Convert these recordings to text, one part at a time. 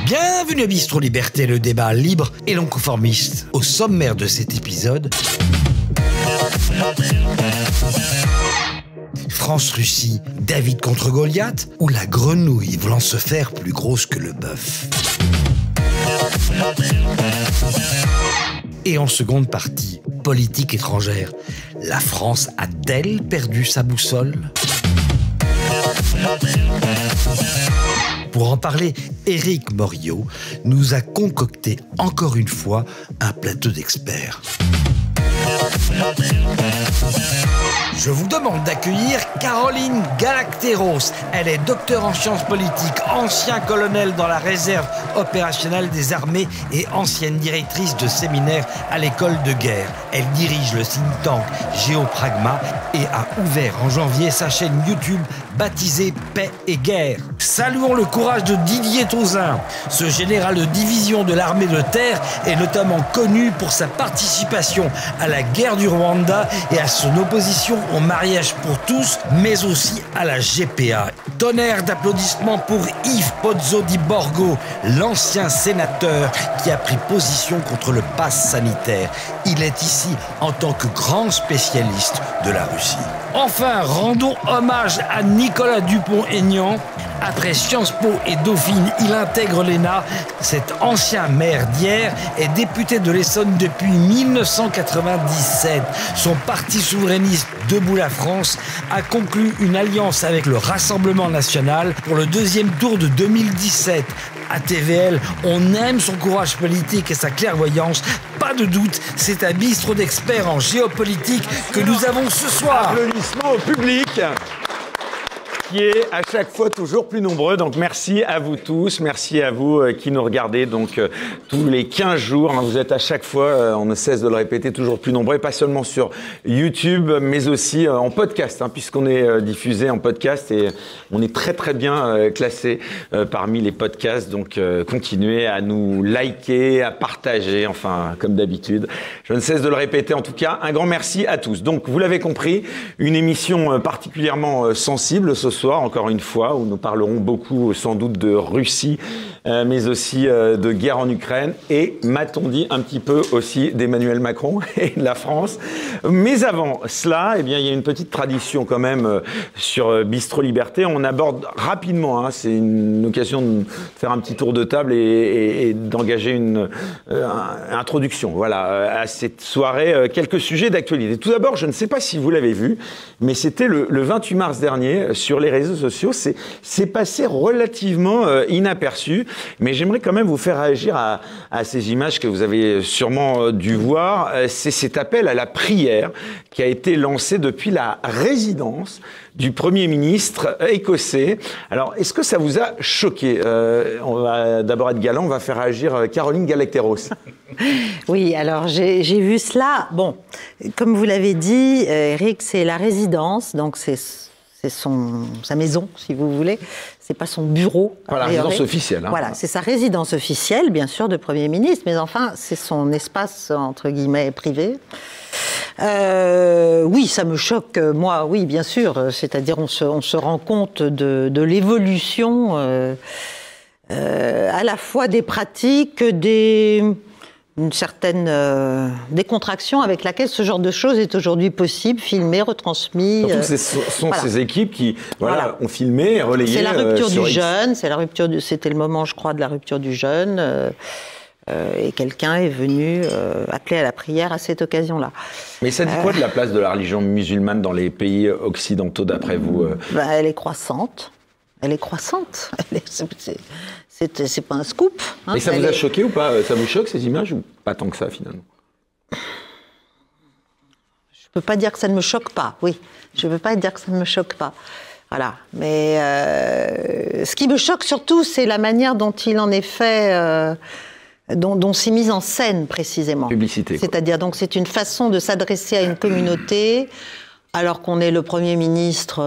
Bienvenue à Bistro Liberté, le débat libre et non conformiste. Au sommaire de cet épisode, France-Russie, David contre Goliath ou la grenouille voulant se faire plus grosse que le bœuf. Et en seconde partie, politique étrangère, la France a-t-elle perdu sa boussole ? Pour en parler, Éric Morillo nous a concocté encore une fois un plateau d'experts. Je vous demande d'accueillir Caroline Galacteros. Elle est docteure en sciences politiques, ancien colonel dans la réserve opérationnelle des armées et ancienne directrice de séminaire à l'école de guerre. Elle dirige le think tank Géopragma et a ouvert en janvier sa chaîne YouTube baptisée Paix et Guerre. Saluons le courage de Didier Tauzin. Ce général de division de l'armée de terre est notamment connu pour sa participation à la guerre du Rwanda et à son opposition au mariage pour tous, mais aussi à la GPA. Tonnerre d'applaudissements pour Yves Pozzo di Borgo, l'ancien sénateur qui a pris position contre le pass sanitaire. Il est ici en tant que grand spécialiste de la Russie. Enfin, rendons hommage à Nicolas Dupont-Aignan. Après Sciences Po et Dauphine, il intègre l'ENA. Cet ancien maire d'Hyères est député de l'Essonne depuis 1997. Son parti souverainiste Debout la France a conclu une alliance avec le Rassemblement national pour le deuxième tour de 2017. À TVL, on aime son courage politique et sa clairvoyance. Pas de doute, c'est un bistrot d'experts en géopolitique que nous avons ce soir. Applaudissements au public qui est à chaque fois toujours plus nombreux. Donc merci à vous tous, merci à vous qui nous regardez donc tous les 15 jours. Hein, vous êtes à chaque fois, on ne cesse de le répéter, toujours plus nombreux, et pas seulement sur YouTube, mais aussi en podcast, hein, puisqu'on est diffusé en podcast et on est très très bien classé parmi les podcasts. Donc continuez à nous liker, à partager, enfin comme d'habitude. Je ne cesse de le répéter. En tout cas, un grand merci à tous. Donc vous l'avez compris, une émission particulièrement sensible ce soir, encore une fois, où nous parlerons beaucoup sans doute de Russie, mais aussi de guerre en Ukraine et, m'a-t-on dit, un petit peu aussi d'Emmanuel Macron et de la France. Mais avant cela, eh bien, il y a une petite tradition quand même sur Bistro Liberté. On aborde rapidement, hein, c'est une occasion de faire un petit tour de table et d'engager une introduction, voilà, à cette soirée, quelques sujets d'actualité. Tout d'abord, je ne sais pas si vous l'avez vu, mais c'était le 28 mars dernier sur les réseaux sociaux. C'est passé relativement inaperçu, mais j'aimerais quand même vous faire réagir à ces images que vous avez sûrement dû voir. C'est cet appel à la prière qui a été lancé depuis la résidence du Premier ministre écossais. Alors, est-ce que ça vous a choqué ? On va d'abord être galant, on va faire réagir Caroline Galacteros. Oui, alors j'ai vu cela. Bon, comme vous l'avez dit, Eric, c'est la résidence, donc c'est sa maison, si vous voulez. C'est pas son bureau. Voilà, la résidence officielle. Hein. Voilà, c'est sa résidence officielle, bien sûr, de Premier ministre, mais enfin, c'est son espace, entre guillemets, privé. Oui, ça me choque, moi, oui, bien sûr. C'est-à-dire, on se rend compte de l'évolution à la fois des pratiques, une certaine décontraction avec laquelle ce genre de choses est aujourd'hui possible, filmé, retransmis. Surtout ce sont ces équipes qui ont filmé et relayé. C'est la rupture du jeûne, c'était le moment, je crois, de la rupture du jeûne. Et quelqu'un est venu appeler à la prière à cette occasion-là. Mais ça dit quoi de la place de la religion musulmane dans les pays occidentaux, d'après vous Elle est croissante. Elle est croissante. C'est pas un scoop. Hein. Et ça vous a choqué ou pas ? Ça vous choque ces images ou pas tant que ça finalement ? Je peux pas dire que ça ne me choque pas. Oui, je peux pas dire que ça ne me choque pas. Voilà. Mais ce qui me choque surtout, c'est la manière dont il en est fait. Dont c'est mis en scène précisément. Publicité. C'est-à-dire, donc, c'est une façon de s'adresser à une communauté, alors qu'on est le Premier ministre,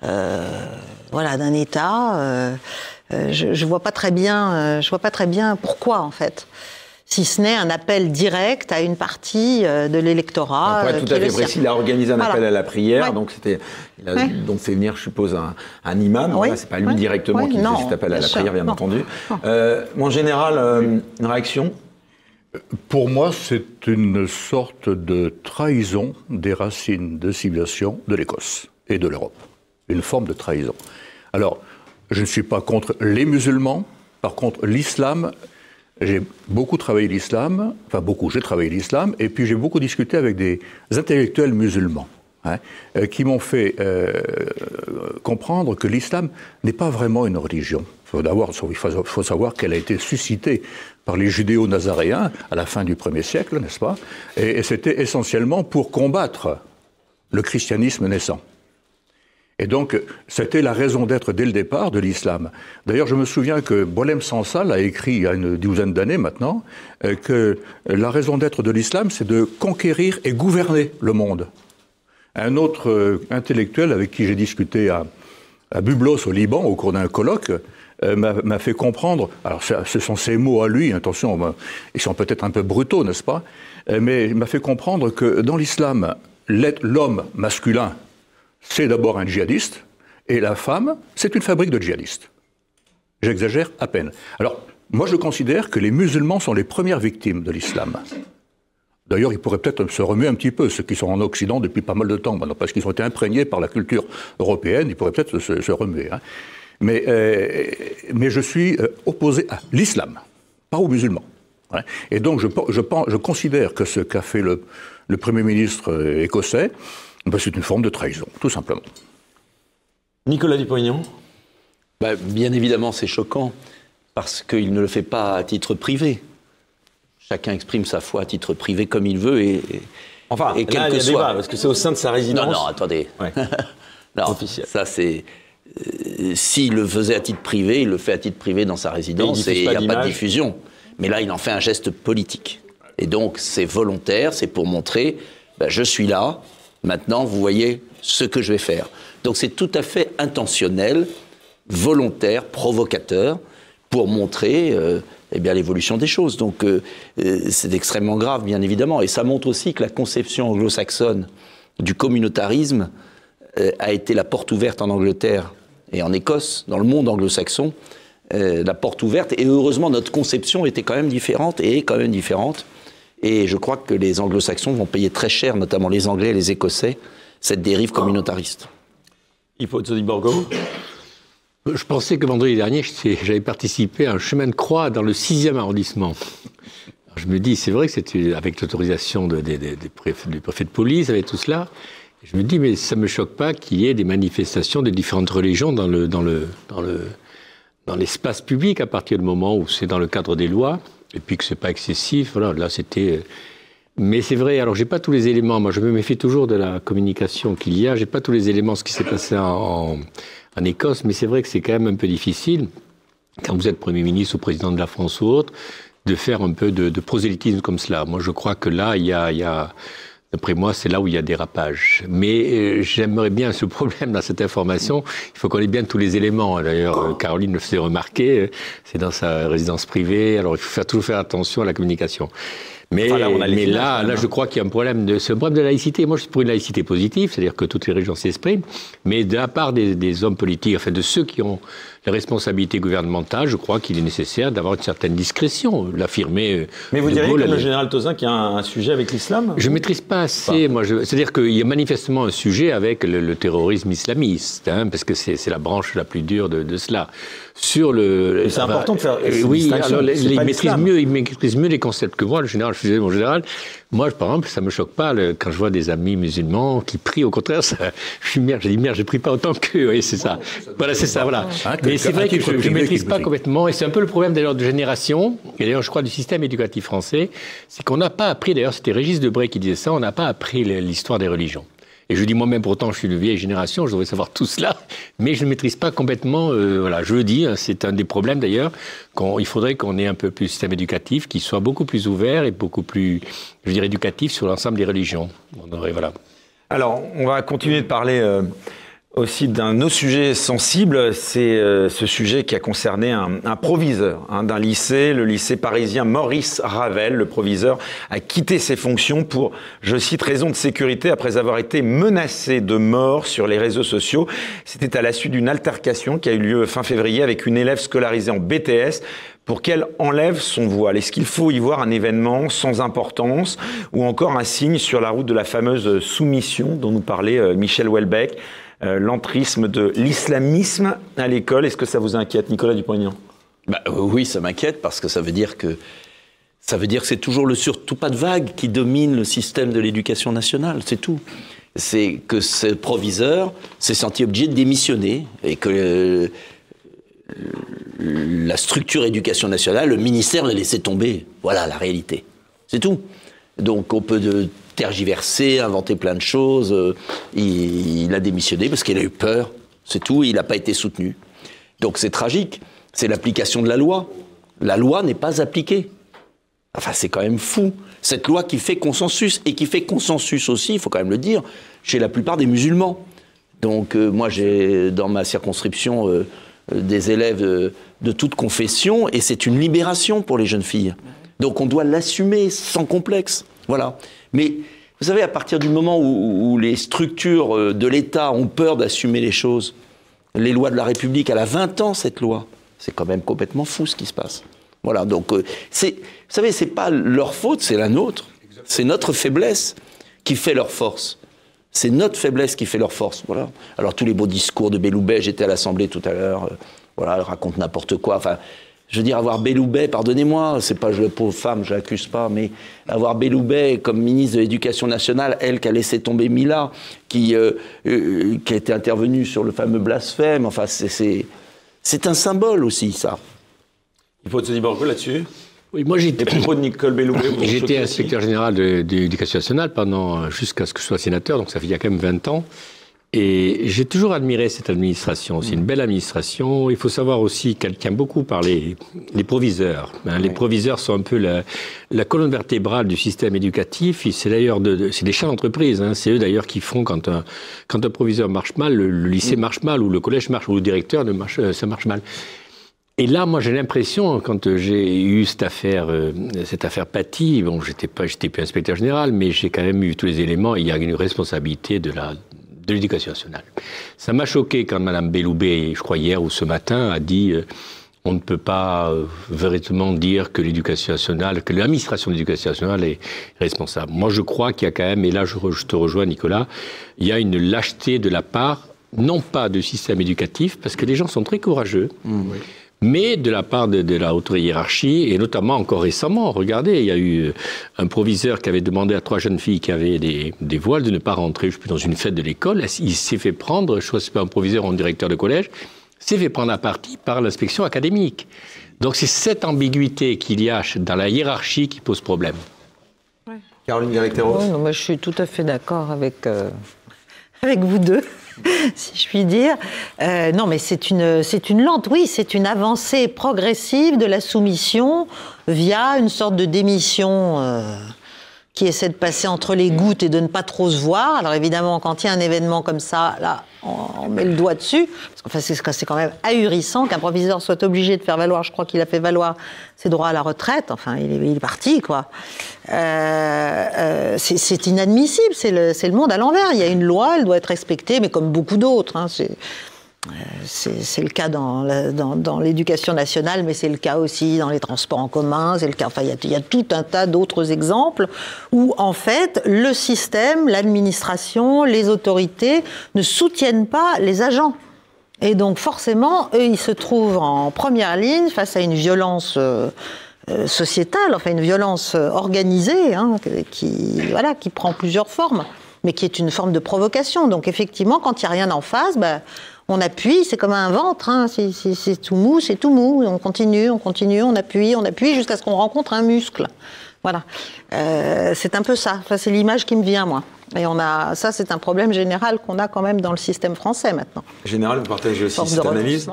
d'un État. Je vois pas très bien pourquoi en fait. si ce n'est un appel direct à une partie de l'électorat. Pour être tout à fait précis, il a organisé un appel à la prière, donc il a donc fait venir, je suppose, un imam. Oui. C'est pas lui directement qui faisait cet appel à la prière, bien entendu. Mon général, une réaction? Pour moi, c'est une sorte de trahison des racines de civilisation de l'Écosse et de l'Europe. Une forme de trahison. Alors, je ne suis pas contre les musulmans. Par contre, l'islam, j'ai beaucoup travaillé l'islam, enfin beaucoup, j'ai travaillé l'islam, et puis j'ai beaucoup discuté avec des intellectuels musulmans, qui m'ont fait comprendre que l'islam n'est pas vraiment une religion. Il faut savoir qu'elle a été suscitée par les judéo-nazaréens à la fin du 1er siècle, n'est-ce pas? Et c'était essentiellement pour combattre le christianisme naissant. Et donc, c'était la raison d'être dès le départ de l'islam. D'ailleurs, je me souviens que Boualem Sansal a écrit, il y a une douzaine d'années maintenant, que la raison d'être de l'islam, c'est de conquérir et gouverner le monde. Un autre intellectuel avec qui j'ai discuté à Byblos, au Liban, au cours d'un colloque, m'a fait comprendre, alors ce sont ses mots à lui, attention, ils sont peut-être un peu brutaux, n'est-ce pas? Mais il m'a fait comprendre que dans l'islam, l'homme masculin, c'est d'abord un djihadiste, et la femme, c'est une fabrique de djihadistes. J'exagère à peine. Alors, moi je considère que les musulmans sont les premières victimes de l'islam. D'ailleurs, ils pourraient peut-être se remuer un petit peu, ceux qui sont en Occident depuis pas mal de temps, maintenant, parce qu'ils ont été imprégnés par la culture européenne, ils pourraient peut-être se remuer. Mais je suis opposé à l'islam, pas aux musulmans. Et donc je considère que ce qu'a fait le Premier ministre écossais, c'est une forme de trahison, tout simplement. Nicolas Dupont-Aignan? Bien évidemment, c'est choquant, parce qu'il ne le fait pas à titre privé. Chacun exprime sa foi à titre privé comme il veut, Enfin, et quel là, que il y a soit. débat, parce que c'est au sein de sa résidence. Non, attendez. Ouais. Non, officiel. Ça c'est... S'il le faisait à titre privé, il le fait à titre privé dans sa résidence et il n'y a pas de diffusion. Mais là, il en fait un geste politique. Et donc, c'est volontaire, c'est pour montrer, je suis là, maintenant, vous voyez ce que je vais faire. Donc, c'est tout à fait intentionnel, volontaire, provocateur, pour montrer l'évolution des choses. Donc, c'est extrêmement grave, bien évidemment. Et ça montre aussi que la conception anglo-saxonne du communautarisme a été la porte ouverte en Angleterre et en Écosse, dans le monde anglo-saxon, la porte ouverte. Et heureusement, notre conception était quand même différente et est quand même différente. Et je crois que les anglo-saxons vont payer très cher, notamment les Anglais et les Écossais, cette dérive communautariste. Hippolyte Borgo? Je pensais que vendredi dernier, j'avais participé à un chemin de croix dans le 6e arrondissement. Alors je me dis, c'est vrai que c'était avec l'autorisation du préfet de police, avec tout cela. Je me dis, mais ça ne me choque pas qu'il y ait des manifestations de différentes religions dans l'espace public à partir du moment où c'est dans le cadre des lois, et puis que c'est pas excessif. Voilà, là, c'était... Mais c'est vrai, alors j'ai pas tous les éléments. Moi, je me méfie toujours de la communication qu'il y a. J'ai pas tous les éléments, ce qui s'est passé en Écosse, mais c'est vrai que c'est quand même un peu difficile, quand vous êtes Premier ministre ou Président de la France ou autre, de faire un peu de prosélytisme comme cela. Moi, je crois que là, il y a d'après moi, c'est là où il y a dérapage. Mais j'aimerais bien ce problème dans cette information. Il faut qu'on ait bien tous les éléments. D'ailleurs, Caroline le faisait remarquer. C'est dans sa résidence privée. Alors, il faut toujours faire attention à la communication. Mais, enfin, là, je crois qu'il y a un problème. C'est un problème de laïcité. Moi, je suis pour une laïcité positive, c'est-à-dire que toutes les religions s'expriment. Mais de la part des hommes politiques, enfin de ceux qui ont la responsabilité gouvernementale, je crois qu'il est nécessaire d'avoir une certaine discrétion, l'affirmer. Mais vous diriez, comme le général Tozin, qu'il y a un sujet avec l'islam? Je ne maîtrise pas assez. C'est-à-dire qu'il y a manifestement un sujet avec le terrorisme islamiste, parce que c'est la branche la plus dure de cela. C'est important de faire oui, alors il maîtrise mieux les concepts que moi, le général. Je faisais mon général. Moi, par exemple, ça me choque pas quand je vois des amis musulmans qui prient. Au contraire, je suis merde. Je dis merde, je prie pas autant qu'eux. Oui, c'est ça. Voilà, c'est ça. Voilà. Mais c'est vrai que je ne maîtrise pas complètement. Et c'est un peu le problème d'ailleurs de génération. Et d'ailleurs, je crois du système éducatif français, c'est qu'on n'a pas appris. D'ailleurs, c'était Régis Debray qui disait ça. On n'a pas appris l'histoire des religions. Et je dis moi-même, pourtant, je suis de vieille génération, je devrais savoir tout cela, mais je ne maîtrise pas complètement. Voilà, je le dis, c'est un des problèmes d'ailleurs. Il faudrait qu'on ait un peu plus de système éducatif qui soit beaucoup plus ouvert et beaucoup plus, je dirais, éducatif sur l'ensemble des religions. Voilà. Alors, on va continuer de parler aussi d'un autre sujet sensible, c'est ce sujet qui a concerné un proviseur d'un lycée, le lycée parisien Maurice Ravel. Le proviseur a quitté ses fonctions pour, je cite, raison de sécurité après avoir été menacé de mort sur les réseaux sociaux. C'était à la suite d'une altercation qui a eu lieu fin février avec une élève scolarisée en BTS pour qu'elle enlève son voile. Est-ce qu'il faut y voir un événement sans importance ou encore un signe sur la route de la fameuse soumission dont nous parlait Michel Houellebecq, l'entrisme de l'islamisme à l'école? Est-ce que ça vous inquiète, Nicolas Dupont-Aignan? Oui, ça m'inquiète parce que ça veut dire que c'est toujours le surtout pas de vague qui domine le système de l'éducation nationale, c'est tout. C'est que ce proviseur s'est senti obligé de démissionner et que la structure éducation nationale, le ministère l'a laissé tomber. Voilà la réalité. C'est tout. Donc on peut tergiverser, inventer plein de choses. Il a démissionné parce qu'il a eu peur. C'est tout. Il n'a pas été soutenu. Donc c'est tragique. C'est l'application de la loi. La loi n'est pas appliquée. Enfin, c'est quand même fou. Cette loi qui fait consensus, et qui fait consensus aussi, il faut quand même le dire, chez la plupart des musulmans. Donc moi, j'ai dans ma circonscription des élèves de toute confession, et c'est une libération pour les jeunes filles. Donc on doit l'assumer sans complexe. Voilà. Mais vous savez, à partir du moment où les structures de l'État ont peur d'assumer les choses, les lois de la République, elle a 20 ans cette loi, c'est quand même complètement fou ce qui se passe. Voilà, donc vous savez, c'est pas leur faute, c'est la nôtre. C'est notre faiblesse qui fait leur force. C'est notre faiblesse qui fait leur force, voilà. Alors tous les beaux discours de Belloubet, j'étais à l'Assemblée tout à l'heure, voilà, elle raconte n'importe quoi. Enfin, je veux dire, avoir Belloubet, pardonnez-moi, c'est pas la pauvre femme, je l'accuse pas, mais avoir Belloubet comme ministre de l'Éducation nationale, elle qui a laissé tomber Mila, qui a été intervenue sur le fameux blasphème, enfin, c'est un symbole aussi, ça. Il faut se dire beaucoup là-dessus. Oui, moi j'étais propos de Nicole Belloubet. J'étais inspecteur général de l'Éducation nationale jusqu'à ce que je sois sénateur, donc ça fait il y a quand même 20 ans. Et j'ai toujours admiré cette administration. C'est une belle administration. Il faut savoir aussi qu'elle tient beaucoup par les proviseurs. Les proviseurs sont un peu la colonne vertébrale du système éducatif. C'est d'ailleurs c'est des chefs d'entreprise. C'est eux d'ailleurs qui font quand un proviseur marche mal, le lycée marche mal, ou le collège marche, ou le directeur ça marche mal. Et là, moi, j'ai l'impression, quand j'ai eu cette affaire Paty, bon, j'étais plus inspecteur général, mais j'ai quand même eu tous les éléments. Il y a une responsabilité de l'Éducation nationale. Ça m'a choqué quand Mme Belloubet, je crois hier ou ce matin, a dit on ne peut pas véritablement dire que l'Éducation nationale, que l'administration de l'Éducation nationale est responsable. Moi, je crois qu'il y a quand même, et là, je te rejoins, Nicolas, il y a une lâcheté de la part, non pas du système éducatif, parce que les gens sont très courageux. Oui. Mais de la part de la haute hiérarchie, et notamment encore récemment, regardez, il y a eu un proviseur qui avait demandé à 3 jeunes filles qui avaient des voiles de ne pas rentrer, je sais plus, dans une fête de l'école. Il s'est fait prendre, je crois que c'est pas un proviseur ou un directeur de collège, s'est fait prendre à partie par l'inspection académique. Donc c'est cette ambiguïté qu'il y a dans la hiérarchie qui pose problème. Ouais. Caroline Gallec-Terros. Oui, moi je suis tout à fait d'accord avec vous deux. Si je puis dire. Non, mais c'est une lente, oui, c'est une avancée progressive de la soumission via une sorte de démission qui essaie de passer entre les gouttes et de ne pas trop se voir. Alors évidemment, quand il y a un événement comme ça, là, on met le doigt dessus. Parce que c'est quand même ahurissant qu'un proviseur soit obligé de faire valoir, je crois qu'il a fait valoir ses droits à la retraite. Enfin, il est parti, quoi. C'est inadmissible, c'est le monde à l'envers. Il y a une loi, elle doit être respectée, mais comme beaucoup d'autres. Hein, c'est le cas dans l'éducation nationale, mais c'est le cas aussi dans les transports en commun, c'est le cas, enfin, il y a tout un tas d'autres exemples où, en fait, le système, l'administration, les autorités ne soutiennent pas les agents. Et donc, forcément, eux, ils se trouvent en première ligne face à une violence sociétale, enfin, une violence organisée, hein, qui prend plusieurs formes, mais qui est une forme de provocation. Donc, effectivement, quand il n'y a rien en face, on appuie, c'est comme un ventre, hein, c'est tout mou, on continue, on appuie jusqu'à ce qu'on rencontre un muscle. Voilà. C'est un peu ça, enfin, c'est l'image qui me vient, moi. Et ça, c'est un problème général qu'on a quand même dans le système français maintenant. Général, vous partagez aussi cette analyse ?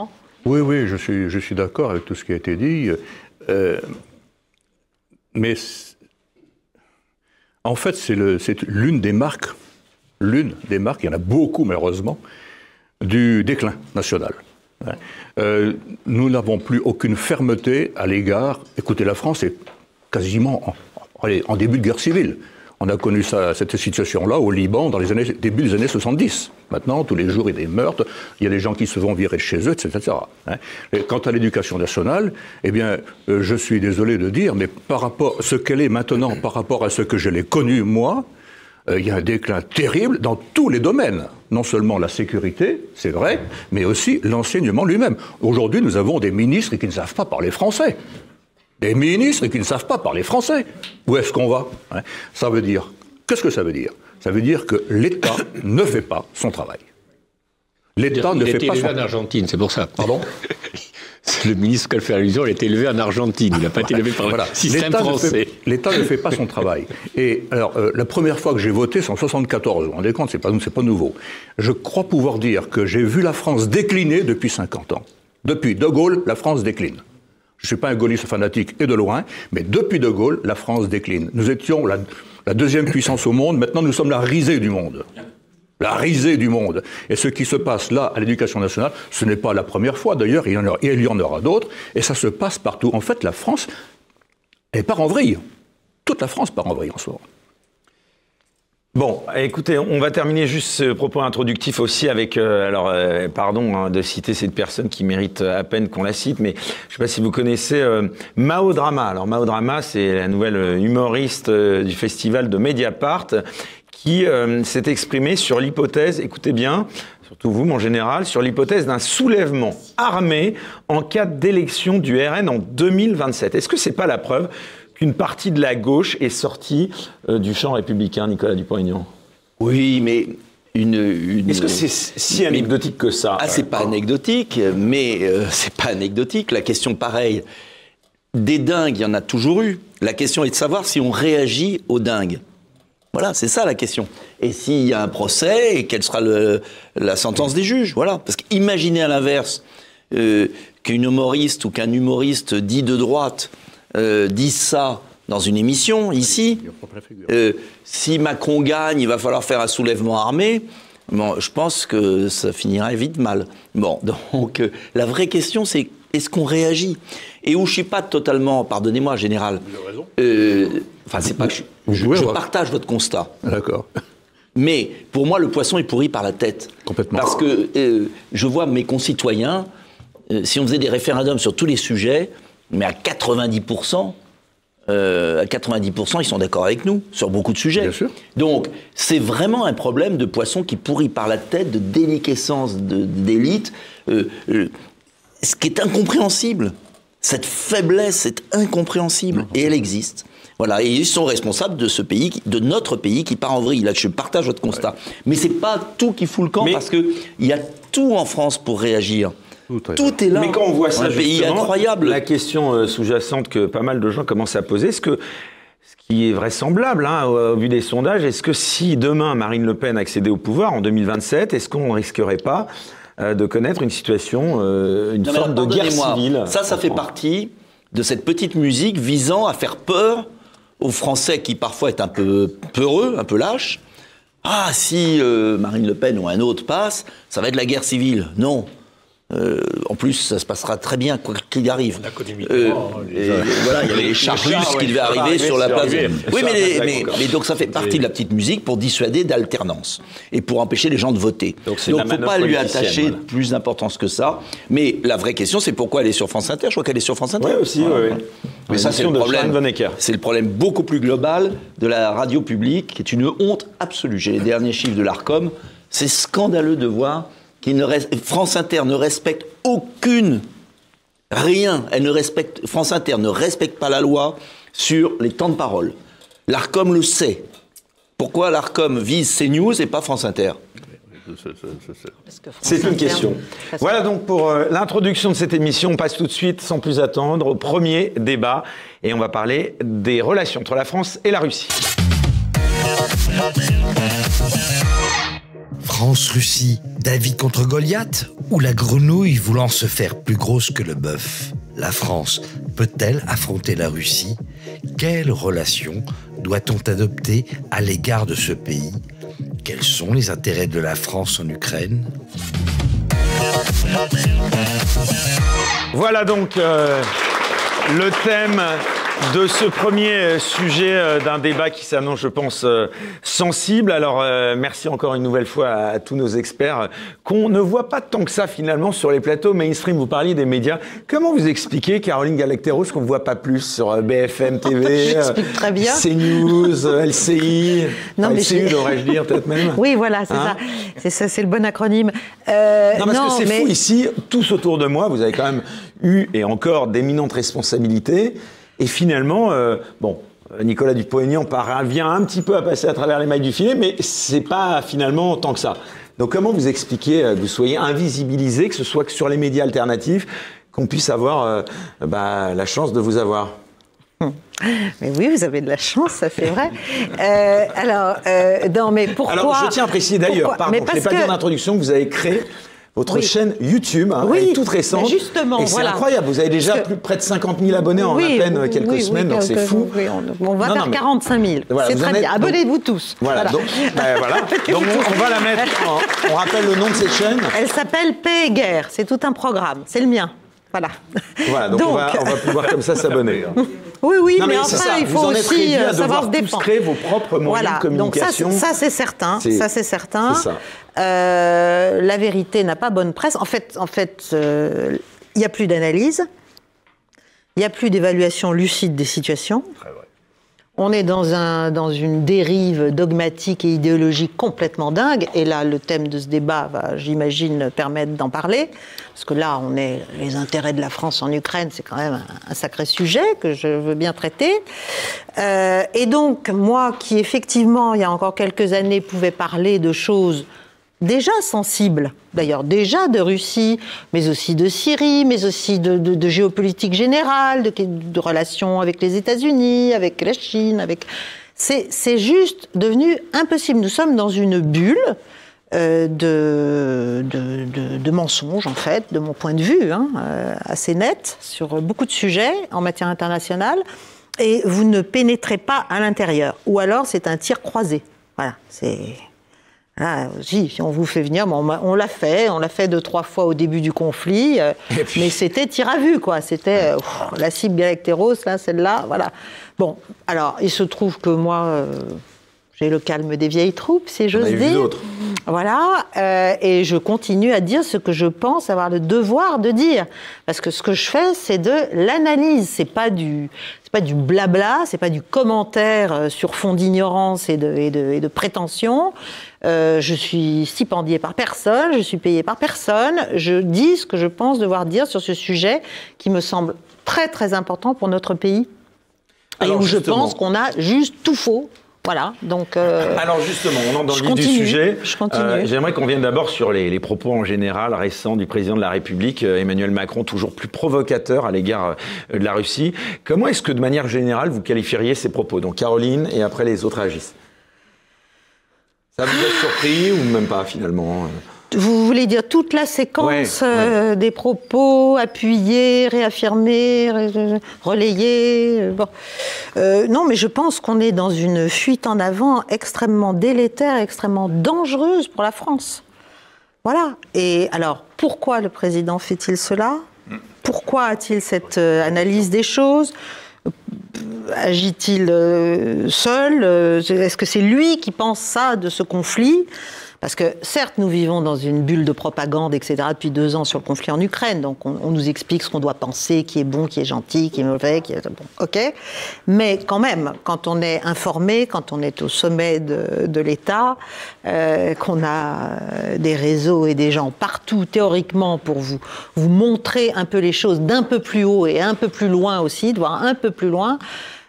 Oui, je suis d'accord avec tout ce qui a été dit. Mais en fait, c'est l'une des marques, il y en a beaucoup malheureusement, du déclin national. Nous n'avons plus aucune fermeté à l'égard. Écoutez, la France est quasiment en début de guerre civile. On a connu cette situation-là au Liban dans les début des années 70. Maintenant, tous les jours, il y a des meurtres, il y a des gens qui se vont virer de chez eux, etc. Et quant à l'éducation nationale, eh bien, je suis désolé de dire, mais par rapport à ce qu'elle est maintenant, par rapport à ce que je l'ai connue, moi, il y a un déclin terrible dans tous les domaines. Non seulement la sécurité, c'est vrai, mais aussi l'enseignement lui-même. Aujourd'hui, nous avons des ministres qui ne savent pas parler français. Des ministres qui ne savent pas parler français. Où est-ce qu'on va? Ça veut dire... Qu'est-ce que ça veut dire? Ça veut dire que l'État ne fait pas son travail. L'État ne fait pas son travail. Il a été élevé en Argentine, c'est pour ça. Pardon? Le ministre qu'elle fait allusion, il a été élevé en Argentine. Il n'a pas été élevé par le système français. L'État ne fait pas son travail. Et alors, la première fois que j'ai voté, c'est en 1974. Vous vous rendez compte, c'est pas nouveau. Je crois pouvoir dire que j'ai vu la France décliner depuis 50 ans. Depuis De Gaulle, la France décline. Je ne suis pas un gaulliste fanatique et de loin, mais depuis De Gaulle, la France décline. Nous étions la deuxième puissance au monde, maintenant nous sommes la risée du monde. La risée du monde. Et ce qui se passe là, à l'éducation nationale, ce n'est pas la première fois d'ailleurs, il y en aura d'autres, et ça se passe partout. En fait, la France, elle part en vrille. Toute la France part en vrille en ce moment. Bon, écoutez, on va terminer juste ce propos introductif aussi avec, pardon de citer cette personne qui mérite à peine qu'on la cite, mais je ne sais pas si vous connaissez Mao Drama. Alors Mao Drama, c'est la nouvelle humoriste du festival de Mediapart qui s'est exprimée sur l'hypothèse, écoutez bien, surtout vous mon général, sur l'hypothèse d'un soulèvement armé en cas d'élection du RN en 2027. Est-ce que c'est pas la preuve qu'une partie de la gauche est sortie du champ républicain, Nicolas Dupont-Aignan? Oui, mais Est-ce que c'est si anecdotique que ça? c'est pas anecdotique, mais c'est pas anecdotique. La question, pareil, des dingues, il y en a toujours eu. La question est de savoir si on réagit aux dingues. Voilà, c'est ça la question. Et s'il y a un procès, et quelle sera la sentence des juges? Voilà. Parce qu'imaginez à l'inverse qu'un humoriste ou qu'un humoriste dit de droite disent ça dans une émission, ici, si Macron gagne, il va falloir faire un soulèvement armé. Bon, je pense que ça finirait vite mal. Bon, donc la vraie question, c'est est-ce qu'on réagit? Et où je suis pas totalement, pardonnez-moi, général. Vous avez raison. Enfin, c'est pas que je partage votre constat. D'accord. Mais pour moi, le poisson est pourri par la tête. Complètement. Parce que je vois mes concitoyens, si on faisait des référendums sur tous les sujets, mais à 90%, ils sont d'accord avec nous sur beaucoup de sujets. Bien sûr. Donc, c'est vraiment un problème de poisson qui pourrit par la tête, de déliquescence d'élite, ce qui est incompréhensible. Cette faiblesse est incompréhensible, et elle existe. Voilà, et ils sont responsables de ce pays, de notre pays qui part en vrille. Là, je partage votre constat. Ouais. Mais c'est pas tout qui fout le camp, parce que il y a tout en France pour réagir. Tout est là. Mais quand on voit ça, un pays incroyable. La question sous-jacente que pas mal de gens commencent à poser, ce qui est vraisemblable au vu des sondages, est-ce que si demain Marine Le Pen accédait au pouvoir en 2027, est-ce qu'on ne risquerait pas de connaître une situation, une forme de guerre civile? Ça fait partie de cette petite musique visant à faire peur aux Français qui parfois est un peu peureux, un peu lâches. Ah, si Marine Le Pen ou un autre passe, ça va être la guerre civile. Non. En plus, ça se passera très bien, quoi qu'il arrive. Voilà, il y avait les chars russes qui devaient arriver sur la place. Oui, mais donc ça fait partie de la petite musique pour dissuader d'alternance et pour empêcher les gens de voter. Donc il ne faut pas lui attacher plus d'importance que ça. Mais la vraie question, c'est pourquoi elle est sur France Inter. Je crois qu'elle est sur France Inter. Oui, aussi, oui. Mais ça, c'est le problème. C'est le problème beaucoup plus global de la radio publique, qui est une honte absolue. J'ai les derniers chiffres de l'Arcom. C'est scandaleux de voir France Inter ne respecte rien. France Inter ne respecte pas la loi sur les temps de parole. L'Arcom le sait. Pourquoi l'Arcom vise CNews et pas France Inter? C'est une question. Voilà donc pour l'introduction de cette émission. On passe tout de suite, sans plus attendre, au premier débat. Et on va parler des relations entre la France et la Russie. France-Russie, David contre Goliath ou la grenouille voulant se faire plus grosse que le bœuf? La France peut-elle affronter la Russie? Quelles relations doit-on adopter à l'égard de ce pays? Quels sont les intérêts de la France en Ukraine? Voilà donc le thème de ce premier sujet d'un débat qui s'annonce, je pense, sensible. Alors, merci encore une nouvelle fois à tous nos experts qu'on ne voit pas tant que ça, finalement, sur les plateaux mainstream. Vous parliez des médias. Comment vous expliquez, Caroline Galacteros, qu'on ne voit pas plus sur BFM TV, J'explique très bien. CNews, LCI, non, LCU, devrais-je dire, peut-être même. Oui, voilà, c'est ça. C'est ça, c'est le bon acronyme. Non, parce que c'est fou, ici, tous autour de moi, vous avez quand même eu, et encore, d'éminentes responsabilités. Et finalement, Nicolas Dupont-Aignan parvient un petit peu à passer à travers les mailles du filet, mais c'est pas finalement tant que ça. Donc comment vous expliquez que vous soyez invisibilisé, que ce soit que sur les médias alternatifs, qu'on puisse avoir la chance de vous avoir? Mais oui, vous avez de la chance, ça c'est vrai. Non, mais pourquoi? Alors, je tiens à préciser d'ailleurs, pardon, je ne l'ai pas dit en introduction, que vous avez créé votre chaîne YouTube, elle est toute récente. Justement, et c'est incroyable, vous avez déjà près de 50 000 abonnés en à peine quelques semaines, donc c'est fou. On va vers 45 000, voilà, c'est très bien. Abonnez-vous tous. Voilà, donc, donc on va la mettre, on rappelle le nom de cette chaîne. Elle s'appelle Paix et Guerre, c'est tout un programme, c'est le mien. Voilà, donc on va pouvoir comme ça s'abonner. Oui, non, mais enfin, il faut aussi savoir se défendre. Créer vos propres moyens de communication. Donc ça, c'est certain. Ça, c'est certain. La vérité n'a pas bonne presse. En fait, il n'y a plus d'analyse. Il n'y a plus d'évaluation lucide des situations. Très vrai. On est dans une dérive dogmatique et idéologique complètement dingue. Et là, le thème de ce débat va, j'imagine, permettre d'en parler. Parce que là, les intérêts de la France en Ukraine, c'est quand même un sacré sujet que je veux bien traiter. Et donc, moi qui, effectivement, il y a encore quelques années, pouvais parler de choses déjà sensibles, d'ailleurs déjà de Russie, mais aussi de Syrie, mais aussi de géopolitique générale, de relations avec les États-Unis, avec la Chine, c'est juste devenu impossible. Nous sommes dans une bulle de mensonges, en fait, de mon point de vue, assez net, sur beaucoup de sujets en matière internationale, et vous ne pénétrez pas à l'intérieur. Ou alors c'est un tir croisé. Voilà, c'est... Là, si on vous fait venir, on l'a fait 2-3 fois au début du conflit, mais c'était tir à vue, quoi. C'était la cible Galacteros, là, celle-là, voilà. Bon, alors, il se trouve que moi, j'ai le calme des vieilles troupes, si j'ose dire. Voilà, et je continue à dire ce que je pense avoir le devoir de dire. Parce que ce que je fais, c'est de l'analyse, c'est pas du blabla, c'est pas du commentaire sur fond d'ignorance et de prétention. Je suis stipendiée par personne, je suis payée par personne. Je dis ce que je pense devoir dire sur ce sujet qui me semble très très important pour notre pays. Alors, et où je pense qu'on a juste tout faux. Voilà, donc... Alors justement, on entre dans le vif du sujet. J'aimerais qu'on vienne d'abord sur les propos en général récents du président de la République, Emmanuel Macron, toujours plus provocateur à l'égard de la Russie. Comment est-ce que, de manière générale, vous qualifieriez ces propos? Donc Caroline, et après les autres agissent. Ça vous a surpris ou même pas, finalement? Vous voulez dire toute la séquence des propos appuyés, réaffirmés, relayés non, mais je pense qu'on est dans une fuite en avant extrêmement délétère, extrêmement dangereuse pour la France. Voilà. Et alors, pourquoi le président fait-il cela? Pourquoi a-t-il cette analyse des choses? Agit-il seul? Est-ce que c'est lui qui pense ça de ce conflit? Parce que, certes, nous vivons dans une bulle de propagande, etc., depuis 2 ans sur le conflit en Ukraine. Donc, on nous explique ce qu'on doit penser, qui est bon, qui est gentil, qui est mauvais, qui est... Bon, ok. Mais quand même, quand on est informé, quand on est au sommet de l'État, qu'on a des réseaux et des gens partout, théoriquement, pour vous montrer un peu les choses d'un peu plus haut et un peu plus loin aussi, de voir un peu plus loin,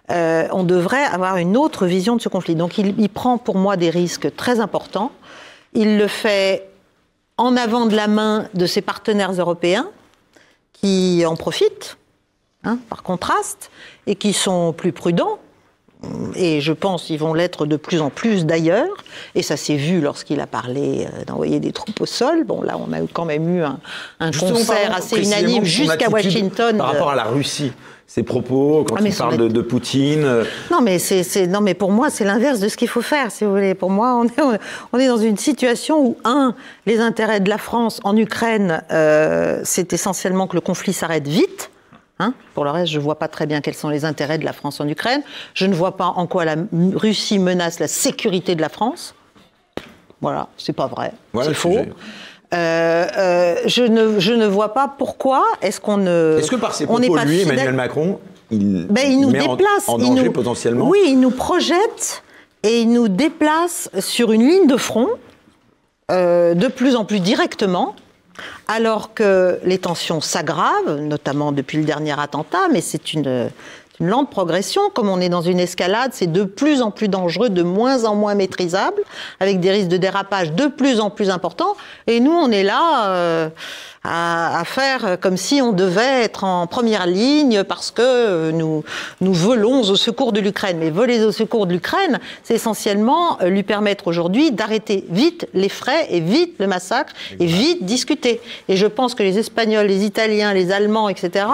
on devrait avoir une autre vision de ce conflit. Donc, il prend pour moi des risques très importants. Il le fait en avant de la main de ses partenaires européens qui en profitent, par contraste, et qui sont plus prudents. et je pense qu'ils vont l'être de plus en plus d'ailleurs, et ça s'est vu lorsqu'il a parlé d'envoyer des troupes au sol. Bon, là, on a quand même eu un concert assez unanime jusqu'à Washington. Par rapport à la Russie, ses propos, quand il parle de Poutine... Non, mais pour moi, c'est l'inverse de ce qu'il faut faire, si vous voulez. Pour moi, on est dans une situation où, les intérêts de la France en Ukraine, c'est essentiellement que le conflit s'arrête vite. Pour le reste, je ne vois pas très bien quels sont les intérêts de la France en Ukraine. Je ne vois pas en quoi la Russie menace la sécurité de la France. Voilà, c'est pas vrai, c'est faux. Je ne vois pas pourquoi est-ce qu'on ne... Est-ce que par ses propos, lui, Emmanuel Macron, il nous déplace en danger potentiellement? Oui, il nous projette et il nous déplace sur une ligne de front de plus en plus directement, alors que les tensions s'aggravent, notamment depuis le dernier attentat, mais c'est une lente progression. Comme on est dans une escalade, c'est de plus en plus dangereux, de moins en moins maîtrisable, avec des risques de dérapage de plus en plus importants. Et nous, on est là à faire comme si on devait être en première ligne parce que nous volons au secours de l'Ukraine. Mais voler au secours de l'Ukraine, c'est essentiellement lui permettre aujourd'hui d'arrêter vite les frais et vite le massacre et vite discuter. Et je pense que les Espagnols, les Italiens, les Allemands, etc.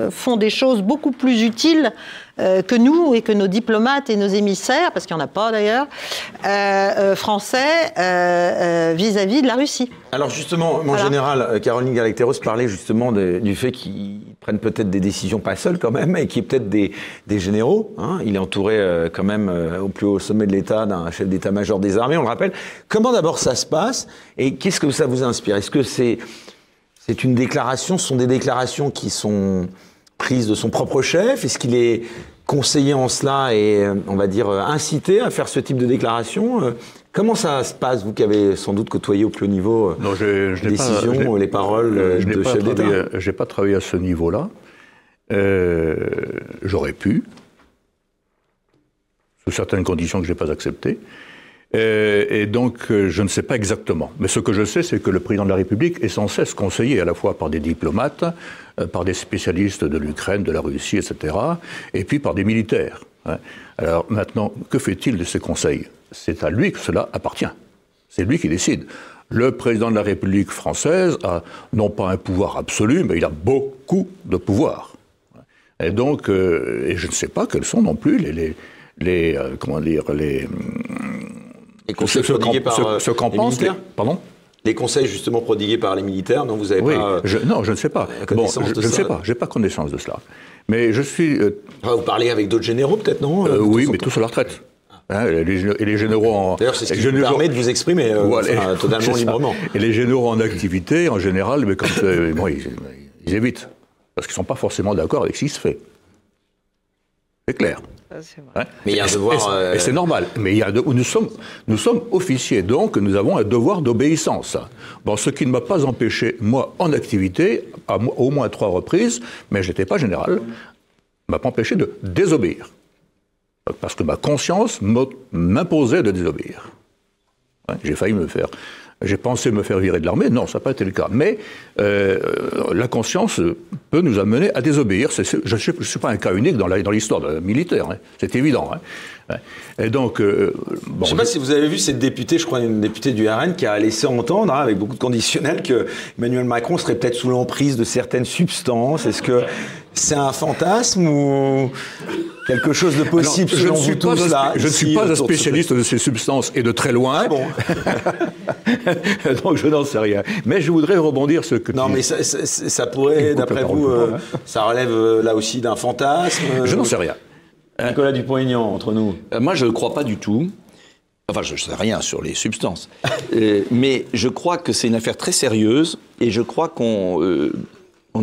Font des choses beaucoup plus utiles que nous et que nos diplomates et nos émissaires, parce qu'il n'y en a pas d'ailleurs, français vis-à-vis de la Russie. Alors justement, mon général, Caroline Galacteros parlait justement du fait qu'ils prennent peut-être des décisions, pas seuls quand même, et qu'il y ait peut-être des généraux. Il est entouré quand même au plus haut sommet de l'État d'un chef d'état-major des armées, on le rappelle. Comment d'abord ça se passe et qu'est-ce que ça vous inspire? Est-ce que c'est une déclaration, ce sont des déclarations qui sont prises de son propre chef? Est-ce qu'il est conseillé en cela et, on va dire, incité à faire ce type de déclaration? Comment ça se passe, vous qui avez sans doute côtoyé au plus haut niveau les décisions, les paroles de chef d'État? Je n'ai pas travaillé à ce niveau-là. J'aurais pu, sous certaines conditions que je n'ai pas acceptées. Et donc, je ne sais pas exactement. Mais ce que je sais, c'est que le président de la République est sans cesse conseillé à la fois par des diplomates, par des spécialistes de l'Ukraine, de la Russie, etc., et puis par des militaires. Alors maintenant, que fait-il de ces conseils? C'est à lui que cela appartient. C'est lui qui décide. Le président de la République française a non pas un pouvoir absolu, mais il a beaucoup de pouvoir. Et donc, et je ne sais pas quels sont non plus les conseils prodigués par les militaires. Pardon? Les conseils justement prodigués par les militaires, non, vous avez pas... Non, je ne sais pas. Bon, je ne sais pas, je n'ai pas connaissance de cela. Mais je suis... vous parlez avec d'autres généraux peut-être, non? Oui, mais tous à la retraite. Et les généraux en... D'ailleurs, c'est ce qui vous permet de vous exprimer totalement librement. Et les généraux en activité, en général, mais quand, ils évitent. Parce qu'ils ne sont pas forcément d'accord avec ce qui se fait. C'est clair. Mais il y a un devoir... Et c'est normal. Mais nous sommes officiers, donc nous avons un devoir d'obéissance. Bon, ce qui ne m'a pas empêché, moi, en activité, à au moins 3 reprises, mais je n'étais pas général, ne m'a pas empêché de désobéir. Parce que ma conscience m'imposait de désobéir. J'ai failli j'ai pensé me faire virer de l'armée, non, ça n'a pas été le cas. Mais la conscience peut nous amener à désobéir. Je ne suis pas un cas unique dans l'histoire militaire, c'est évident. Et donc, je ne sais pas si vous avez vu cette députée, je crois une députée du RN, qui a laissé entendre, avec beaucoup de conditionnels, que Emmanuel Macron serait peut-être sous l'emprise de certaines substances. Est-ce que c'est un fantasme ou quelque chose de possible? Alors, je ne suis pas un spécialiste de ces substances et de très loin. Ah bon. Donc je n'en sais rien. Mais je voudrais rebondir sur ce que non, mais ça pourrait, d'après vous, ça relève là aussi d'un fantasme. Je n'en sais rien. Nicolas Dupont-Aignan, entre nous. Moi, je ne crois pas du tout. Enfin, je ne sais rien sur les substances. Mais je crois que c'est une affaire très sérieuse et je crois qu'on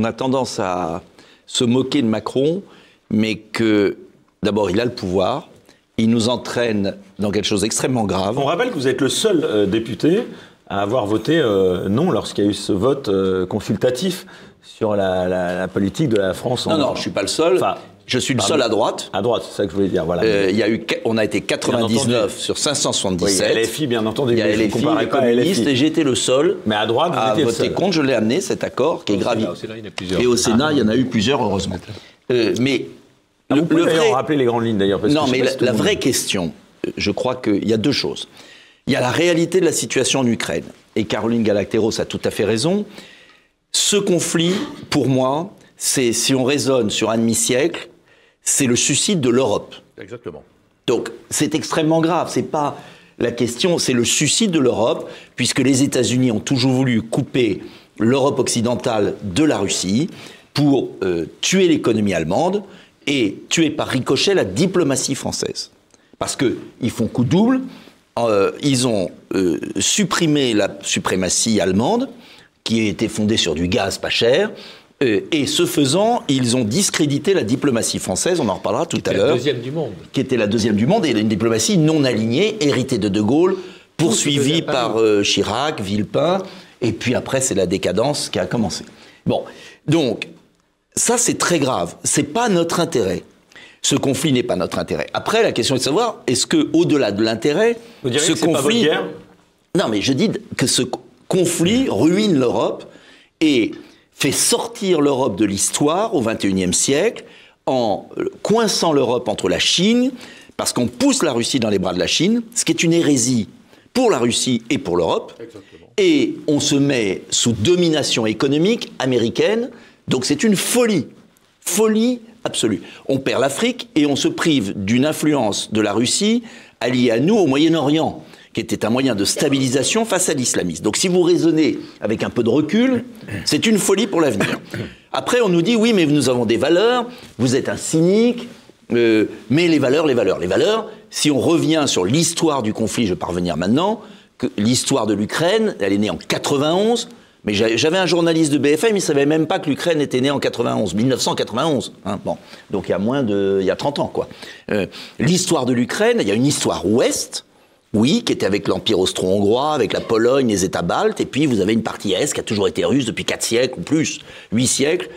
a tendance à se moquer de Macron, mais que, d'abord, il a le pouvoir, il nous entraîne dans quelque chose d'extrêmement grave. On rappelle que vous êtes le seul député à avoir voté non lorsqu'il y a eu ce vote consultatif sur la politique de la France. Non, je ne suis pas le seul. Enfin, je suis le seul à droite. À droite, c'est ça que je voulais dire. Voilà. On a été 99 sur 577. Oui, il y a LFI, bien entendu. Il y a LFI, les communistes, et j'ai été le seul à voter contre. Je l'ai amené, cet accord, qui est gravé. Et au Sénat, il y en a eu plusieurs, heureusement. Mais Vous pouvez d'ailleurs rappeler les grandes lignes, d'ailleurs. Non, mais la vraie question, je crois qu'il y a deux choses. Il y a la réalité de la situation en Ukraine. Et Caroline Galacteros a tout à fait raison. Ce conflit, pour moi, c'est, si on raisonne sur un demi-siècle, c'est le suicide de l'Europe. Exactement. Donc, c'est extrêmement grave. C'est pas la question, c'est le suicide de l'Europe, puisque les États-Unis ont toujours voulu couper l'Europe occidentale de la Russie pour tuer l'économie allemande et tuer par ricochet la diplomatie française. Parce qu'ils font coup double. Ils ont supprimé la suprématie allemande, qui était fondée sur du gaz pas cher, et ce faisant, ils ont discrédité la diplomatie française, on en reparlera tout à l'heure. La deuxième du monde. Qui était la deuxième du monde, et une diplomatie non alignée, héritée de Gaulle, poursuivie par Chirac, Villepin, et puis après, c'est la décadence qui a commencé. Bon, donc, ça c'est très grave, c'est pas notre intérêt. Ce conflit n'est pas notre intérêt. Après, la question est de savoir, est-ce que, au-delà de l'intérêt, vous diriez ce que c'est pas votre guerre ? Non, mais je dis que ce conflit ruine l'Europe et fait sortir l'Europe de l'histoire au XXIe siècle en coinçant l'Europe entre la Chine, parce qu'on pousse la Russie dans les bras de la Chine, ce qui est une hérésie pour la Russie et pour l'Europe. Et on se met sous domination économique américaine, donc c'est une folie. Folie absolue. On perd l'Afrique et on se prive d'une influence de la Russie alliée à nous au Moyen-Orient, qui était un moyen de stabilisation face à l'islamisme. Donc si vous raisonnez avec un peu de recul, c'est une folie pour l'avenir. Après, on nous dit, oui, mais nous avons des valeurs, vous êtes un cynique, mais les valeurs, si on revient sur l'histoire du conflit, je vais pas revenir maintenant, que l'histoire de l'Ukraine, elle est née en 91, mais j'avais un journaliste de BFM, il ne savait même pas que l'Ukraine était née en 1991. Hein, bon, donc il y a 30 ans, quoi. L'histoire de l'Ukraine, il y a une histoire ouest, oui, qui était avec l'Empire austro-hongrois, avec la Pologne, les États baltes, et puis vous avez une partie est qui a toujours été russe depuis 4 siècles ou plus, 8 siècles.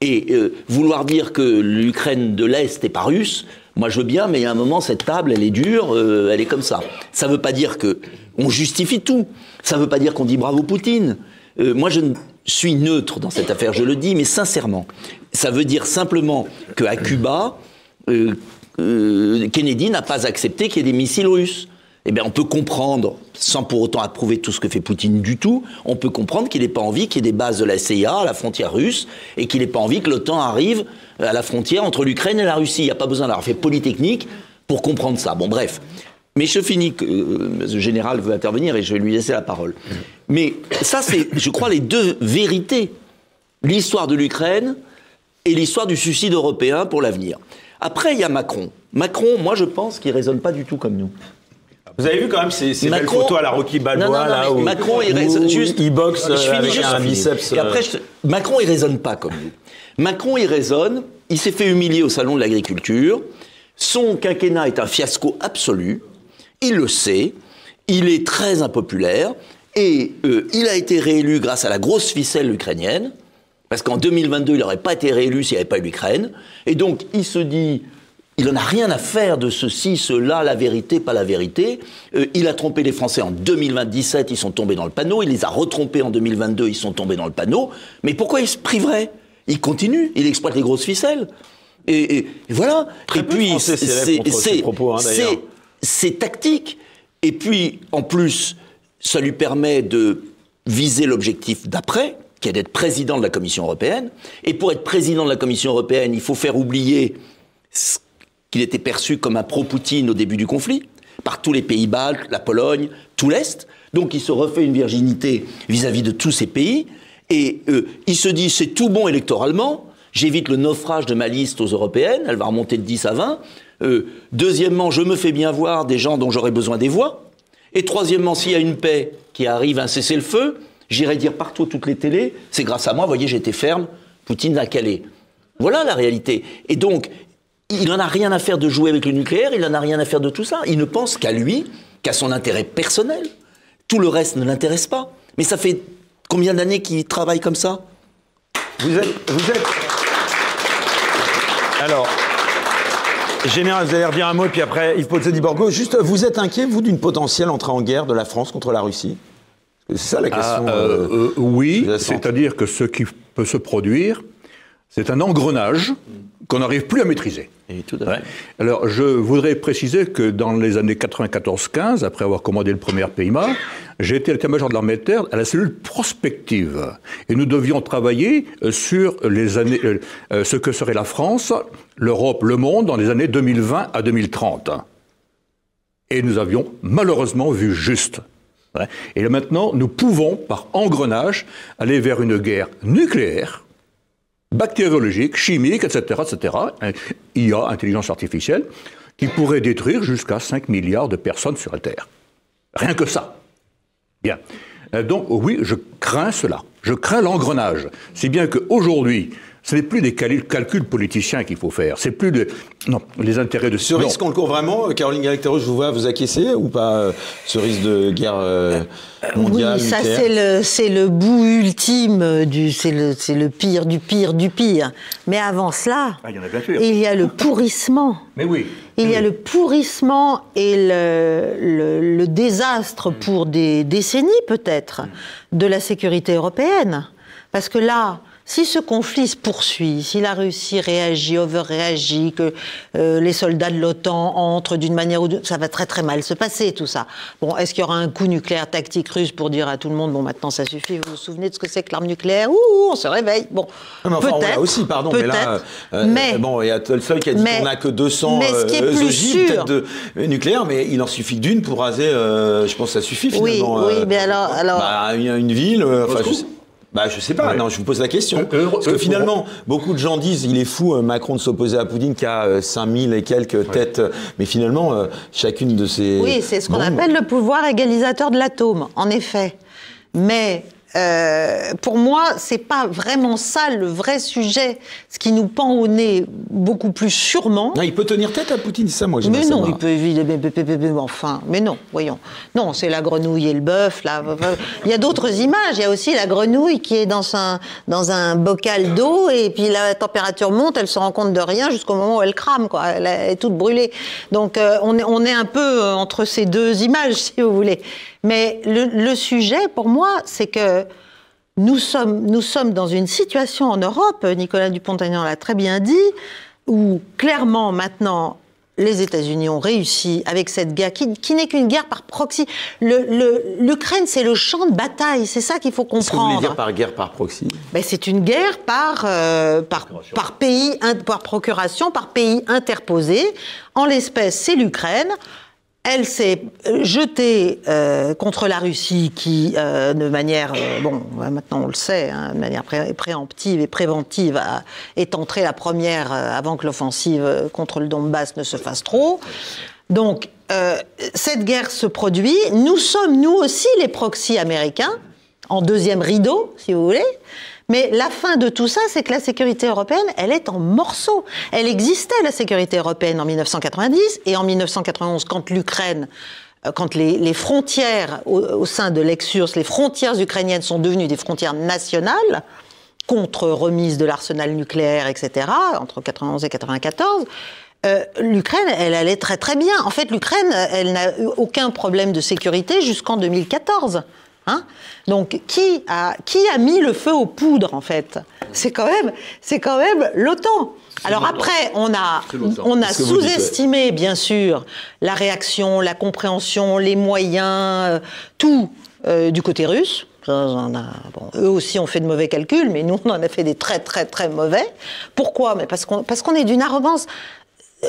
Et vouloir dire que l'Ukraine de l'Est n'est pas russe, moi je veux bien, mais à un moment, cette table, elle est dure, elle est comme ça. Ça ne veut pas dire qu'on justifie tout. Ça ne veut pas dire qu'on dit bravo Poutine. Moi, je suis neutre dans cette affaire, je le dis, mais sincèrement. Ça veut dire simplement qu'à Cuba, Kennedy n'a pas accepté qu'il y ait des missiles russes. Eh bien, on peut comprendre, sans pour autant approuver tout ce que fait Poutine du tout, on peut comprendre qu'il n'ait pas envie qu'il y ait des bases de la CIA à la frontière russe et qu'il n'ait pas envie que l'OTAN arrive à la frontière entre l'Ukraine et la Russie. Il n'y a pas besoin d'avoir fait Polytechnique pour comprendre ça. Bon, bref. Mais je finis, le général veut intervenir et je vais lui laisser la parole. Mais ça, c'est, je crois, les deux vérités. L'histoire de l'Ukraine et l'histoire du suicide européen pour l'avenir. Après, il y a Macron. Macron, moi, je pense qu'il ne raisonne pas du tout comme nous. Vous avez vu quand même ces belles photos à la Rocky Balboa, là, où Macron, il boxe avec un biceps. Et après, Macron, il raisonne pas comme nous. Macron, il raisonne, il s'est fait humilier au Salon de l'Agriculture, son quinquennat est un fiasco absolu, il le sait, il est très impopulaire, et il a été réélu grâce à la grosse ficelle ukrainienne, parce qu'en 2022, il n'aurait pas été réélu s'il n'y avait pas eu l'Ukraine, et donc il se dit... Il n'en a rien à faire de ceci, cela, la vérité, pas la vérité. Il a trompé les Français en 2017, ils sont tombés dans le panneau. Il les a retrompés en 2022, ils sont tombés dans le panneau. Mais pourquoi il se priverait ? Il continue, il exploite les grosses ficelles. Et voilà. Très peu de Français s'élèvent contre ces propos, hein, d'ailleurs. C'est tactique. Et puis, en plus, ça lui permet de viser l'objectif d'après, qui est d'être président de la Commission européenne. Et pour être président de la Commission européenne, il faut faire oublier qu'il était perçu comme un pro-Poutine au début du conflit, par tous les pays baltes, la Pologne, tout l'Est. Donc il se refait une virginité vis-à-vis de tous ces pays, et il se dit c'est tout bon électoralement, j'évite le naufrage de ma liste aux européennes, elle va remonter de 10 à 20. Deuxièmement, je me fais bien voir des gens dont j'aurais besoin des voix. Et troisièmement, s'il y a une paix qui arrive, un cessez-le-feu, j'irai dire partout, toutes les télés, c'est grâce à moi, vous voyez, j'étais ferme, Poutine l'a calé. Voilà la réalité. Et donc, il n'en a rien à faire de jouer avec le nucléaire, il n'en a rien à faire de tout ça. Il ne pense qu'à lui, qu'à son intérêt personnel. Tout le reste ne l'intéresse pas. Mais ça fait combien d'années qu'il travaille comme ça ? Vous êtes... Alors, général, vous allez redire un mot, et puis après, Yves Pozzo-di-Borgo, juste, vous êtes inquiet, vous, d'une potentielle entrée en guerre de la France contre la Russie ? C'est ça la question. Oui, c'est-à-dire que ce qui peut se produire, c'est un engrenage qu'on n'arrive plus à maîtriser. Et tout à fait. Ouais. Alors, je voudrais préciser que dans les années 94-15, après avoir commandé le premier PIMA, j'ai été à l'état-major de l'armée de terre à la cellule prospective. Et nous devions travailler sur les années, ce que serait la France, l'Europe, le monde dans les années 2020 à 2030. Et nous avions malheureusement vu juste. Ouais. Et là, maintenant, nous pouvons, par engrenage, aller vers une guerre nucléaire, bactériologique, chimique, etc., etc., IA, intelligence artificielle, qui pourrait détruire jusqu'à 5 milliards de personnes sur la Terre. Rien que ça. Bien. Donc, oui, je crains cela. Je crains l'engrenage. Si bien qu'aujourd'hui, ce n'est plus des calculs politiciens qu'il faut faire. C'est plus non, les intérêts de... Ce risque, on le court vraiment. Caroline Galacteros, je vous vois vous acquiescer ou pas, ce risque de guerre mondiale, oui, ça nucléaire. c'est le bout ultime, c'est le pire du pire du pire. Mais avant cela, il y en a bien sûr. Il y a le pourrissement. Mais oui. Il y a le pourrissement et le désastre pour des décennies peut-être de la sécurité européenne. Parce que là, si ce conflit se poursuit, si la Russie réagit, overréagit, que les soldats de l'OTAN entrent d'une manière ou d'une autre, ça va très très mal se passer tout ça. Bon, est-ce qu'il y aura un coup nucléaire tactique russe pour dire à tout le monde, bon maintenant ça suffit, vous vous souvenez de ce que c'est que l'arme nucléaire? Ouh, on se réveille. Bon, mais enfin, on l'a aussi, pardon, mais là, bon, il y a Tolstoï qui a dit qu'on n'a que 200 ogives nucléaires, mais il en suffit d'une pour raser, je pense que ça suffit finalement. Oui, mais alors... Bah, une ville, je sais pas, non, je vous pose la question. Parce que finalement, beaucoup de gens disent, il est fou, Macron, de s'opposer à Poutine qui a 5000 et quelques têtes. Mais finalement, chacune de ces... Oui, c'est ce qu'on appelle le pouvoir égalisateur de l'atome, en effet. Mais... pour moi, c'est pas vraiment ça le vrai sujet. Ce qui nous pend au nez beaucoup plus sûrement. Non, il peut tenir tête à Poutine, c'est ça, moi. Mais non, il peut évidemment. Enfin, mais non, voyons. Non, c'est la grenouille et le bœuf. Là. Il y a d'autres images. Il y a aussi la grenouille qui est dans un bocal d'eau et puis la température monte, elle se rend compte de rien jusqu'au moment où elle crame, quoi. Elle est toute brûlée. Donc, on est un peu entre ces deux images, si vous voulez. Mais le sujet, pour moi, c'est que nous sommes dans une situation en Europe, Nicolas Dupont-Aignan l'a très bien dit, où clairement maintenant les États-Unis ont réussi avec cette guerre qui n'est qu'une guerre par proxy. L'Ukraine, c'est le champ de bataille, c'est ça qu'il faut comprendre. Qu'est-ce que vous voulez dire par guerre par proxy? C'est une guerre par pays, par procuration, par pays interposé. En l'espèce, c'est l'Ukraine. Elle s'est jetée contre la Russie qui, de manière, maintenant on le sait, de manière préemptive et préventive, est entrée la première avant que l'offensive contre le Donbass ne se fasse trop. Donc, cette guerre se produit. Nous sommes, nous aussi, les proxys américains, en deuxième rideau, si vous voulez. Mais la fin de tout ça, c'est que la sécurité européenne, elle est en morceaux. Elle existait, la sécurité européenne, en 1990 et en 1991, quand l'Ukraine, quand les frontières au sein de l'ex-URSS, les frontières ukrainiennes sont devenues des frontières nationales, contre remise de l'arsenal nucléaire, etc., entre 91 et 94, l'Ukraine, elle allait très très bien. En fait, l'Ukraine, elle n'a eu aucun problème de sécurité jusqu'en 2014. Hein? Donc, qui a mis le feu aux poudres, en fait? C'est quand même l'OTAN. Alors après, on a sous-estimé, bien sûr, la réaction, la compréhension, les moyens, tout du côté russe. Eux aussi ont fait de mauvais calculs, mais nous, on en a fait des très, très, très mauvais. Pourquoi? Mais parce qu'on est d'une arrogance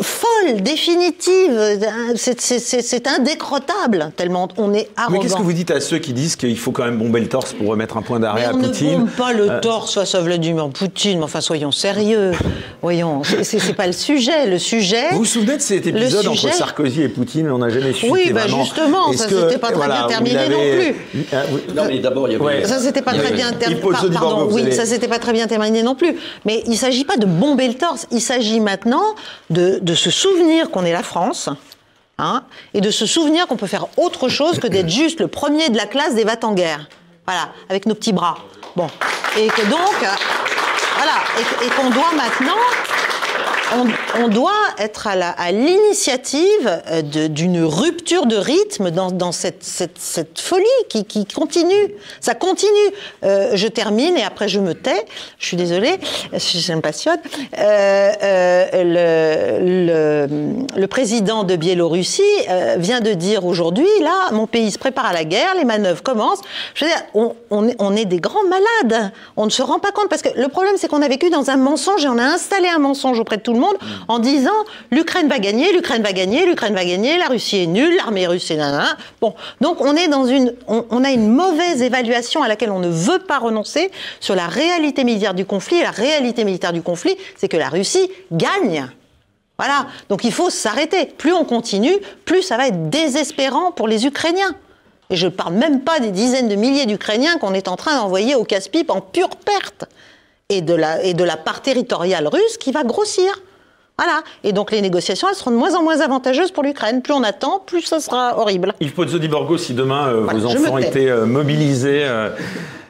folle, définitive, c'est indécrottable, tellement on est arrogant. Mais qu'est-ce que vous dites à ceux qui disent qu'il faut quand même bomber le torse pour remettre un point d'arrêt à Poutine? On ne bombe pas le torse face à Vladimir Poutine, mais enfin soyons sérieux. Voyons, c'est pas le sujet. Le sujet... Vous vous souvenez de cet épisode entre Sarkozy et Poutine? On n'a jamais su. Oui, justement, ça s'était pas très bien terminé non plus. Non, mais d'abord, il y avait... Ça s'était pas très bien terminé. Pardon, oui, ça s'était pas très bien terminé non plus. Mais il s'agit pas de bomber le torse. Il s'agit maintenant de se souvenir qu'on est la France, hein, et de se souvenir qu'on peut faire autre chose que d'être juste le premier de la classe des va-t-en-guerre. Voilà, avec nos petits bras. Bon. Et que donc, voilà, et qu'on doit maintenant... on doit être à l'initiative d'une rupture de rythme dans cette folie qui continue. Ça continue. Je termine et après je me tais. Je suis désolée, ça me passionne. Le président de Biélorussie vient de dire aujourd'hui, là, mon pays se prépare à la guerre, les manœuvres commencent. Je veux dire, on est des grands malades. On ne se rend pas compte parce que le problème, c'est qu'on a vécu dans un mensonge et on a installé un mensonge auprès de tout le monde en disant l'Ukraine va gagner, l'Ukraine va gagner, l'Ukraine va gagner, la Russie est nulle, l'armée russe est nanana. Bon, donc on est dans on a une mauvaise évaluation à laquelle on ne veut pas renoncer sur la réalité militaire du conflit. Et la réalité militaire du conflit, c'est que la Russie gagne. Voilà. Donc il faut s'arrêter. Plus on continue, plus ça va être désespérant pour les Ukrainiens. Et je ne parle même pas des dizaines de milliers d'Ukrainiens qu'on est en train d'envoyer au casse-pipe en pure perte. Et de la part territoriale russe qui va grossir. Voilà. Et donc les négociations, elles seront de moins en moins avantageuses pour l'Ukraine. Plus on attend, plus ça sera horrible. Yves Pozzo-di-Borgo, si demain vos enfants étaient mobilisés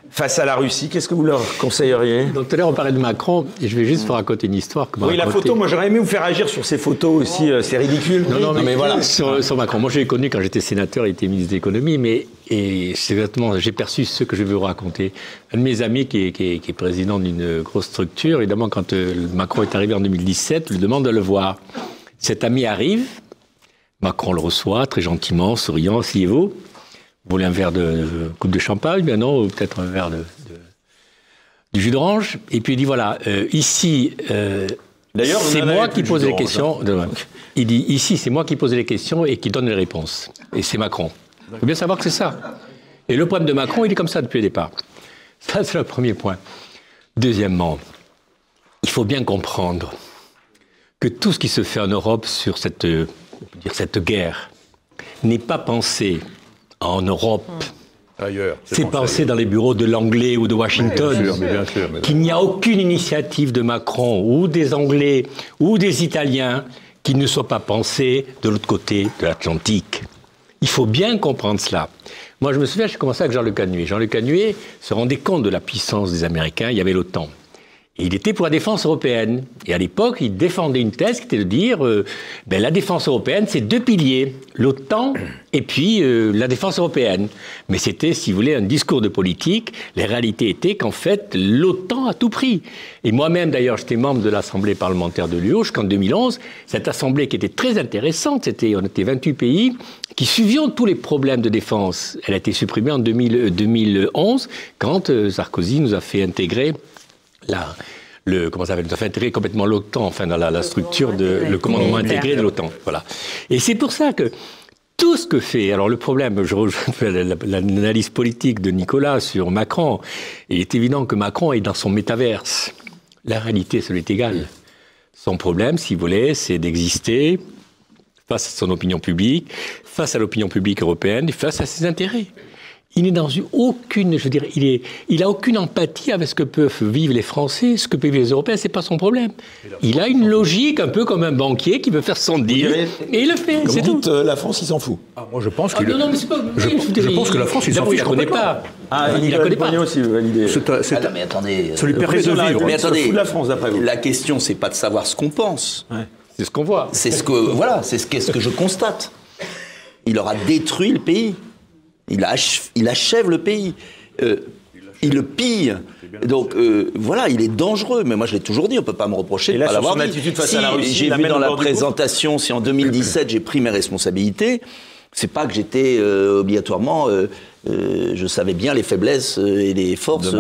face à la Russie, qu'est-ce que vous leur conseilleriez? Donc tout à l'heure on parlait de Macron, et je vais juste vous raconter une histoire. Oui, la photo, moi j'aurais aimé vous faire agir sur ces photos aussi, c'est ridicule. Non, mais voilà. Sur Macron, moi je l'ai connu quand j'étais sénateur, il était ministre de l'économie, et c'est exactement, j'ai perçu ce que je vais vous raconter. Un de mes amis qui est président d'une grosse structure, évidemment quand Macron est arrivé en 2017, lui demande de le voir. Cet ami arrive, Macron le reçoit très gentiment, souriant, asseyez-vous. Vous voulez un verre de coupe de champagne? Ben non, ou peut-être un verre du jus d'orange. Et puis il dit voilà, ici, c'est moi qui pose les questions. Il dit ici, c'est moi qui pose les questions et qui donne les réponses. Et c'est Macron. Il faut bien savoir que c'est ça. Et le problème de Macron, il est comme ça depuis le départ. Ça, c'est le premier point. Deuxièmement, il faut bien comprendre que tout ce qui se fait en Europe sur cette guerre n'est pas pensé en Europe. Ailleurs. C'est pensé dans les bureaux de l'Anglais ou de Washington. Bien sûr. Qu'il n'y a aucune initiative de Macron ou des Anglais ou des Italiens qui ne soit pas pensée de l'autre côté de l'Atlantique. Il faut bien comprendre cela. Moi, je me souviens, j'ai commencé avec Jean-Luc Anhuet. Jean-Luc Anhuet se rendait compte de la puissance des Américains. Il y avait l'OTAN. Et il était pour la défense européenne. Et à l'époque, il défendait une thèse qui était de dire la défense européenne, c'est deux piliers, l'OTAN et puis la défense européenne. Mais c'était, si vous voulez, un discours de politique. La réalité était qu'en fait, l'OTAN a tout pris. Et moi-même, d'ailleurs, j'étais membre de l'Assemblée parlementaire de l'UE jusqu'en 2011. Cette assemblée qui était très intéressante, on était 28 pays qui suivions tous les problèmes de défense. Elle a été supprimée en 2011 quand Sarkozy nous a fait intégrer nous a fait intégrer complètement l'OTAN, enfin dans la structure le commandement intégré de l'OTAN. Voilà. Et c'est pour ça que tout ce que fait, alors le problème, je rejoins l'analyse politique de Nicolas sur Macron. Il est évident que Macron est dans son métaverse. La réalité, ça lui est égal. Son problème, si vous voulez, c'est d'exister face à son opinion publique, face à l'opinion publique européenne, et face à ses intérêts. Il n'est dans aucune, il a aucune empathie avec ce que peuvent vivre les Français, ce que peuvent vivre les Européens, c'est pas son problème. Il a une logique un peu comme un banquier qui veut faire son deal, et il le fait, c'est tout. La France, il s'en fout. Moi, je pense qu'il... non, mais c'est pas... Je pense que la France, il s'en fiche. Je ne connais pas. Il la connaît pas aussi, l'idée. Mais attendez... Ça lui permet de vivre. Mais attendez, la France, d'après vous. La question, c'est pas de savoir ce qu'on pense. Ouais. C'est ce qu'on voit. C'est ce que je constate. Il aura détruit le pays. Il achève le pays. Il le pille. Donc voilà, il est dangereux. Mais moi, je l'ai toujours dit, on ne peut pas me reprocher de ne pas l'avoir dit. Attitude face à la Russie, j'ai vu dans la présentation, si en 2017 j'ai pris mes responsabilités, c'est pas que j'étais obligatoirement... je savais bien les faiblesses et les forces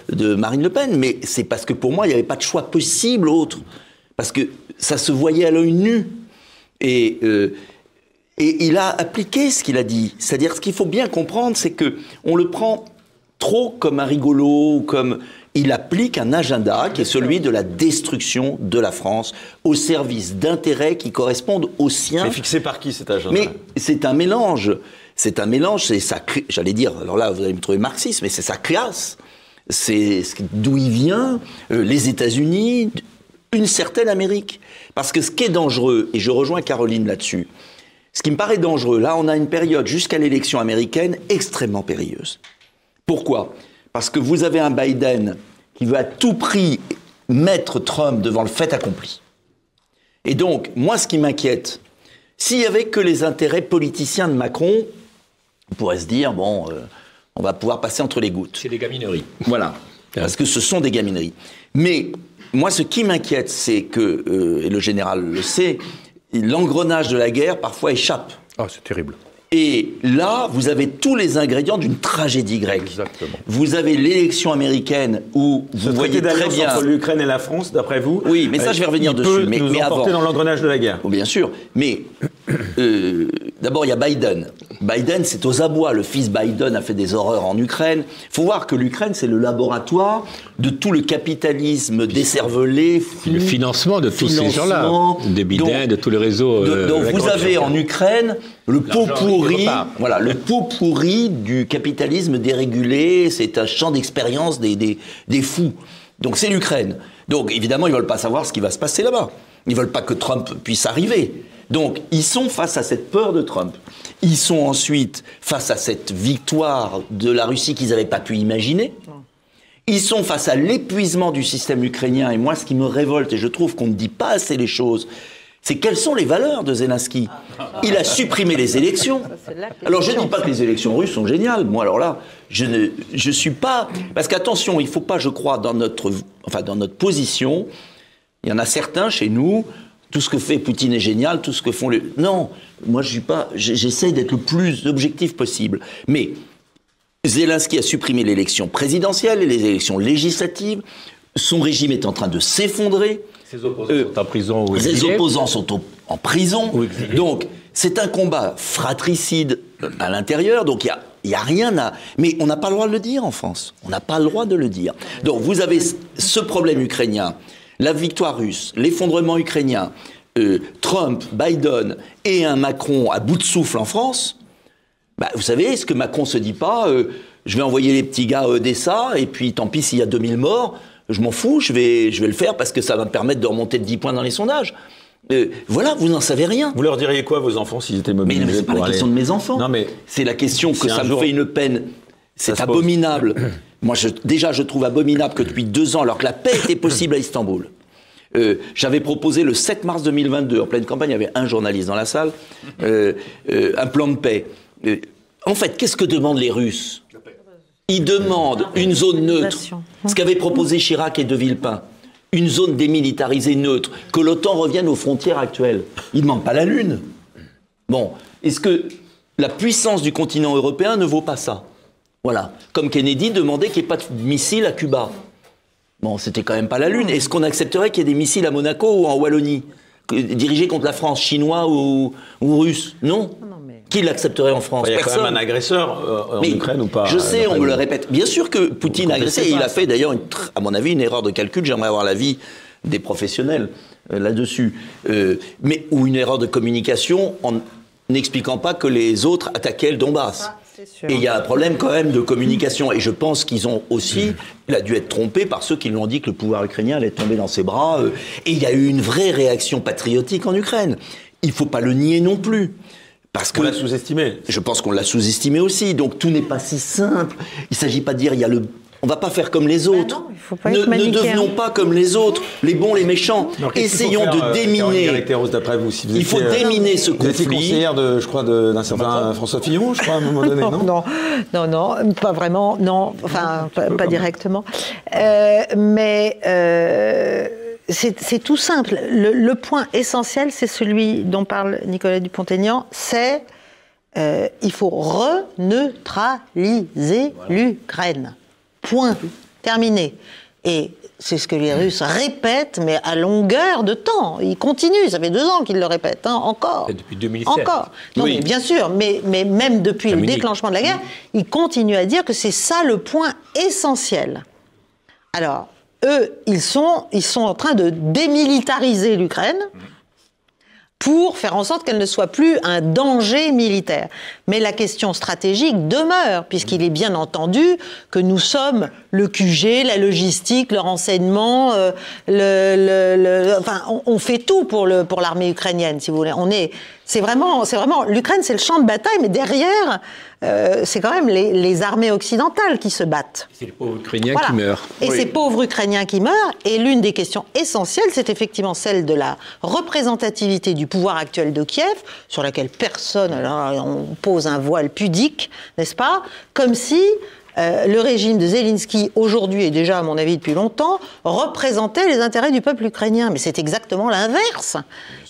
de Marine Le Pen. Mais c'est parce que pour moi, il n'y avait pas de choix possible autre. Parce que ça se voyait à l'œil nu. Et il a appliqué ce qu'il a dit. C'est-à-dire, ce qu'il faut bien comprendre, c'est qu'on le prend trop comme un rigolo, comme... Il applique un agenda qui est celui de la destruction de la France au service d'intérêts qui correspondent aux siens. Mais fixé par qui, cet agenda? Mais c'est un mélange. C'est un mélange, c'est ça, j'allais dire, alors là, vous allez me trouver marxiste, mais c'est sa classe. C'est d'où il vient, les États-Unis, une certaine Amérique. Parce que ce qui est dangereux, et je rejoins Caroline là-dessus, ce qui me paraît dangereux, là, on a une période jusqu'à l'élection américaine extrêmement périlleuse. Pourquoi? Parce que vous avez un Biden qui veut à tout prix mettre Trump devant le fait accompli. Et donc, moi, ce qui m'inquiète, s'il n'y avait que les intérêts politiciens de Macron, on pourrait se dire, bon, on va pouvoir passer entre les gouttes. C'est des gamineries. Voilà, parce que ce sont des gamineries. Mais moi, ce qui m'inquiète, c'est que, et le général le sait, l'engrenage de la guerre, parfois, échappe. Ah, c'est terrible. Et là, vous avez tous les ingrédients d'une tragédie grecque. Exactement. Vous avez l'élection américaine où vous voyez très bien entre l'Ukraine et la France, d'après vous. Oui, mais ça, je vais revenir dessus. Mais nous emporter dans l'engrenage de la guerre. Oh, bien sûr. Mais d'abord, il y a Biden. Biden, c'est aux abois. Le fils Biden a fait des horreurs en Ukraine. Il faut voir que l'Ukraine, c'est le laboratoire de tout le capitalisme décervelé, fou, le financement de tous ces gens-là, des Biden, de tous les réseaux. Donc vous avez en Ukraine le pot pourri, voilà, le pot pourri du capitalisme dérégulé. C'est un champ d'expérience des fous. Donc c'est l'Ukraine. Donc évidemment, ils veulent pas savoir ce qui va se passer là-bas. Ils veulent pas que Trump puisse arriver. Donc ils sont face à cette peur de Trump. Ils sont ensuite face à cette victoire de la Russie qu'ils n'avaient pas pu imaginer. Ils sont face à l'épuisement du système ukrainien. Et moi, ce qui me révolte, et je trouve qu'on ne dit pas assez les choses, c'est quelles sont les valeurs de Zelensky. Il a supprimé les élections. Alors, je ne dis pas que les élections russes sont géniales. Moi, alors là, je suis pas... Parce qu'attention, il ne faut pas, je crois, dans notre position, il y en a certains chez nous, tout ce que fait Poutine est génial, tout ce que font les... Non, moi, je suis pas... J'essaie d'être le plus objectif possible. Mais... Zelensky a supprimé l'élection présidentielle et les élections législatives. Son régime est en train de s'effondrer. Ses opposants sont en prison ou exilés. Les opposants sont en prison. Donc, c'est un combat fratricide à l'intérieur. Donc, il y a rien à... Mais on n'a pas le droit de le dire en France. On n'a pas le droit de le dire. Donc, vous avez ce problème ukrainien, la victoire russe, l'effondrement ukrainien, Trump, Biden et un Macron à bout de souffle en France... Bah, vous savez, est-ce que Macron se dit pas je vais envoyer les petits gars à Odessa et puis tant pis s'il y a 2000 morts, je m'en fous, je vais le faire parce que ça va me permettre de remonter de 10 points dans les sondages. Voilà, vous n'en savez rien. Vous leur diriez quoi, vos enfants, s'ils étaient mobilisés? Mais c'est pas la question de mes enfants. Non, mais c'est la question que ça me fait une peine. C'est abominable. Moi, déjà, je trouve abominable que depuis 2 ans, alors que la paix était possible à Istanbul, j'avais proposé le 7 mars 2022, en pleine campagne, il y avait un journaliste dans la salle, un plan de paix. En fait, qu'est-ce que demandent les Russes? Ils demandent une zone neutre, ce qu'avaient proposé Chirac et De Villepin, une zone démilitarisée neutre, que l'OTAN revienne aux frontières actuelles. Ils ne demandent pas la Lune. Bon, est-ce que la puissance du continent européen ne vaut pas ça? Voilà, comme Kennedy demandait qu'il n'y ait pas de missiles à Cuba. Bon, c'était quand même pas la Lune. Est-ce qu'on accepterait qu'il y ait des missiles à Monaco ou en Wallonie, dirigés contre la France, chinois ou russes? Non. Qui l'accepterait en France? Il y a quand même un agresseur en Ukraine ou pas? Je sais, on me le répète. Bien sûr que Poutine a agressé. Il a fait d'ailleurs, à mon avis, une erreur de calcul. J'aimerais avoir l'avis des professionnels là-dessus. Ou une erreur de communication en n'expliquant pas que les autres attaquaient le Donbass. Et il y a un problème quand même de communication. Et je pense qu'ils ont aussi, il a dû être trompé par ceux qui lui ont dit que le pouvoir ukrainien allait tomber dans ses bras. Et il y a eu une vraie réaction patriotique en Ukraine. Il ne faut pas le nier non plus. Parce que on l'a sous-estimé. Je pense qu'on l'a sous-estimé aussi. Donc tout n'est pas si simple. Il ne s'agit pas de dire on ne va pas faire comme les autres. Non, il faut pas être manichéen. Ne devenons pas comme les autres, les bons, les méchants. Alors, essayons de déminer. D'après vous, si vous il faut déminer ce conflit. Vous étiez conseillère d'un certain François Fillon, je crois, à un moment donné, non, pas vraiment, non, enfin, pas directement. C'est tout simple. Le point essentiel, c'est celui dont parle Nicolas Dupont-Aignan, c'est il faut reneutraliser l'Ukraine. Point. Terminé. Et c'est ce que les Russes répètent, mais à longueur de temps. Ils continuent, ça fait 2 ans qu'ils le répètent, encore. Et depuis 2007. Encore. Non, oui. Mais bien sûr, mais même depuis le déclenchement de la guerre, ils continuent à dire que c'est ça le point essentiel. Alors, eux, ils sont en train de démilitariser l'Ukraine pour faire en sorte qu'elle ne soit plus un danger militaire. Mais la question stratégique demeure, puisqu'il est bien entendu que nous sommes le QG, la logistique, le renseignement, enfin, on fait tout pour l'armée ukrainienne, si vous voulez. C'est vraiment, l'Ukraine, c'est le champ de bataille, mais derrière, c'est quand même les armées occidentales qui se battent. C'est les pauvres Ukrainiens qui meurent. Et ces pauvres Ukrainiens qui meurent, et l'une des questions essentielles, c'est effectivement celle de la représentativité du pouvoir actuel de Kiev, sur laquelle personne, alors on pose un voile pudique, n'est-ce pas? Comme si le régime de Zelensky, aujourd'hui et déjà à mon avis depuis longtemps, représentait les intérêts du peuple ukrainien. Mais c'est exactement l'inverse.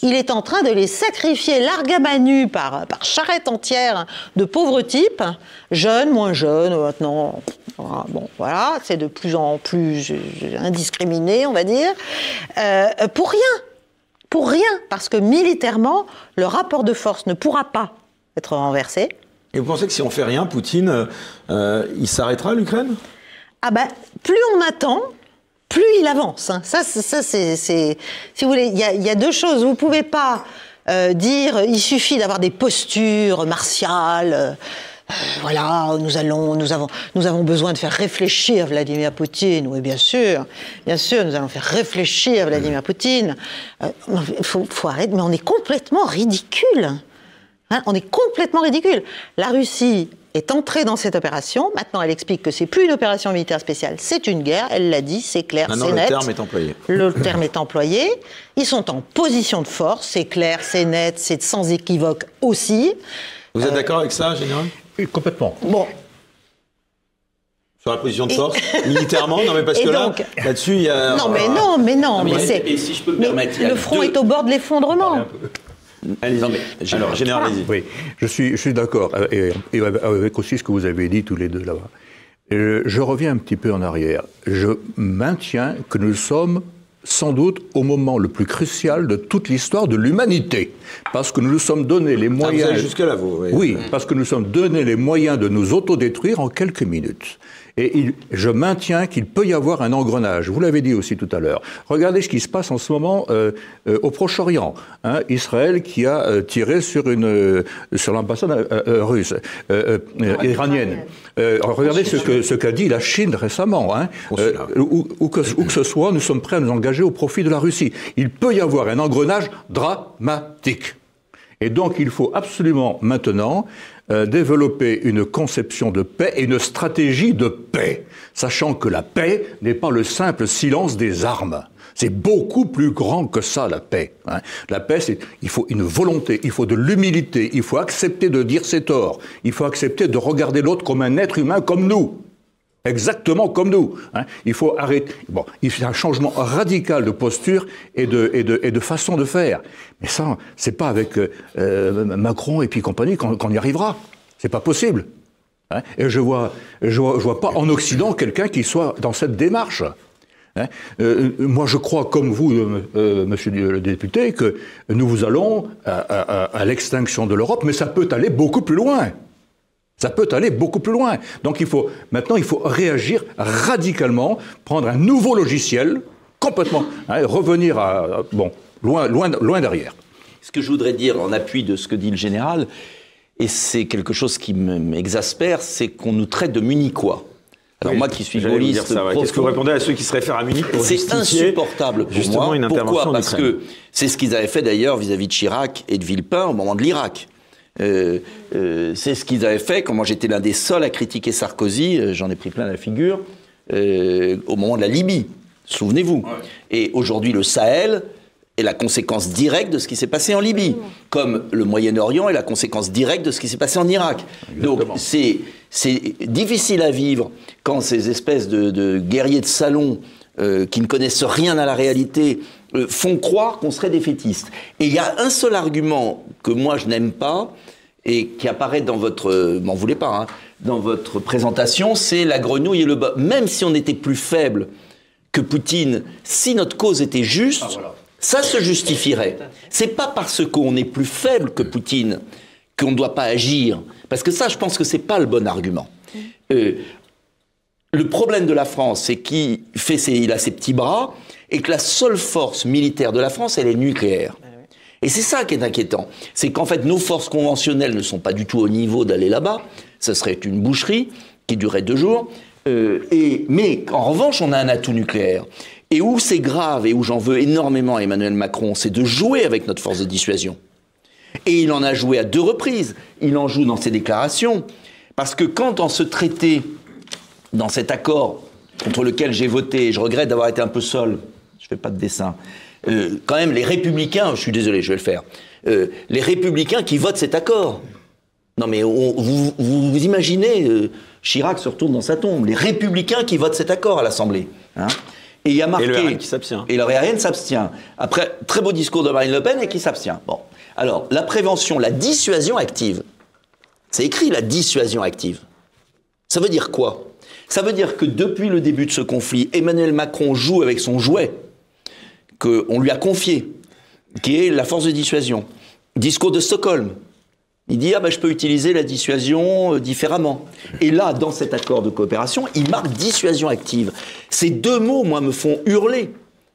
Il est en train de les sacrifier largamanu par charrette entière de pauvres types, jeunes, moins jeunes, maintenant. Bon, voilà, c'est de plus en plus indiscriminé, on va dire, pour rien. Pour rien, parce que militairement, le rapport de force ne pourra pas être renversé. Et vous pensez que si on fait rien, Poutine, il s'arrêtera, l'Ukraine? Ah ben, plus on attend, plus il avance. Hein. Ça c'est... Si vous voulez, il y a deux choses. Vous ne pouvez pas dire il suffit d'avoir des postures martiales. Voilà, nous avons besoin de faire réfléchir Vladimir Poutine. Oui, bien sûr, nous allons faire réfléchir Vladimir Poutine. Faut arrêter, mais on est complètement ridicule. Hein, on est complètement ridicule. La Russie est entrée dans cette opération. Maintenant, elle explique que c'est plus une opération militaire spéciale, c'est une guerre. Elle l'a dit, c'est clair, c'est net. Maintenant, le terme est employé. Le terme est employé. Ils sont en position de force, c'est clair, c'est net, c'est sans équivoque aussi. Vous êtes d'accord avec ça, général? Oui, complètement. Bon. Sur la position de force, militairement? Non, mais parce que donc, là-dessus, il y a... Non, mais non. Et si je peux me permettre... Le front est au bord de l'effondrement. Allez-y. Alors, général, allez-y. Oui, je suis d'accord, et avec aussi ce que vous avez dit tous les deux là-bas. Je reviens un petit peu en arrière. Je maintiens que nous sommes sans doute au moment le plus crucial de toute l'histoire de l'humanité. Parce que nous nous sommes donné les moyens... vous allez jusque-là, vous. Oui, parce que nous nous sommes donné les moyens de nous autodétruire en quelques minutes. Et je maintiens qu'il peut y avoir un engrenage. Vous l'avez dit aussi tout à l'heure. Regardez ce qui se passe en ce moment au Proche-Orient. Hein, Israël qui a tiré sur l'ambassade russe, iranienne. Regardez ce qu'a dit la Chine récemment. Hein, où que ce soit, nous sommes prêts à nous engager au profit de la Russie. Il peut y avoir un engrenage dramatique. Et donc, il faut absolument maintenant développer une conception de paix et une stratégie de paix, sachant que la paix n'est pas le simple silence des armes. C'est beaucoup plus grand que ça, la paix. Hein. La paix, il faut une volonté, il faut de l'humilité, il faut accepter de dire ses torts, il faut accepter de regarder l'autre comme un être humain comme nous. Exactement comme nous. Hein. Il faut arrêter. Bon, il faut un changement radical de posture et de façon de faire. Mais ça, c'est pas avec Macron et puis compagnie qu'on y arrivera. C'est pas possible. Hein. Et je vois pas en Occident quelqu'un qui soit dans cette démarche. Hein. Moi, je crois, comme vous, monsieur le député, que nous allons à l'extinction de l'Europe, mais ça peut aller beaucoup plus loin. Ça peut aller beaucoup plus loin. Donc maintenant, il faut réagir radicalement, prendre un nouveau logiciel, complètement, hein, revenir loin derrière. Ce que je voudrais dire en appui de ce que dit le général, et c'est quelque chose qui m'exaspère, c'est qu'on nous traite de munichois. Alors moi qui suis gaulliste, qu'est-ce que vous répondez à ceux qui se réfèrent à Munich pour justifier insupportable pour moi. Une intervention? Pourquoi? Parce que c'est ce qu'ils avaient fait d'ailleurs vis-à-vis de Chirac et de Villepin au moment de l'Irak. C'est ce qu'ils avaient fait quand moi j'étais l'un des seuls à critiquer Sarkozy, j'en ai pris plein la figure, au moment de la Libye, souvenez-vous. Ouais. Et aujourd'hui le Sahel est la conséquence directe de ce qui s'est passé en Libye, comme le Moyen-Orient est la conséquence directe de ce qui s'est passé en Irak. Exactement. Donc c'est difficile à vivre quand ces espèces de guerriers de salon qui ne connaissent rien à la réalité font croire qu'on serait défaitiste. Et il y a un seul argument que moi je n'aime pas et qui apparaît dans votre, m'en voulez pas, hein, dans votre présentation, c'est la grenouille et le bœuf. Même si on était plus faible que Poutine, si notre cause était juste, ça se justifierait. C'est pas parce qu'on est plus faible que Poutine qu'on ne doit pas agir. Parce que ça, je pense que c'est pas le bon argument. Le problème de la France, c'est qu'il a ses petits bras et que la seule force militaire de la France, elle est nucléaire. Et c'est ça qui est inquiétant. C'est qu'en fait, nos forces conventionnelles ne sont pas du tout au niveau d'aller là-bas. Ce serait une boucherie qui durerait 2 jours. Mais en revanche, on a un atout nucléaire. Et où c'est grave, et où j'en veux énormément à Emmanuel Macron, c'est de jouer avec notre force de dissuasion. Et il en a joué à 2 reprises. Il en joue dans ses déclarations. Parce que quand dans ce traité, dans cet accord contre lequel j'ai voté, je regrette d'avoir été un peu seul, je fais pas de dessin, quand même les républicains, je suis désolé, je vais le faire, les républicains qui votent cet accord. Non mais vous imaginez, Chirac se retourne dans sa tombe, les républicains qui votent cet accord à l'Assemblée. Hein. Et il y a marqué... Et le RN qui s'abstient. Et le RN s'abstient. Après, très beau discours de Marine Le Pen et qui s'abstient. Bon. Alors, la prévention, la dissuasion active. C'est écrit, la dissuasion active. Ça veut dire quoi? Ça veut dire que depuis le début de ce conflit, Emmanuel Macron joue avec son jouet qu'on lui a confié, qui est la force de dissuasion. Discours de Stockholm. Il dit, je peux utiliser la dissuasion différemment. Et là, dans cet accord de coopération, il marque dissuasion active. Ces 2 mots, moi, me font hurler.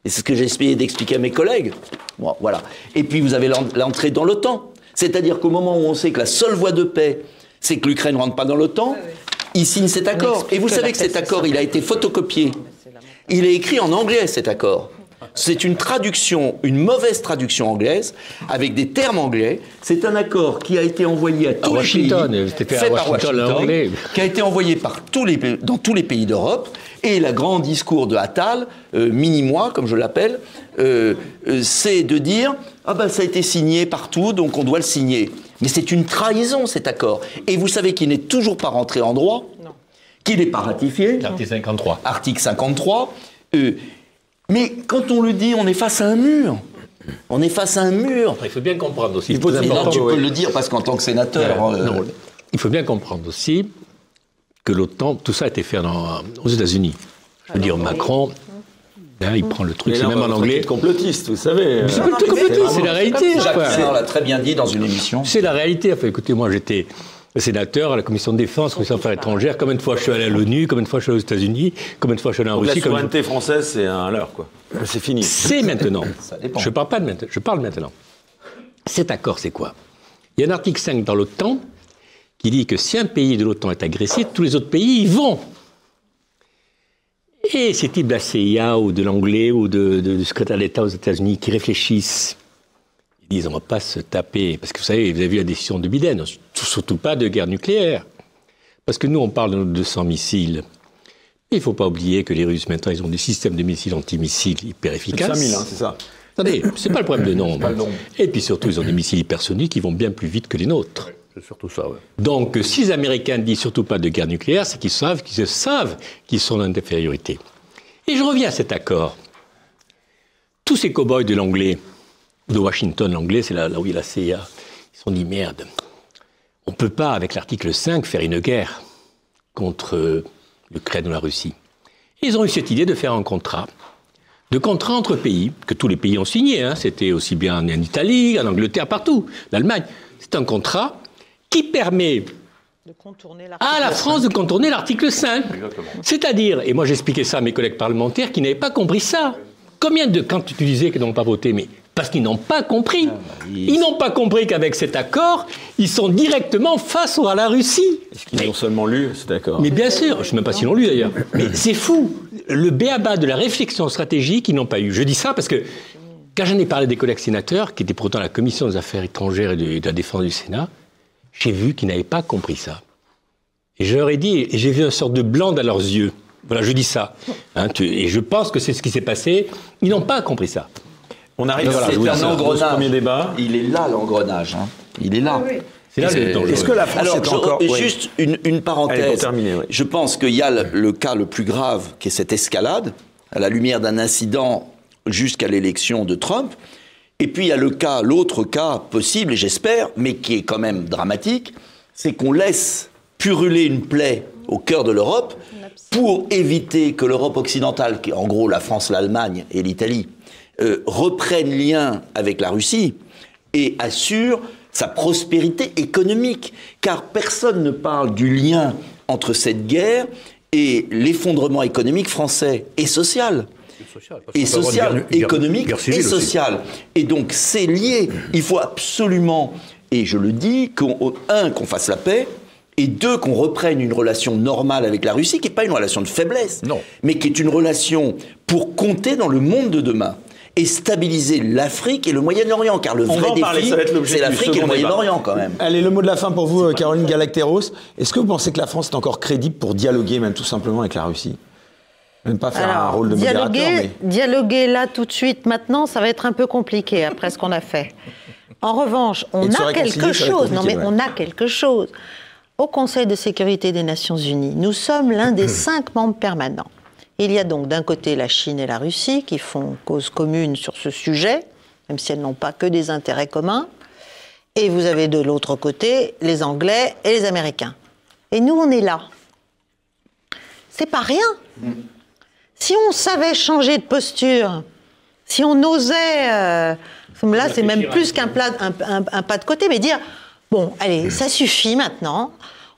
Et c'est ce que j'ai essayé d'expliquer à mes collègues. Bon, voilà. Et puis, vous avez l'entrée dans l'OTAN. C'est-à-dire qu'au moment où on sait que la seule voie de paix, c'est que l'Ukraine ne rentre pas dans l'OTAN, il signe cet accord. Et vous savez que cet accord, il a été photocopié. Il est écrit en anglais, cet accord. C'est une traduction, une mauvaise traduction anglaise, avec des termes anglais. C'est un accord qui a été envoyé à tous les pays, fait par Washington, qui a été envoyé dans tous les pays d'Europe. Et le grand discours de Attal, mini-moi, comme je l'appelle, c'est de dire « ça a été signé partout, donc on doit le signer ». Mais c'est une trahison, cet accord. Et vous savez qu'il n'est toujours pas rentré en droit, qu'il n'est pas ratifié. L'article 53. Article 53. Mais quand on le dit, on est face à un mur. On est face à un mur. Il faut bien comprendre aussi. Tu peux le dire parce qu'en tant que sénateur... non, il faut bien comprendre aussi que l'OTAN, tout ça a été fait aux États-Unis. Je veux dire, Macron, là, il prend le truc, c'est même en anglais. Complotiste, vous savez. C'est pas complotiste, c'est la réalité. Jacques Mélenchon l'a très bien dit dans une émission. C'est la réalité. Enfin, écoutez, moi, j'étais sénateur à la commission de défense, commission des affaires étrangères. Combien de fois je suis allé à l'ONU, combien de fois je suis allé aux États-Unis, combien de fois je suis allé en Russie. La souveraineté française, c'est un leurre, quoi. C'est fini. C'est maintenant. Ça dépend. Je parle pas de maintenant. Je parle maintenant. Cet accord, c'est quoi? Il y a un article 5 dans l'OTAN qui dit que si un pays de l'OTAN est agressé, tous les autres pays y vont. Et ces types de la CIA ou de l'anglais ou du secrétaire d'État aux États-Unis qui réfléchissent, ils disent on ne va pas se taper. Parce que vous savez, vous avez vu la décision de Biden, surtout pas de guerre nucléaire. Parce que nous, on parle de nos 200 missiles. Il ne faut pas oublier que les Russes, maintenant, ils ont des systèmes de missiles antimissiles hyper efficaces. 5000, c'est ça. Attendez, c'est pas le problème de nombre. Et puis surtout, ils ont des missiles hypersoniques qui vont bien plus vite que les nôtres. C'est surtout ça, ouais. Donc, si les Américains ne disent surtout pas de guerre nucléaire, c'est qu'ils savent qu'ils sont en infériorité. Et je reviens à cet accord. Tous ces cow-boys de l'anglais, de Washington, l'anglais, c'est là où il y a la CIA, ils se sont dit, merde, on ne peut pas, avec l'article 5, faire une guerre contre l'Ukraine ou la Russie. Et ils ont eu cette idée de faire un contrat entre pays, que tous les pays ont signé, hein, c'était aussi bien en Italie, en Angleterre, partout, l'Allemagne. C'est un contrat qui permet à la France de contourner l'article 5. C'est-à-dire, et moi j'expliquais ça à mes collègues parlementaires qui n'avaient pas compris ça. Quand tu disais qu'ils n'ont pas voté, mais parce qu'ils n'ont pas compris. Ils n'ont pas compris qu'avec cet accord, ils sont directement face à la Russie. Est-ce qu'ils ont seulement lu cet accord? Mais bien sûr, je ne sais même pas s'ils l'ont lu d'ailleurs. Mais c'est fou. Le b.a.-ba de la réflexion stratégique, ils n'ont pas eu. Je dis ça parce que quand j'en ai parlé des collègues sénateurs, qui étaient pourtant à la Commission des affaires étrangères et de la défense du Sénat, j'ai vu qu'ils n'avaient pas compris ça. Et je leur ai dit, et j'ai vu une sorte de blanc dans leurs yeux. Voilà, je dis ça. Hein, et je pense que c'est ce qui s'est passé. Ils n'ont pas compris ça. On arrive à ce premier débat. Il est là, l'engrenage. Hein. Il est là. Oui. C'est là Est-ce que la France est encore... Juste une parenthèse. Allez, pour terminer, oui. Je pense qu'il y a le cas le plus grave, qui est cette escalade, à la lumière d'un incident jusqu'à l'élection de Trump. Et puis il y a l'autre cas possible, et j'espère, mais qui est quand même dramatique, c'est qu'on laisse puruler une plaie au cœur de l'Europe pour éviter que l'Europe occidentale, qui est en gros la France, l'Allemagne et l'Italie, reprennent lien avec la Russie et assure sa prospérité économique. Car personne ne parle du lien entre cette guerre et l'effondrement économique français et social. Économique et social. Et donc c'est lié. Il faut absolument, et je le dis, qu'on fasse la paix, et deux, qu'on reprenne une relation normale avec la Russie, qui n'est pas une relation de faiblesse, non, mais qui est une relation pour compter dans le monde de demain et stabiliser l'Afrique et le Moyen-Orient, car le vrai défi, c'est l'Afrique et le Moyen-Orient quand même. Allez, le mot de la fin pour vous, Caroline Galacteros. Est-ce que vous pensez que la France est encore crédible pour dialoguer, même tout simplement, avec la Russie? Même pas faire un rôle de modérateur, mais... Dialoguer là, tout de suite, maintenant, ça va être un peu compliqué après ce qu'on a fait. En revanche, on a quelque chose. Non, mais on a quelque chose. Au Conseil de sécurité des Nations Unies, nous sommes l'un des 5 membres permanents. Il y a donc d'un côté la Chine et la Russie qui font cause commune sur ce sujet, même si elles n'ont pas que des intérêts communs. Et vous avez de l'autre côté les Anglais et les Américains. Et nous, on est là. C'est pas rien. Si on savait changer de posture, si on osait... là, c'est même plus qu'un pas de côté, mais dire, bon, allez, ça suffit maintenant...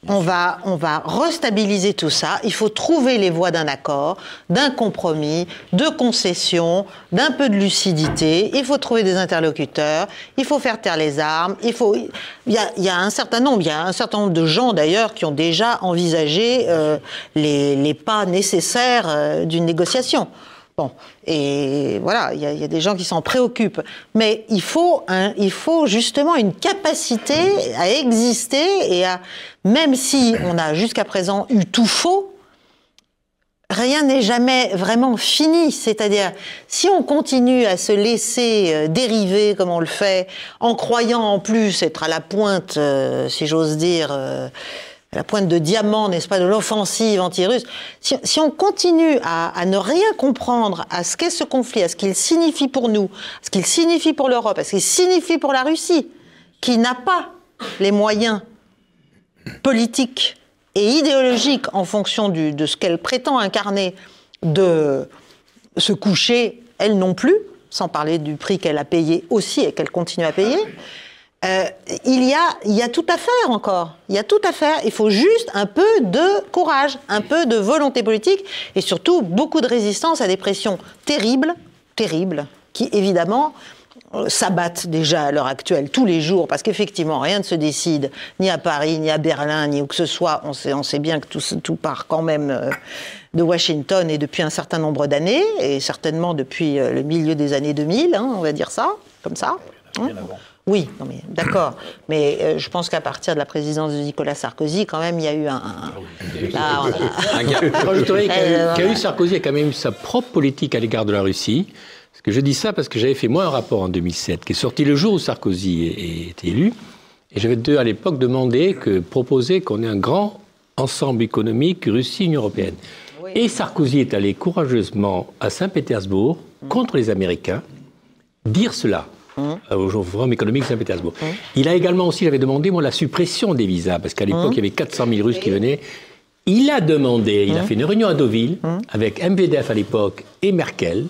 On va restabiliser tout ça. Il faut trouver les voies d'un accord, d'un compromis, de concessions, d'un peu de lucidité. Il faut trouver des interlocuteurs. Il faut faire taire les armes. Il y a un certain nombre de gens d'ailleurs qui ont déjà envisagé les pas nécessaires d'une négociation. Bon, et voilà, il y a des gens qui s'en préoccupent. Mais il faut justement une capacité à exister et à, même si on a jusqu'à présent eu tout faux, rien n'est jamais vraiment fini. C'est-à-dire, si on continue à se laisser dériver comme on le fait, en croyant en plus être à la pointe, si j'ose dire... la pointe de diamant, n'est-ce pas, de l'offensive anti-russe. Si on continue à ne rien comprendre à ce qu'est ce conflit, à ce qu'il signifie pour nous, à ce qu'il signifie pour l'Europe, à ce qu'il signifie pour la Russie, qui n'a pas les moyens politiques et idéologiques en fonction de ce qu'elle prétend incarner, de se coucher, elle non plus, sans parler du prix qu'elle a payé aussi et qu'elle continue à payer, il y a tout à faire encore. Il y a tout à faire. Il faut juste un peu de courage, un peu de volonté politique et surtout beaucoup de résistance à des pressions terribles, qui évidemment s'abattent déjà à l'heure actuelle tous les jours parce qu'effectivement rien ne se décide ni à Paris, ni à Berlin, ni où que ce soit. On sait bien que tout part quand même de Washington et depuis un certain nombre d'années et certainement depuis le milieu des années 2000, hein, on va dire ça, comme ça. Hein. Oui, non mais d'accord. Mais je pense qu'à partir de la présidence de Nicolas Sarkozy, quand même, il y a eu qu'a eu Sarkozy a quand même eu sa propre politique à l'égard de la Russie. Parce que je dis ça parce que j'avais fait moi un rapport en 2007 qui est sorti le jour où Sarkozy est élu. Et j'avais à l'époque proposé qu'on ait un grand ensemble économique Russie-Union européenne. Oui. Et Sarkozy est allé courageusement à Saint-Pétersbourg contre les Américains dire cela. Au Forum économique Saint-Pétersbourg. Il a également aussi, j'avais demandé, moi, la suppression des visas, parce qu'à l'époque, il y avait 400 000 Russes qui venaient. Il a demandé, il a fait une réunion à Deauville, avec MVDF à l'époque et Merkel.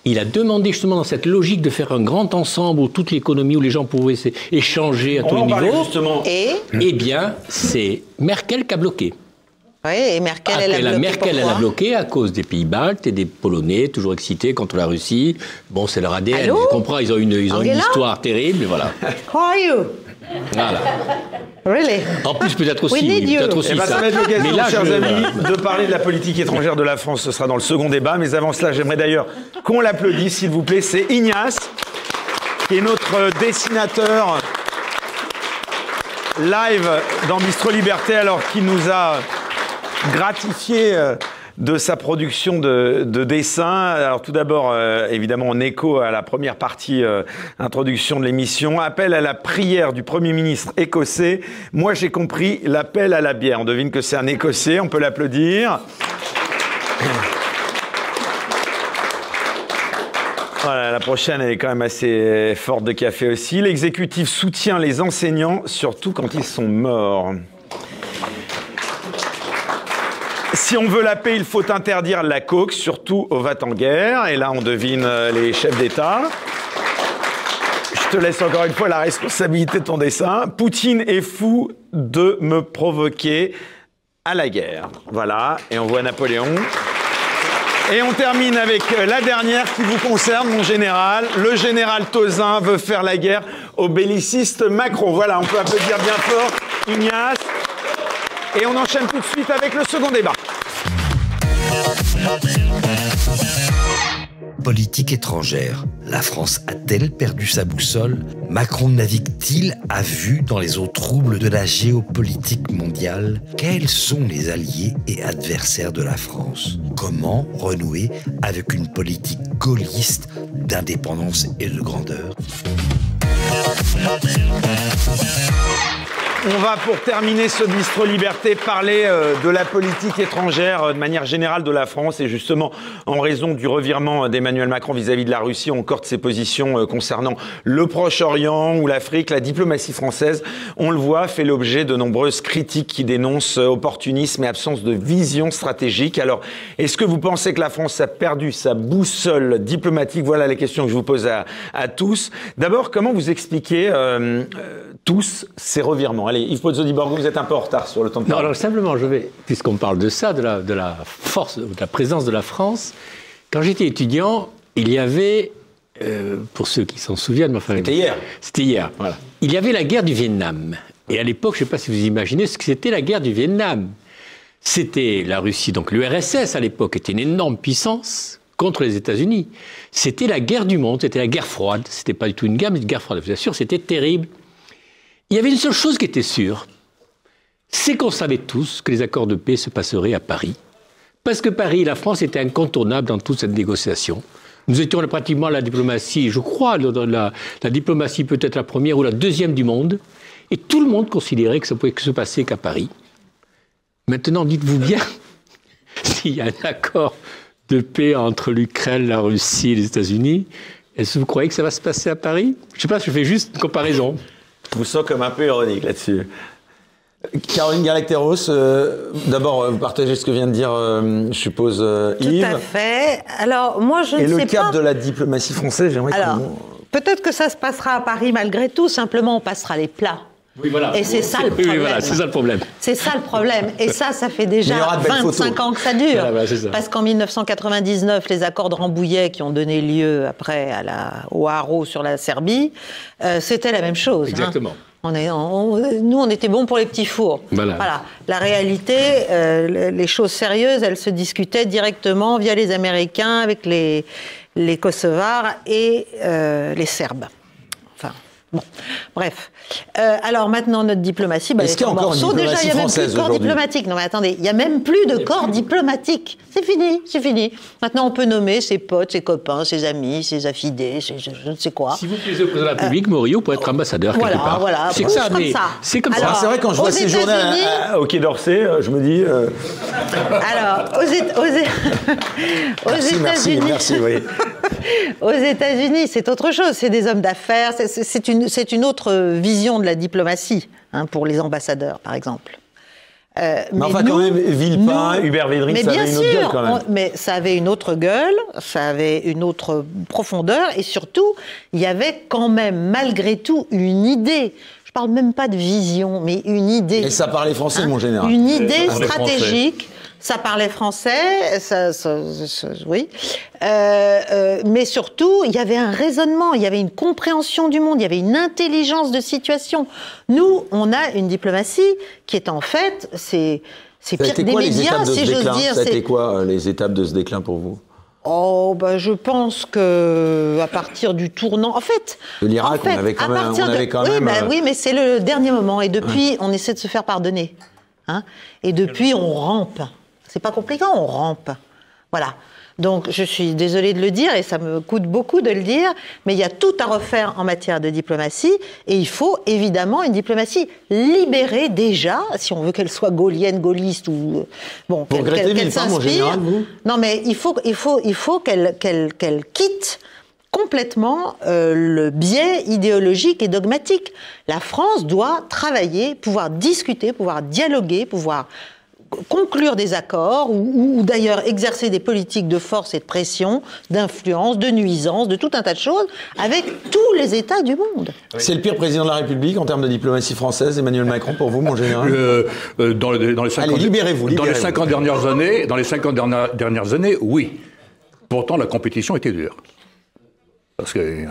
Il a demandé justement dans cette logique de faire un grand ensemble où toute l'économie, où les gens pouvaient échanger à tous les niveaux. Eh bien, c'est Merkel qui a bloqué. Oui, et Merkel, elle a bloqué à cause des pays baltes et des Polonais, toujours excités contre la Russie. Bon, c'est leur ADN, je comprends, ils ont une histoire terrible, voilà. How are you? Voilà. Really? En plus, peut-être aussi, ça va être l'occasion, chers amis, de parler de la politique étrangère de la France. Ce sera dans le second débat. Mais avant cela, j'aimerais d'ailleurs qu'on l'applaudisse, s'il vous plaît. C'est Ignace, qui est notre dessinateur live dans Bistro Liberté, alors qu'il nous a gratifié de sa production de dessins. Alors tout d'abord, évidemment, en écho à la première partie introduction de l'émission, appel à la prière du Premier ministre écossais. Moi, j'ai compris l'appel à la bière. On devine que c'est un Écossais, on peut l'applaudir. Voilà, la prochaine, elle est quand même assez forte de café aussi. L'exécutif soutient les enseignants, surtout quand ils sont morts. Si on veut la paix, il faut interdire la coke, surtout au va-t-en-guerre. Et là, on devine les chefs d'État. Je te laisse encore une fois la responsabilité de ton dessin. Poutine est fou de me provoquer à la guerre. Voilà, et on voit Napoléon. Et on termine avec la dernière qui vous concerne, mon général. Le général Tozin veut faire la guerre au belliciste Macron. Voilà, on peut applaudir bien fort Ignace. Et on enchaîne tout de suite avec le second débat. Politique étrangère. La France a-t-elle perdu sa boussole? Macron navigue-t-il à vue dans les eaux troubles de la géopolitique mondiale? Quels sont les alliés et adversaires de la France? Comment renouer avec une politique gaulliste d'indépendance et de grandeur? On va, pour terminer ce Bistro Liberté, parler de la politique étrangère de manière générale de la France. Et justement, en raison du revirement d'Emmanuel Macron vis-à-vis de la Russie, on corte ses positions concernant le Proche-Orient ou l'Afrique. La diplomatie française, on le voit, fait l'objet de nombreuses critiques qui dénoncent opportunisme et absence de vision stratégique. Alors, est-ce que vous pensez que la France a perdu sa boussole diplomatique? Voilà les questions que je vous pose à tous. D'abord, comment vous expliquez tous ces revirements? Allez, Yves Pozzo-di-Borgo, vous êtes un peu en retard sur le temps de parole. Non, alors simplement, puisqu'on parle de ça, de la force, de la présence de la France, quand j'étais étudiant, il y avait, pour ceux qui s'en souviennent... Enfin, c'était hier. C'était hier, voilà. Il y avait la guerre du Vietnam. Et à l'époque, je ne sais pas si vous imaginez ce que c'était la guerre du Vietnam. C'était la Russie, donc l'URSS à l'époque était une énorme puissance contre les États-Unis. C'était la guerre du monde, c'était la guerre froide. C'était pas du tout une guerre, mais une guerre froide. Je vous assure, c'était terrible. Il y avait une seule chose qui était sûre, c'est qu'on savait tous que les accords de paix se passeraient à Paris. Parce que Paris et la France étaient incontournables dans toute cette négociation. Nous étions pratiquement la diplomatie, je crois, la diplomatie peut-être la première ou la deuxième du monde. Et tout le monde considérait que ça pouvait se passer qu'à Paris. Maintenant, dites-vous bien, s'il y a un accord de paix entre l'Ukraine, la Russie et les États-Unis, est-ce que vous croyez que ça va se passer à Paris? Je ne sais pas, je fais juste une comparaison. Je vous sens comme un peu ironique là-dessus. Caroline Galacteros, d'abord, vous partagez ce que vient de dire, je suppose, Yves. Tout à fait. Alors, moi, je ne sais pas... Et le cap de la diplomatie française, j'aimerais que... Alors, peut-être que ça se passera à Paris malgré tout, simplement on passera les plats. Oui, voilà. Et c'est ça le problème. Oui, voilà, c'est ça le problème. C'est ça le problème. Et ça fait déjà 25 ans que ça dure. Voilà, ça. Parce qu'en 1999, les accords de Rambouillet qui ont donné lieu après au haro sur la Serbie, c'était la même chose. Exactement. Nous, on était bons pour les petits fours. Voilà. La réalité, les choses sérieuses, elles se discutaient directement via les Américains avec les Kosovars et les Serbes. Enfin, bon, bref. Alors maintenant, notre diplomatie, est-ce qu'il y a encore une diplomatie française aujourd'hui ? Déjà, il n'y a même plus de corps diplomatique. Non mais attendez, il n'y a même plus de corps diplomatique. C'est fini, c'est fini. Maintenant, on peut nommer ses potes, ses copains, ses amis, ses affidés, je ne sais quoi. Si vous plaisez au président de la République, Murillo pourrait être ambassadeur quelque part. Voilà, c'est ça, mais c'est comme ça. C'est vrai, quand je vois ces journées au Quai d'Orsay, je me dis... Alors, aux États-Unis... Merci, oui. Aux États-Unis, c'est autre chose. C'est des hommes d'affaires. C'est une autre vision de la diplomatie, pour les ambassadeurs, par exemple. Mais enfin, quand même, Villepin, Hubert Védrine, ça avait une autre gueule, quand même. Mais ça avait une autre gueule, ça avait une autre profondeur, et surtout, il y avait quand même, malgré tout, une idée. Je parle même pas de vision, mais une idée. Et ça parlait français, mon général. Une idée stratégique. Ça parlait français, oui. Mais surtout, il y avait un raisonnement, il y avait une compréhension du monde, il y avait une intelligence de situation. Nous, on a une diplomatie qui est en fait, c'est pire que des médias, si j'ose dire. Ça a été quoi les étapes de ce déclin pour vous ? Je pense que à partir du tournant, en fait, de l'Irak, on avait quand même. Oui, mais c'est le dernier moment, et depuis, on essaie de se faire pardonner, et depuis, on rampe. C'est pas compliqué, on rampe. Voilà. Donc, je suis désolée de le dire, et ça me coûte beaucoup de le dire, mais il y a tout à refaire en matière de diplomatie, et il faut évidemment une diplomatie libérée déjà, si on veut qu'elle soit gaulienne, gaulliste, ou qu'elle s'inspire. Non, mais il faut qu'elle quitte complètement le biais idéologique et dogmatique. La France doit travailler, pouvoir discuter, pouvoir dialoguer, pouvoir conclure des accords ou d'ailleurs exercer des politiques de force et de pression, d'influence, de nuisance, de tout un tas de choses avec tous les États du monde. C'est le pire président de la République en termes de diplomatie française, Emmanuel Macron, pour vous, mon général. Dans les 50, allez, libérez-vous. Dans les 50 dernières années, oui. Pourtant, la compétition était dure. Parce que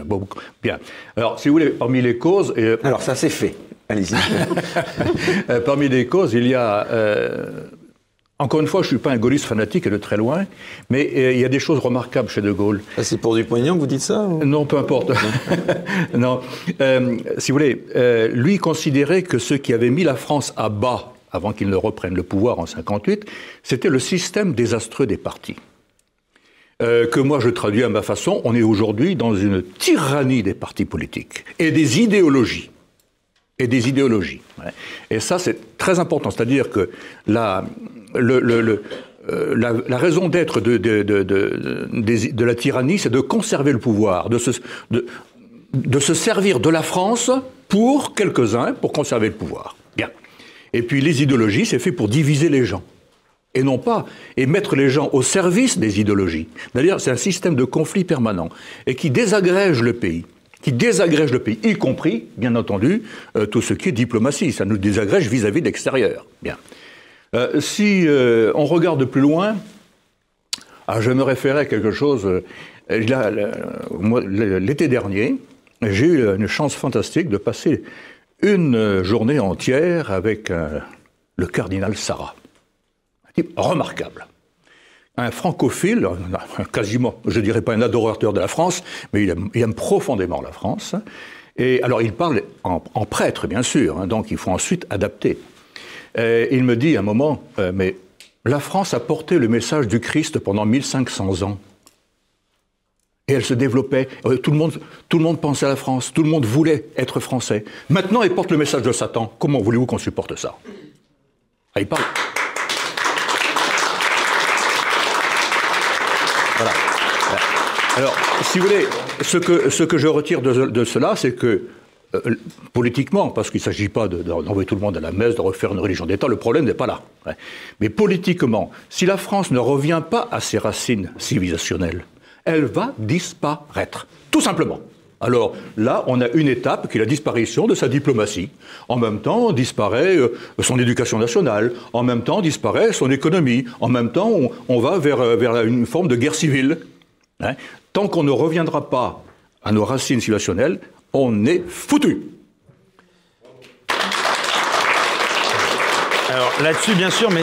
bien. Alors, si vous voulez, parmi les causes... Alors, ça, c'est fait. Allez-y. Parmi les causes, il y a... encore une fois, je ne suis pas un gaulliste fanatique et de très loin, mais il y a des choses remarquables chez De Gaulle. C'est pour Dupont-Aignan que vous dites ça ou... Non, peu importe. Non. Si vous voulez, lui considérait que ceux qui avaient mis la France à bas avant qu'il ne reprenne le pouvoir en 58, c'était le système désastreux des partis. Que moi je traduis à ma façon, on est aujourd'hui dans une tyrannie des partis politiques et des idéologies. Et ça, c'est très important. C'est-à-dire que la raison d'être de la tyrannie, c'est de conserver le pouvoir, de se servir de la France pour quelques-uns, pour conserver le pouvoir. Bien. Et puis les idéologies, c'est fait pour diviser les gens. Et non pas, et mettre les gens au service des idéologies. D'ailleurs, c'est un système de conflit permanent, et qui désagrège le pays. Y compris, bien entendu, tout ce qui est diplomatie. Ça nous désagrège vis-à-vis de l'extérieur. Bien. Si on regarde plus loin, je me référais à quelque chose. L'été dernier, j'ai eu une chance fantastique de passer une journée entière avec le cardinal Sarah. Un type remarquable. Un francophile, quasiment, je dirais pas un adorateur de la France, mais il aime profondément la France. Et alors il parle en prêtre, bien sûr, hein, donc il faut ensuite adapter. Et il me dit à un moment, mais la France a porté le message du Christ pendant 1500 ans. Et elle se développait, tout le monde pensait à la France, tout le monde voulait être français. Maintenant, elle porte le message de Satan. Comment voulez-vous qu'on supporte ça? Ah, il parle. Voilà. Alors, si vous voulez, ce que je retire de cela, c'est que, politiquement, parce qu'il ne s'agit pas d'envoyer tout le monde à la messe, de refaire une religion d'État, le problème n'est pas là. Mais politiquement, si la France ne revient pas à ses racines civilisationnelles, elle va disparaître, tout simplement. Alors là, on a une étape qui est la disparition de sa diplomatie. En même temps, disparaît son éducation nationale. En même temps, disparaît son économie. En même temps, on va vers une forme de guerre civile. Hein. Tant qu'on ne reviendra pas à nos racines civilisationnelles, on est foutu. Alors là-dessus, bien sûr, mais...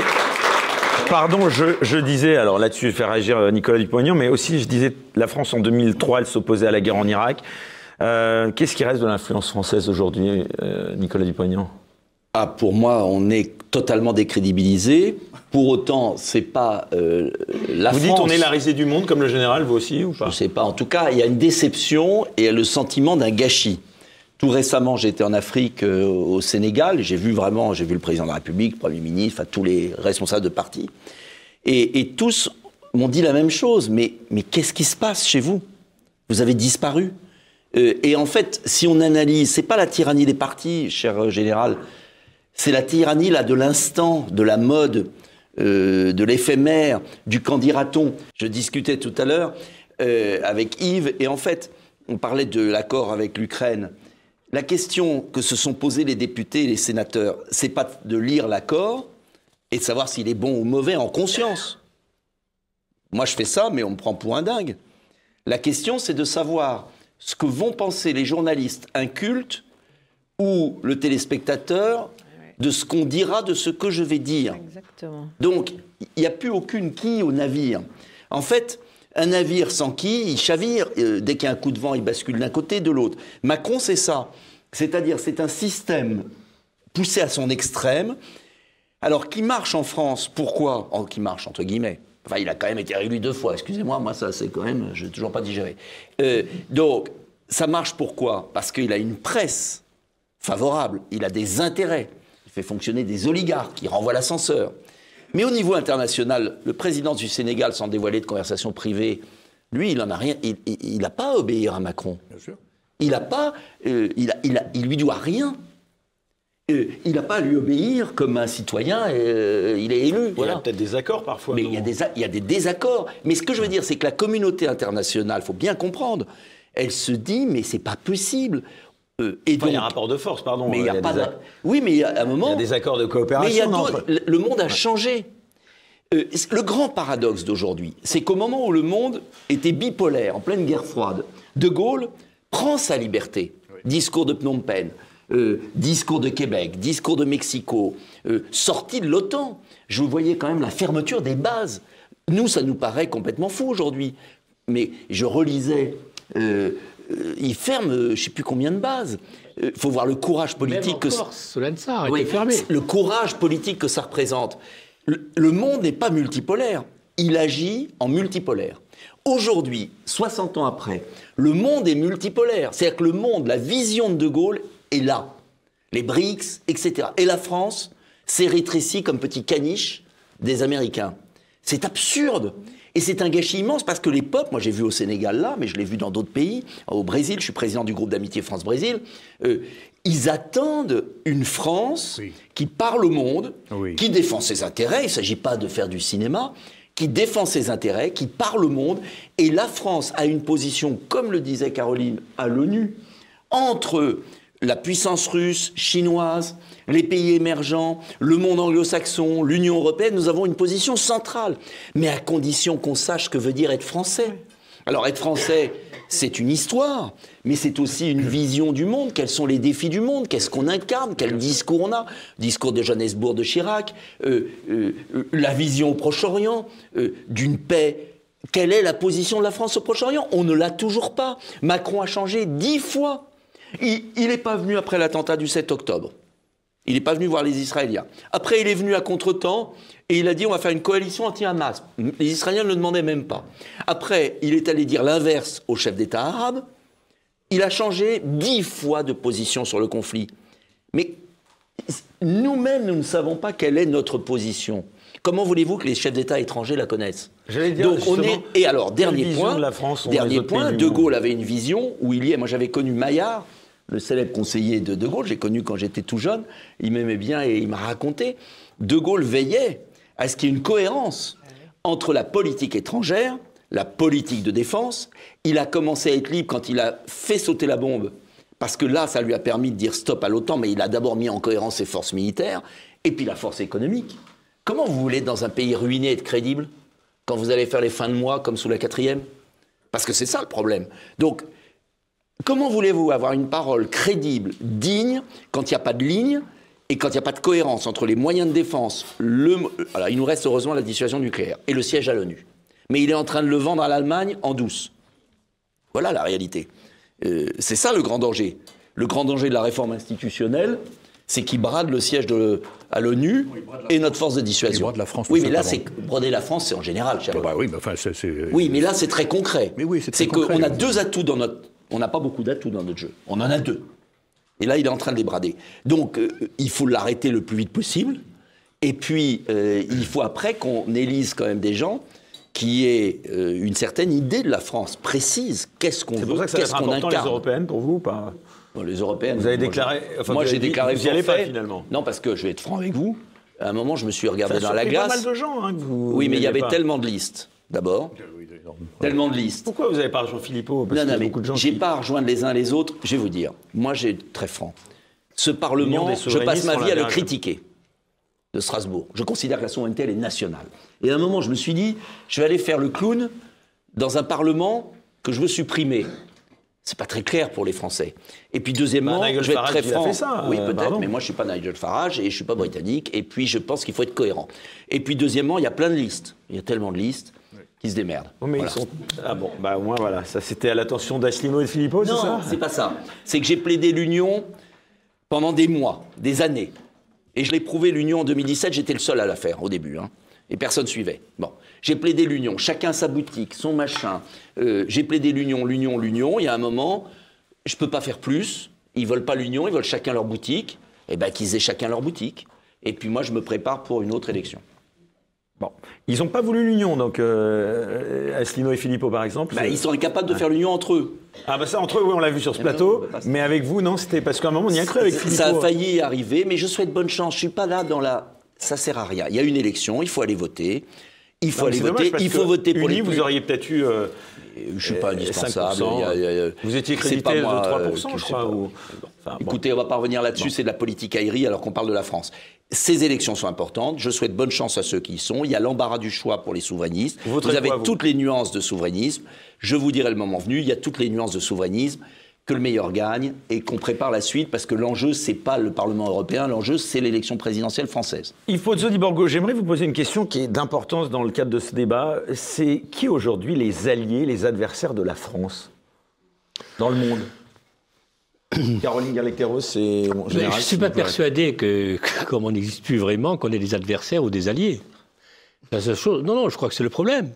Pardon, je disais, alors là-dessus, je vais faire réagir Nicolas Dupont-Aignan, mais aussi je disais, la France en 2003, elle s'opposait à la guerre en Irak. Qu'est-ce qui reste de l'influence française aujourd'hui, Nicolas Dupont-Aignan? Pour moi, on est totalement décrédibilisé. Pour autant, c'est pas la France... Vous dites on est la risée du monde, comme le général, vous aussi, ou pas? Je sais pas. En tout cas, il y a une déception et le sentiment d'un gâchis. Tout récemment, j'étais en Afrique, au Sénégal, j'ai vu le président de la République, le Premier ministre, enfin, tous les responsables de partis. Et tous m'ont dit la même chose. Mais qu'est-ce qui se passe chez vous? Vous avez disparu. Et en fait, si on analyse, c'est pas la tyrannie des partis, cher général, c'est la tyrannie là de l'instant, de la mode, de l'éphémère, du qu'en dira-t-on. Je discutais tout à l'heure avec Yves, et en fait, on parlait de l'accord avec l'Ukraine. La question que se sont posées les députés et les sénateurs, c'est pas de lire l'accord et de savoir s'il est bon ou mauvais en conscience. Moi, je fais ça, mais on me prend pour un dingue. La question, c'est de savoir ce que vont penser les journalistes incultes ou le téléspectateur de ce qu'on dira, de ce que je vais dire. Exactement. Donc, il n'y a plus aucune quille au navire. En fait, un navire sans quille, il chavire. Dès qu'il y a un coup de vent, il bascule d'un côté, de l'autre. Macron, c'est ça. C'est-à-dire, c'est un système poussé à son extrême, alors qui marche en France. Pourquoi? Qui marche, entre guillemets. Enfin, il a quand même été réélu 2 fois. Excusez-moi, moi, ça, c'est quand même... Je n'ai toujours pas digéré. Donc, ça marche pourquoi? Parce qu'il a une presse favorable. Il a des intérêts. Il fait fonctionner des oligarques qui renvoient l'ascenseur. Mais au niveau international, le président du Sénégal, sans dévoiler de conversation privée, lui, il n'en a rien. Il n'a pas à obéir à Macron. Bien sûr. Il n'a pas. Il lui doit rien. Il n'a pas à lui obéir comme un citoyen. Il est élu. Il y a peut-être des accords parfois. Mais il y a des désaccords. Mais ce que je veux dire, c'est que la communauté internationale, il faut bien comprendre, elle se dit, mais c'est pas possible. Et donc, il y a un rapport de force, pardon. Mais il y a pas Oui, mais à un moment... Il y a des accords de coopération. Mais le monde a changé. Le grand paradoxe d'aujourd'hui, c'est qu'au moment où le monde était bipolaire, en pleine guerre froide, De Gaulle prend sa liberté. Oui. Discours de Phnom Penh, discours de Québec, discours de Mexico, sortie de l'OTAN. Je voyais quand même la fermeture des bases. Nous, ça nous paraît complètement fou aujourd'hui. Mais je relisais, ils ferment je ne sais plus combien de bases. Il faut voir le courage politique que... Solensa a été fermé. Le courage politique que ça représente. Le monde n'est pas multipolaire. Il agit en multipolaire. Aujourd'hui, 60 ans après, le monde est multipolaire. C'est-à-dire que le monde, la vision de De Gaulle est là. Les BRICS, etc. Et la France s'est rétrécie comme petit caniche des Américains. C'est absurde. Et c'est un gâchis immense parce que les peuples, moi j'ai vu au Sénégal là, mais je l'ai vu dans d'autres pays, au Brésil, je suis président du groupe d'amitié France-Brésil, ils attendent une France qui parle au monde, qui défend ses intérêts, il ne s'agit pas de faire du cinéma, qui défend ses intérêts, qui parle au monde, et la France a une position, comme le disait Caroline, à l'ONU, entre la puissance russe, chinoise, les pays émergents, le monde anglo-saxon, l'Union européenne, nous avons une position centrale. Mais à condition qu'on sache ce que veut dire être français. Alors être français, c'est une histoire, mais c'est aussi une vision du monde. Quels sont les défis du monde? Qu'est-ce qu'on incarne? Quel discours on a? Discours de Johannesburg de Chirac, la vision au Proche-Orient, d'une paix. Quelle est la position de la France au Proche-Orient? On ne l'a toujours pas. Macron a changé 10 fois. Il n'est pas venu après l'attentat du 7 octobre. Il n'est pas venu voir les Israéliens. Après, il est venu à contre-temps et il a dit on va faire une coalition anti-Hamas. Les Israéliens ne le demandaient même pas. Après, il est allé dire l'inverse au chef d'État arabe. Il a changé 10 fois de position sur le conflit. Mais nous-mêmes, nous ne savons pas quelle est notre position. Comment voulez-vous que les chefs d'État étrangers la connaissent? Donc on est... Et alors, dernier point, de la France De Gaulle avait une vision où il y est... Moi, j'avais connu Maillard, le célèbre conseiller de De Gaulle, j'ai connu quand j'étais tout jeune, il m'aimait bien et il m'a raconté. De Gaulle veillait à ce qu'il y ait une cohérence entre la politique étrangère, la politique de défense. Il a commencé à être libre quand il a fait sauter la bombe, parce que là, ça lui a permis de dire stop à l'OTAN, mais il a d'abord mis en cohérence ses forces militaires, et puis la force économique. Comment vous voulez, dans un pays ruiné, être crédible quand vous allez faire les fins de mois comme sous la 4e? Parce que c'est ça le problème. Donc, comment voulez-vous avoir une parole crédible, digne, quand il n'y a pas de ligne et quand il n'y a pas de cohérence entre les moyens de défense, alors, il nous reste heureusement la dissuasion nucléaire et le siège à l'ONU. Mais il est en train de le vendre à l'Allemagne en douce. Voilà la réalité. C'est ça le grand danger. Le grand danger de la réforme institutionnelle, c'est qu'il brade le siège à l'ONU et notre force de dissuasion. Il brade la France. Oui, mais là, c'est brader la France, c'est en général. Oui, mais enfin, oui, mais là, c'est très concret. Mais oui, c'est qu'on a deux atouts dans notre... On n'a pas beaucoup d'atouts dans notre jeu. On en a 2. Et là, il est en train de les brader. Donc, il faut l'arrêter le plus vite possible. Et puis, il faut après qu'on élise quand même des gens qui aient une certaine idée de la France précise. Qu'est-ce qu'on veut, qu'est-ce qu'on incarne. C'est pour ça que ça va être important, les européennes, pour vous, ou pas? Bon, les européennes... Vous avez déclaré... Moi, j'ai déclaré... Vous n'y allez pas, finalement? Non, parce que, je vais être franc avec vous, à un moment, je me suis regardé dans la glace... Il y a pas mal de gens, hein, que vous... Oui, mais il y avait tellement de listes, d'abord. Tellement de listes. Pourquoi vous n'avez pas rejoint Philippot? Non, mais j'ai pas à rejoindre les uns les autres. Je vais vous dire, moi, j'ai très franc. Ce Parlement, je passe ma vie à le critiquer. De Strasbourg. Je considère que la souveraineté, elle est nationale. Et à un moment, je me suis dit, je vais aller faire le clown dans un Parlement que je veux supprimer. C'est pas très clair pour les Français. Et puis deuxièmement, je vais être très franc. Fait ça, oui, peut-être, mais moi je suis pas Nigel Farage et je suis pas britannique. Et puis je pense qu'il faut être cohérent. Et puis deuxièmement, il y a plein de listes. Il y a tellement de listes qui se démerdent. Oh, mais voilà. Ils sont... Ah bon, bah au moins voilà, ça c'était à l'attention d'Asselineau et de Philippot, c'est ça? Non, c'est pas ça. C'est que j'ai plaidé l'union pendant des mois, des années. Et je l'ai prouvé l'union en 2017, j'étais le seul à la faire au début. Hein. Et personne suivait. Bon, j'ai plaidé l'union, chacun sa boutique, son machin. J'ai plaidé l'union. Il y a un moment, je peux pas faire plus. Ils veulent pas l'union, ils veulent chacun leur boutique. Eh ben qu'ils aient chacun leur boutique. Et puis moi, je me prépare pour une autre élection. Bon, ils n'ont pas voulu l'union, donc Asselineau et Philippot, par exemple. Bah, ils sont incapables de faire l'union entre eux. Ah bah ça, entre eux, oui, on l'a vu sur ce plateau. Mais avec vous, non, c'était parce qu'à un moment, on y a cru avec Philippot. Ça a failli arriver, mais je souhaite bonne chance. Je suis pas là dans la... Ça sert à rien. Il y a une élection, il faut aller voter. Il faut aller voter. Il faut voter pour les... Vous auriez peut-être eu... je suis pas indispensable. Vous étiez crédité de 3%, je crois. Enfin, écoutez, on va pas revenir là-dessus, c'est de la politique aérie alors qu'on parle de la France. Ces élections sont importantes, je souhaite bonne chance à ceux qui y sont. Il y a l'embarras du choix pour les souverainistes. Vous avez toutes les nuances de souverainisme. Je vous dirai le moment venu, il y a toutes les nuances de souverainisme. que le meilleur gagne et qu'on prépare la suite, parce que l'enjeu, c'est pas le Parlement européen, l'enjeu, c'est l'élection présidentielle française. Ilfozzo Di Borgo, j'aimerais vous poser une question qui est d'importance dans le cadre de ce débat. C'est qui aujourd'hui les alliés, les adversaires de la France dans le monde? Caroline Galacteros, c'est en général... Je ne suis pas persuadé que, comme on n'existe plus vraiment, qu'on ait des adversaires ou des alliés. La seule chose, non, je crois que c'est le problème.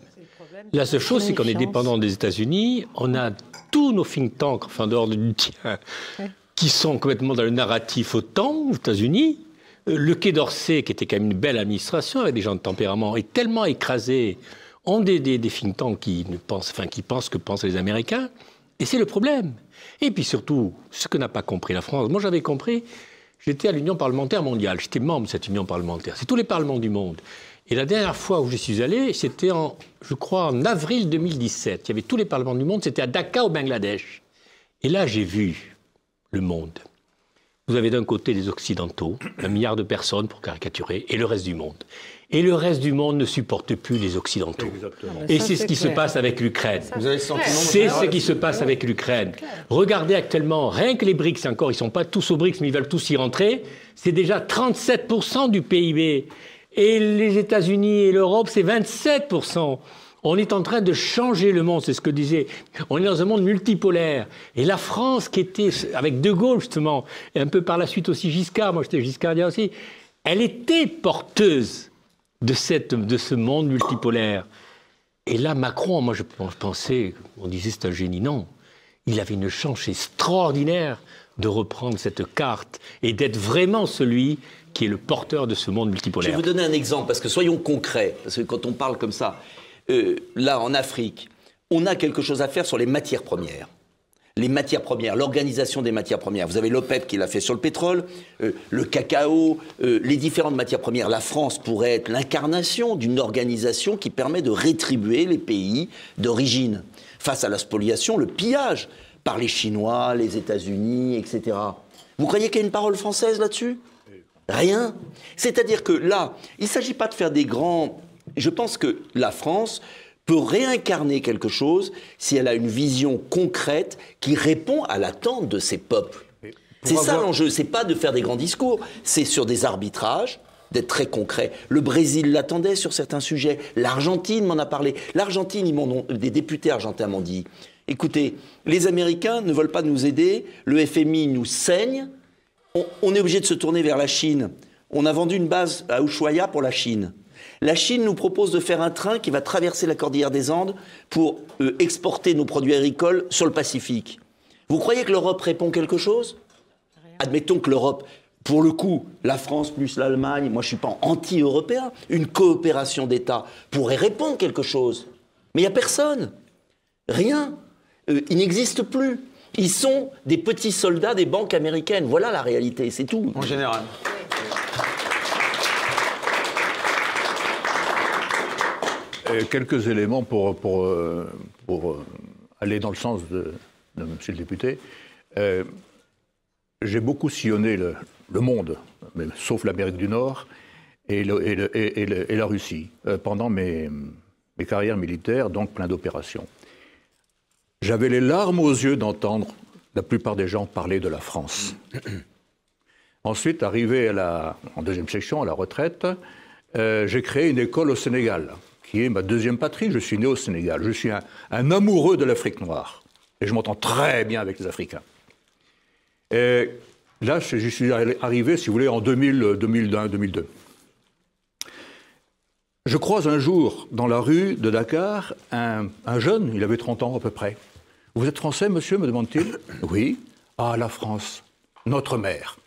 La seule chose, c'est qu'on est dépendant des États-Unis. On a tous nos think tanks, enfin dehors du tien, qui sont complètement dans le narratif OTAN aux États-Unis. Le Quai d'Orsay, qui était quand même une belle administration avec des gens de tempérament, est tellement écrasé. On a des think tanks qui pensent ce que pensent les Américains. Et c'est le problème. Et puis surtout, ce que n'a pas compris la France. Moi, j'avais compris. J'étais à l'Union parlementaire mondiale. J'étais membre de cette Union parlementaire. C'est tous les parlements du monde. Et la dernière fois où je suis allé, c'était je crois, en avril 2017. Il y avait tous les parlements du monde, c'était à Dhaka, au Bangladesh. Et là, j'ai vu le monde. Vous avez d'un côté les Occidentaux, 1 milliard de personnes pour caricaturer, et le reste du monde. Et le reste du monde ne supporte plus les Occidentaux. Exactement. Et c'est ce qui se passe avec l'Ukraine. C'est ce qui se passe avec l'Ukraine. Regardez actuellement, rien que les BRICS, encore, ils ne sont pas tous aux BRICS, mais ils veulent tous y rentrer, c'est déjà 37% du PIB. Et les États-Unis et l'Europe, c'est 27%. On est en train de changer le monde, c'est ce que disait. On est dans un monde multipolaire. Et la France, qui était, avec De Gaulle justement, et un peu par la suite aussi Giscard, moi j'étais giscardien aussi, elle était porteuse de ce monde multipolaire. Et là, Macron, moi je pensais, on disait c'est un génie, non. Il avait une chance extraordinaire de reprendre cette carte et d'être vraiment celui qui est le porteur de ce monde multipolaire. Je vais vous donner un exemple, parce que soyons concrets, parce que quand on parle comme ça, là, en Afrique, on a quelque chose à faire sur les matières premières. Les matières premières, l'organisation des matières premières. Vous avez l'OPEP qui l'a fait sur le pétrole, le cacao, les différentes matières premières. La France pourrait être l'incarnation d'une organisation qui permet de rétribuer les pays d'origine face à la spoliation, le pillage par les Chinois, les États-Unis, etc. Vous croyez qu'il y a une parole française là-dessus ? Rien. C'est-à-dire que là, il ne s'agit pas de faire des grands... Je pense que la France peut réincarner quelque chose si elle a une vision concrète qui répond à l'attente de ses peuples. C'est ça l'enjeu, c'est pas de faire des grands discours, c'est sur des arbitrages, d'être très concret. Le Brésil l'attendait sur certains sujets, l'Argentine m'en a parlé. L'Argentine, des députés argentins m'ont dit, écoutez, les Américains ne veulent pas nous aider, le FMI nous saigne, on est obligé de se tourner vers la Chine. On a vendu une base à Ushuaia pour la Chine. La Chine nous propose de faire un train qui va traverser la cordillère des Andes pour exporter nos produits agricoles sur le Pacifique. Vous croyez que l'Europe répond quelque chose ? Admettons que l'Europe, pour le coup, la France plus l'Allemagne, moi je ne suis pas anti-européen, une coopération d'État pourrait répondre quelque chose. Mais il n'y a personne. Rien. Il n'existe plus. Ils sont des petits soldats des banques américaines. Voilà la réalité, c'est tout. En général. Quelques éléments pour aller dans le sens de monsieur le député. J'ai beaucoup sillonné le monde, sauf l'Amérique du Nord et la Russie, pendant mes carrières militaires, donc plein d'opérations. J'avais les larmes aux yeux d'entendre la plupart des gens parler de la France. Ensuite, arrivé en deuxième section, à la retraite, j'ai créé une école au Sénégal, qui est ma deuxième patrie. Je suis né au Sénégal. Je suis un amoureux de l'Afrique noire. Et je m'entends très bien avec les Africains. Et là, je suis arrivé, si vous voulez, en 2001-2002. Je croise un jour, dans la rue de Dakar, un jeune, il avait 30 ans à peu près. « Vous êtes français, monsieur ?» me demande-t-il. « Oui. »« Ah, la France, notre mère. »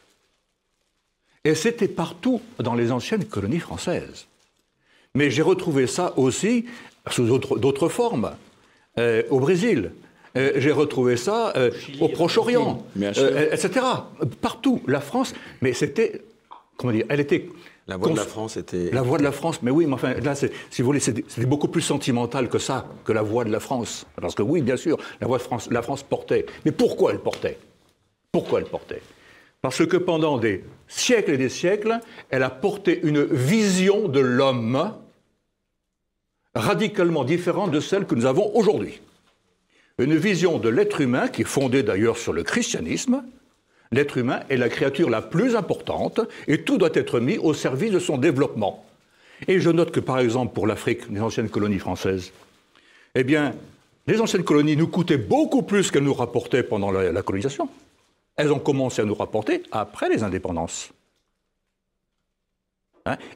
Et c'était partout dans les anciennes colonies françaises. Mais j'ai retrouvé ça aussi sous d'autres formes, au Brésil. J'ai retrouvé ça au Proche-Orient, etc. Partout, la France, mais c'était, comment dire, elle était... La voix de la France était... La voix de la France, mais oui, mais enfin, là, si vous voulez, c'était beaucoup plus sentimental que ça, que la voix de la France. Parce que oui, bien sûr, la France portait. Mais pourquoi elle portait ? Pourquoi elle portait ? Parce que pendant des siècles et des siècles, elle a porté une vision de l'homme radicalement différente de celle que nous avons aujourd'hui. une vision de l'être humain qui est fondée d'ailleurs sur le christianisme. L'être humain est la créature la plus importante et tout doit être mis au service de son développement. Et je note que, par exemple, pour l'Afrique, les anciennes colonies françaises, eh bien, les anciennes colonies nous coûtaient beaucoup plus qu'elles nous rapportaient pendant la colonisation. Elles ont commencé à nous rapporter après les indépendances.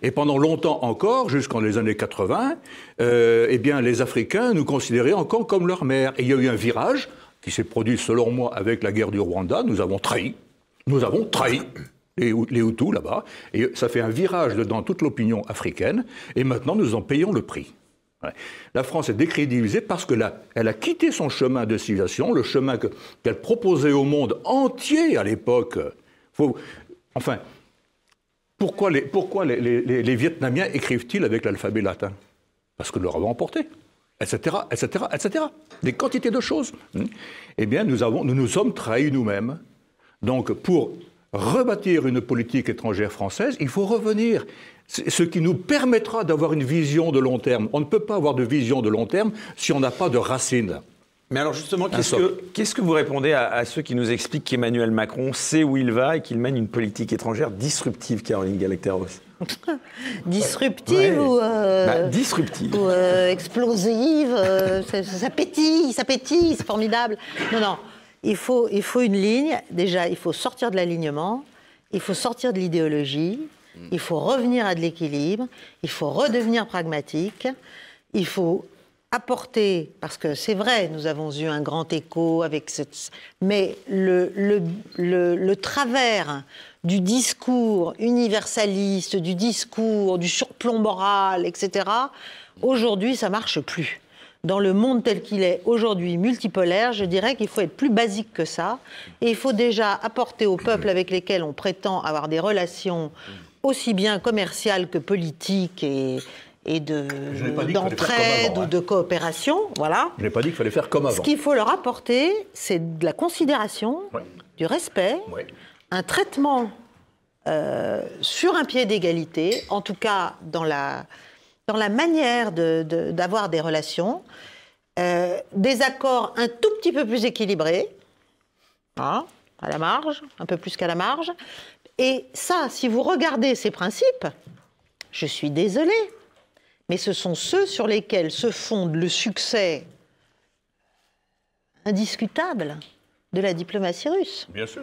Et pendant longtemps encore, jusqu'en les années 80, eh bien, les Africains nous considéraient encore comme leur mère. Et il y a eu un virage qui s'est produit, selon moi, avec la guerre du Rwanda. Nous avons trahi les Hutus là-bas. Et ça fait un virage dans toute l'opinion africaine. Et maintenant, nous en payons le prix. La France est décrédibilisée parce qu'elle a quitté son chemin de civilisation, le chemin qu'elle proposait au monde entier à l'époque. Enfin, pourquoi les Vietnamiens écrivent-ils avec l'alphabet latin? Parce que nous leur avons emporté, etc., etc., etc. Des quantités de choses. Eh bien, nous nous sommes trahis nous-mêmes. Donc, pour rebâtir une politique étrangère française, il faut revenir. Ce qui nous permettra d'avoir une vision de long terme. On ne peut pas avoir de vision de long terme si on n'a pas de racines. Mais alors justement, qu'est-ce que vous répondez à ceux qui nous expliquent qu'Emmanuel Macron sait où il va et qu'il mène une politique étrangère disruptive, Caroline Galacteros? Disruptive ou disruptive ou explosive, ça pétille, c'est formidable. Non, il faut une ligne. Déjà, il faut sortir de l'alignement, il faut sortir de l'idéologie, il faut revenir à de l'équilibre, il faut redevenir pragmatique, il faut apporter, parce que c'est vrai, nous avons eu un grand écho avec mais le travers du discours universaliste, du discours du surplomb moral, etc., aujourd'hui, ça marche plus. Dans le monde tel qu'il est aujourd'hui multipolaire, je dirais qu'il faut être plus basique que ça. Et il faut déjà apporter aux peuples avec lesquels on prétend avoir des relations aussi bien commerciales que politiques et d'entraide ou de coopération. Voilà. Je n'ai pas dit qu'il fallait faire comme avant. Ce qu'il faut leur apporter, c'est de la considération, du respect, un traitement sur un pied d'égalité, en tout cas dans la manière d'avoir des relations, des accords un tout petit peu plus équilibrés, à la marge, un peu plus qu'à la marge. Et ça, si vous regardez ces principes, je suis désolée, mais ce sont ceux sur lesquels se fonde le succès indiscutable de la diplomatie russe. Bien sûr.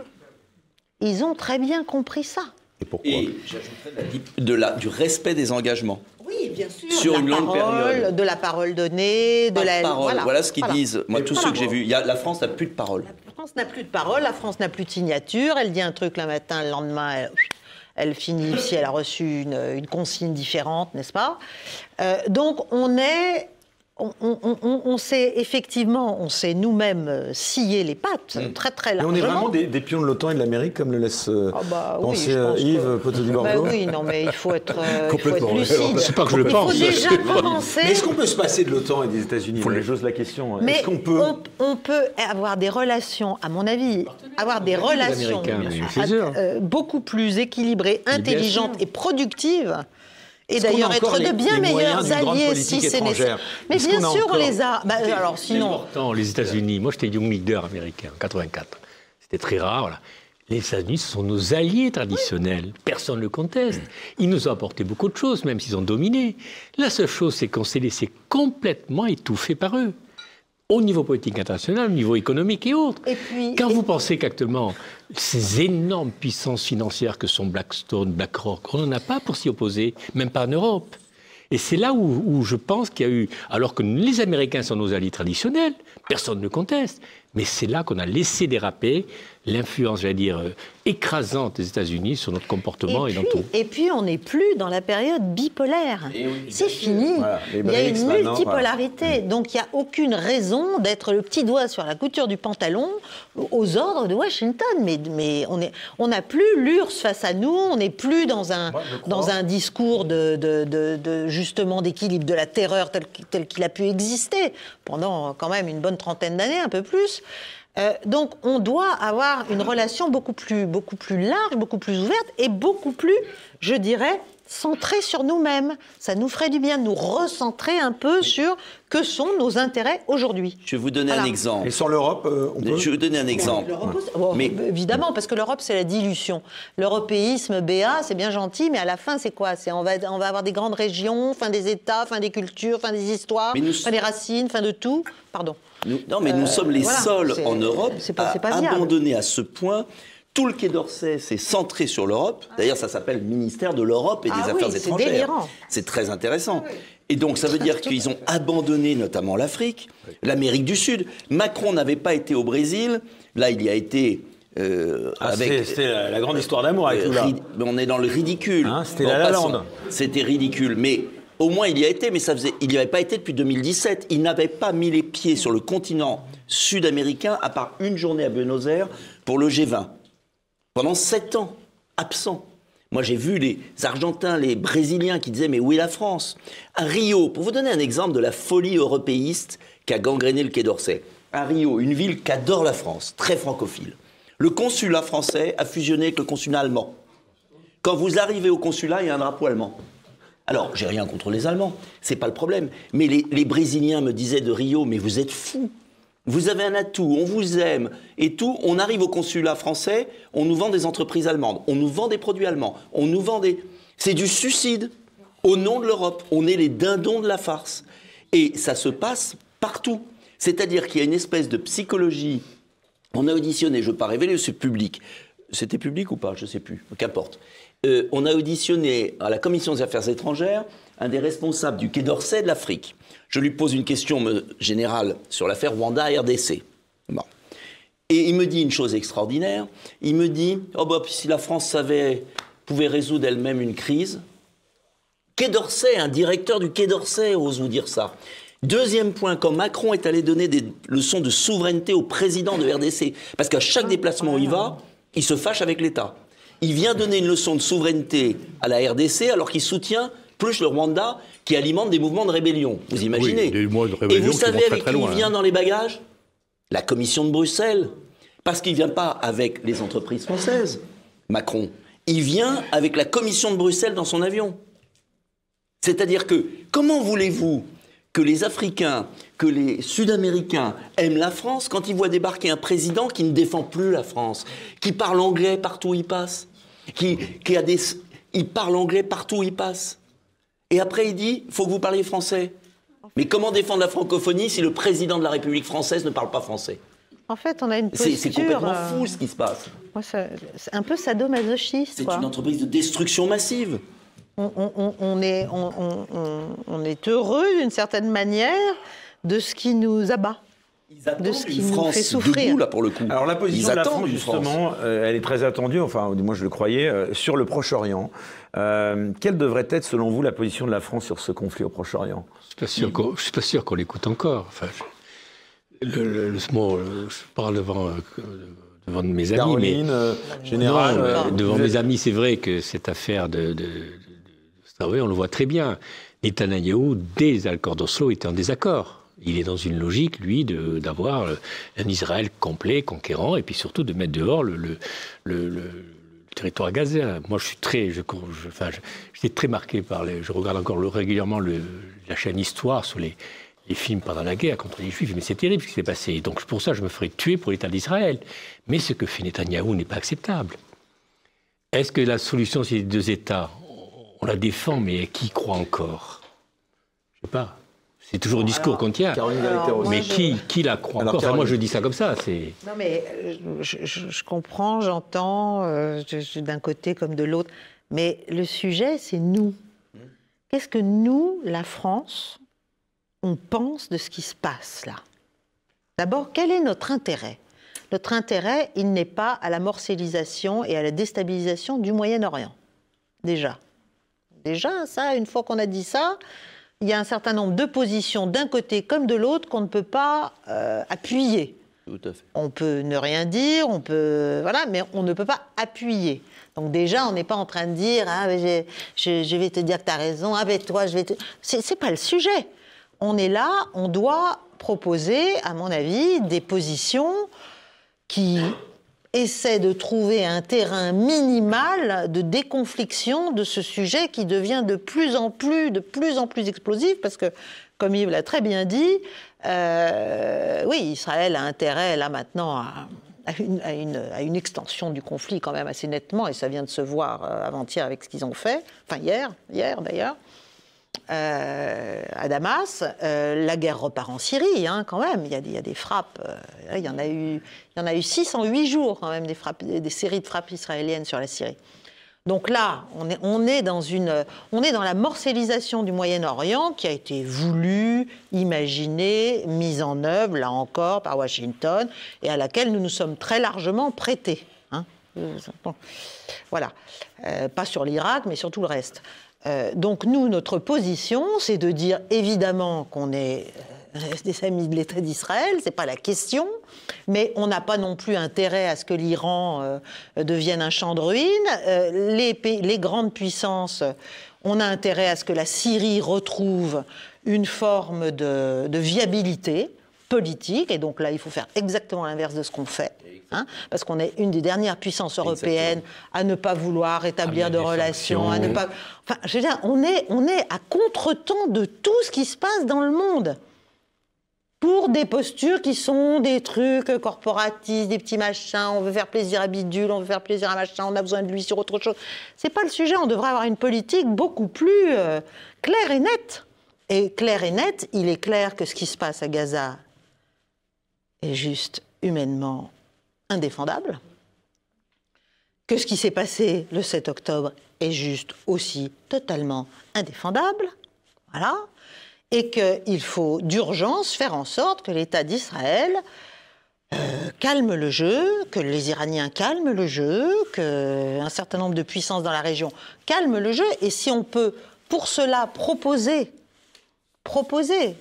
Ils ont très bien compris ça. Et pourquoi? Et j'ajouterais du respect des engagements. Oui, bien sûr. Sur une longue période. De la parole donnée, de la parole. Voilà ce qu'ils disent. Moi, tous ceux que j'ai vus, la France n'a plus de parole. La France n'a plus de parole, la France n'a plus de signature. Elle dit un truc le matin, le lendemain, elle finit si elle a reçu une consigne différente, n'est-ce pas? Donc, on s'est effectivement, on s'est nous-mêmes scié les pattes très très largement. Mais on est vraiment des pions de l'OTAN et de l'Amérique, comme le laisse penser Yves Poteau-Di-Bordeaux. Oui, non, mais il faut être lucide. C'est pas que je le pense. Il faut déjà commencer. Mais est-ce qu'on peut se passer de l'OTAN et des États-Unis? J'ose la question. Mais est-ce qu'on peut... on peut avoir des relations, à mon avis, avoir des relations beaucoup plus équilibrées, intelligentes et productives. Et d'ailleurs, être de bien meilleurs alliés si c'est nécessaire. Mais bien sûr, on les a. Alors sinon. Les États-Unis, moi j'étais young leader américain en 84. C'était très rare. Voilà. Les États-Unis, ce sont nos alliés traditionnels. Personne ne le conteste. Ils nous ont apporté beaucoup de choses, même s'ils ont dominé. La seule chose, c'est qu'on s'est laissé complètement étouffer par eux. Au niveau politique international, au niveau économique et autres. Quand vous pensez qu'actuellement, ces énormes puissances financières que sont Blackstone, BlackRock, on n'en a pas pour s'y opposer, même pas en Europe. Et c'est là où je pense qu'il y a eu... Alors que les Américains sont nos alliés traditionnels, personne ne conteste, mais c'est là qu'on a laissé déraper l'influence, j'allais dire, écrasante des États-Unis sur notre comportement et dans tout. Et puis, on n'est plus dans la période bipolaire. C'est fini. Voilà, il y a une multipolarité. Donc, il n'y a aucune raison d'être le petit doigt sur la couture du pantalon aux ordres de Washington. Mais on n'a plus l'URSS face à nous. On n'est plus dans un discours justement d'équilibre de la terreur tel qu'il a pu exister pendant quand même une bonne trentaine d'années, un peu plus. Donc, on doit avoir une relation beaucoup plus large, beaucoup plus ouverte et beaucoup plus, je dirais, centrer sur nous-mêmes. Ça nous ferait du bien de nous recentrer un peu sur que sont nos intérêts aujourd'hui. Je vais vous donner un exemple. Et sur l'Europe, on peut... Je vais vous donner un exemple. Mais évidemment, parce que l'Europe, c'est la dilution. L'européisme BA, c'est bien gentil, mais à la fin, c'est quoi? On va avoir des grandes régions, fin des États, fin des cultures, fin des histoires, fin des racines, fin de tout. Pardon. Non, mais nous sommes les seuls en Europe à abandonner à ce point. Tout le Quai d'Orsay s'est centré sur l'Europe. D'ailleurs, ça s'appelle ministère de l'Europe et des Affaires étrangères. C'est délirant. C'est très intéressant. Et donc, ça veut dire qu'ils ont abandonné notamment l'Afrique, l'Amérique du Sud. Macron n'avait pas été au Brésil. Là, il y a été... C'était la grande histoire d'amour avec Lula. On est dans le ridicule. Hein, c'était la Lalande. C'était ridicule. Mais au moins, il y a été. Mais il n'y avait pas été depuis 2017. Il n'avait pas mis les pieds sur le continent sud-américain, à part une journée à Buenos Aires, pour le G20. Pendant 7 ans, absent. Moi, j'ai vu les Argentins, les Brésiliens qui disaient « Mais où est la France ?» À Rio, pour vous donner un exemple de la folie européiste qui a gangréné le Quai d'Orsay. À Rio, une ville qu'adore la France, très francophile. Le consulat français a fusionné avec le consulat allemand. Quand vous arrivez au consulat, il y a un drapeau allemand. Alors, j'ai rien contre les Allemands, c'est pas le problème. Mais les Brésiliens me disaient de Rio « Mais vous êtes fous !» Vous avez un atout, on vous aime et tout. On arrive au consulat français, on nous vend des entreprises allemandes, on nous vend des produits allemands, on nous vend des... C'est du suicide au nom de l'Europe. On est les dindons de la farce. Et ça se passe partout. C'est-à-dire qu'il y a une espèce de psychologie. On a auditionné, je ne veux pas révéler, c'est public. C'était public ou pas? Je ne sais plus, qu'importe. On a auditionné à la Commission des Affaires étrangères un des responsables du Quai d'Orsay de l'Afrique. Je lui pose une question générale sur l'affaire Rwanda-RDC. Bon. Et il me dit une chose extraordinaire. Il me dit, si la France pouvait résoudre elle-même une crise. Quai d'Orsay, un directeur du Quai d'Orsay ose vous dire ça. Deuxième point, quand Macron est allé donner des leçons de souveraineté au président de RDC, parce qu'à chaque déplacement où il va, il se fâche avec l'État. Il vient donner une leçon de souveraineté à la RDC alors qu'il soutient plus le Rwanda qui alimente des mouvements de rébellion. Vous imaginez? Oui, des mouvements de rébellion. Et vous savez avec qui il vient hein. dans les bagages? La Commission de Bruxelles. Parce qu'il ne vient pas avec les entreprises françaises, Macron. Il vient avec la Commission de Bruxelles dans son avion. C'est-à-dire que, comment voulez-vous que les Africains, que les Sud-Américains aiment la France quand ils voient débarquer un président qui ne défend plus la France, qui parle anglais partout où il passe, il parle anglais partout où il passe. Et après, il dit, il faut que vous parliez français. Mais comment défendre la francophonie si le président de la République française ne parle pas français? En fait, on a une posture... C'est complètement fou ce qui se passe. C'est un peu sadomasochiste. C'est une entreprise de destruction massive. On est heureux, d'une certaine manière, de ce qui nous abat. Ils attendent de ce qui une nous France fait souffrir. debout, là, pour le coup. Alors la position de la France, justement, elle est très attendue, enfin, du moins je le croyais, sur le Proche-Orient. Quelle devrait être, selon vous, la position de la France sur ce conflit au Proche-Orient? Je ne suis pas sûr qu'on l'écoute encore. Enfin, je parle devant mes amis. Caroline, général. Devant mes amis, c'est vrai que cette affaire on le voit très bien. Netanyahou, dès les accords d'Oslo, était en désaccord. Il est dans une logique, lui, d'avoir un Israël complet, conquérant, et puis surtout de mettre dehors le territoire gazien. Moi, j'étais très marqué par je regarde encore régulièrement la chaîne Histoire sur les films pendant la guerre contre les Juifs, mais c'est terrible ce qui s'est passé. Donc pour ça, je me ferais tuer pour l'État d'Israël. Mais ce que fait Netanyahou n'est pas acceptable. Est-ce que la solution, c'est les deux États? On la défend, mais qui croit encore? Je ne sais pas. C'est toujours le discours qu'on tient. Mais qui la croit encore? Enfin, moi, je dis ça comme ça. Non, mais je comprends, j'entends, d'un côté comme de l'autre. Mais le sujet, c'est nous. Qu'est-ce que nous, la France, on pense de ce qui se passe là? D'abord, quel est notre intérêt? Notre intérêt, il n'est pas à la morcellisation et à la déstabilisation du Moyen-Orient. Déjà, ça, une fois qu'on a dit ça, il y a un certain nombre de positions d'un côté comme de l'autre qu'on ne peut pas appuyer. Tout à fait. On peut ne rien dire, mais on ne peut pas appuyer. Donc déjà, on n'est pas en train de dire je vais te dire que tu as raison, toi, je vais te... C'est pas le sujet. On est là, on doit proposer, à mon avis, des positions qui essaie de trouver un terrain minimal de déconfliction de ce sujet qui devient de plus en plus explosif, parce que, comme Yves l'a très bien dit, oui, Israël a intérêt, là, maintenant, à une extension du conflit, quand même, assez nettement, et ça vient de se voir avant-hier avec ce qu'ils ont fait, enfin hier d'ailleurs, à Damas. La guerre repart en Syrie, hein, quand même. Il y a des frappes. Il y en a eu 6 en 8 jours, quand même, des séries de frappes israéliennes sur la Syrie. Donc là, on est dans la morcellisation du Moyen-Orient qui a été voulue, imaginée, mise en œuvre, là encore, par Washington, et à laquelle nous nous sommes très largement prêtés. Hein. Voilà. Pas sur l'Irak, mais sur tout le reste. Donc nous, notre position, c'est de dire évidemment qu'on est des amis de l'État d'Israël, c'est pas la question, mais on n'a pas non plus intérêt à ce que l'Iran devienne un champ de ruines. Les grandes puissances, on a intérêt à ce que la Syrie retrouve une forme de viabilité politique, et donc là, il faut faire exactement l'inverse de ce qu'on fait, hein, parce qu'on est une des dernières puissances européennes à ne pas vouloir établir de relations, à ne pas... Enfin, je veux dire, on est à contretemps de tout ce qui se passe dans le monde, pour des postures qui sont des trucs corporatistes, des petits machins, on veut faire plaisir à bidule, on veut faire plaisir à machin, on a besoin de lui sur autre chose. C'est pas le sujet, on devrait avoir une politique beaucoup plus claire et nette. Et claire et nette, il est clair que ce qui se passe à Gaza est juste humainement indéfendable, que ce qui s'est passé le 7 octobre est juste aussi totalement indéfendable, voilà, et qu'il faut d'urgence faire en sorte que l'État d'Israël calme le jeu, que les Iraniens calment le jeu, qu'un certain nombre de puissances dans la région calment le jeu, et si on peut pour cela proposer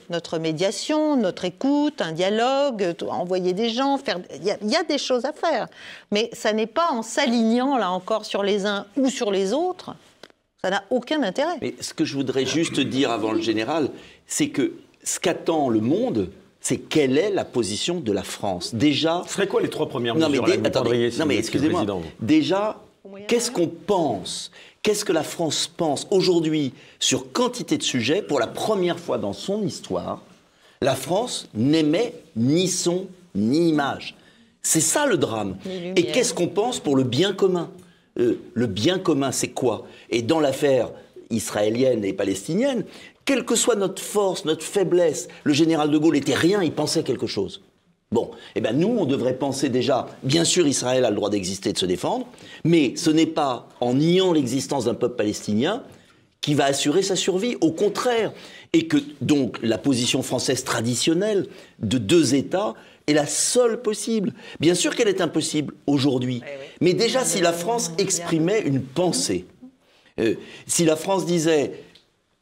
notre médiation, notre écoute, un dialogue, envoyer des gens, il y a des choses à faire. Mais ça n'est pas en s'alignant, là encore, sur les uns ou sur les autres. Ça n'a aucun intérêt. Mais ce que je voudrais juste dire avant le général, c'est que ce qu'attend le monde, c'est quelle est la position de la France. Déjà... Ce serait quoi les 3 premières mesures? Excusez-moi. Déjà, qu'est-ce qu'on pense? Qu'est-ce que la France pense aujourd'hui sur quantité de sujets? Pour la première fois dans son histoire, la France n'émet ni son ni image. C'est ça le drame. Et qu'est-ce qu'on pense pour le bien commun? Le bien commun, c'est quoi? Et dans l'affaire israélienne et palestinienne, quelle que soit notre force, notre faiblesse, le général de Gaulle était rien, il pensait quelque chose. Bon, eh ben nous, on devrait penser déjà, bien sûr, Israël a le droit d'exister et de se défendre, mais ce n'est pas en niant l'existence d'un peuple palestinien qui va assurer sa survie, au contraire. Et que, donc, la position française traditionnelle de 2 États est la seule possible. Bien sûr qu'elle est impossible aujourd'hui, mais déjà, si la France exprimait une pensée, si la France disait...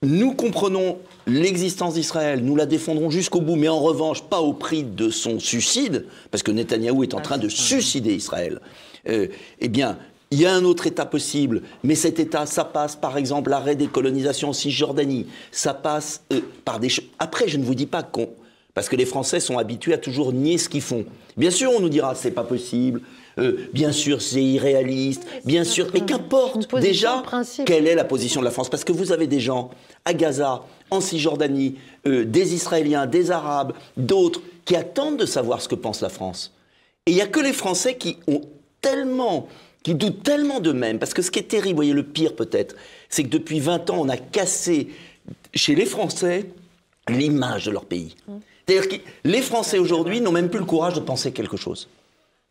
Nous comprenons l'existence d'Israël, nous la défendrons jusqu'au bout, mais en revanche, pas au prix de son suicide, parce que Netanyahou est en train de suicider Israël. Eh bien, il y a un autre État possible, mais cet État, ça passe par exemple l'arrêt des colonisations en Cisjordanie, ça passe par des... Après, je ne vous dis pas qu'on... Parce que les Français sont habitués à toujours nier ce qu'ils font. Bien sûr, on nous dira, c'est pas possible... bien sûr, c'est irréaliste, bien sûr, mais qu'importe déjà quelle est la position de la France. Parce que vous avez des gens à Gaza, en Cisjordanie, des Israéliens, des Arabes, d'autres, qui attendent de savoir ce que pense la France. Et il n'y a que les Français qui doutent tellement d'eux-mêmes. Parce que ce qui est terrible, vous voyez, le pire peut-être, c'est que depuis 20 ans, on a cassé chez les Français l'image de leur pays. C'est-à-dire que les Français aujourd'hui n'ont même plus le courage de penser quelque chose.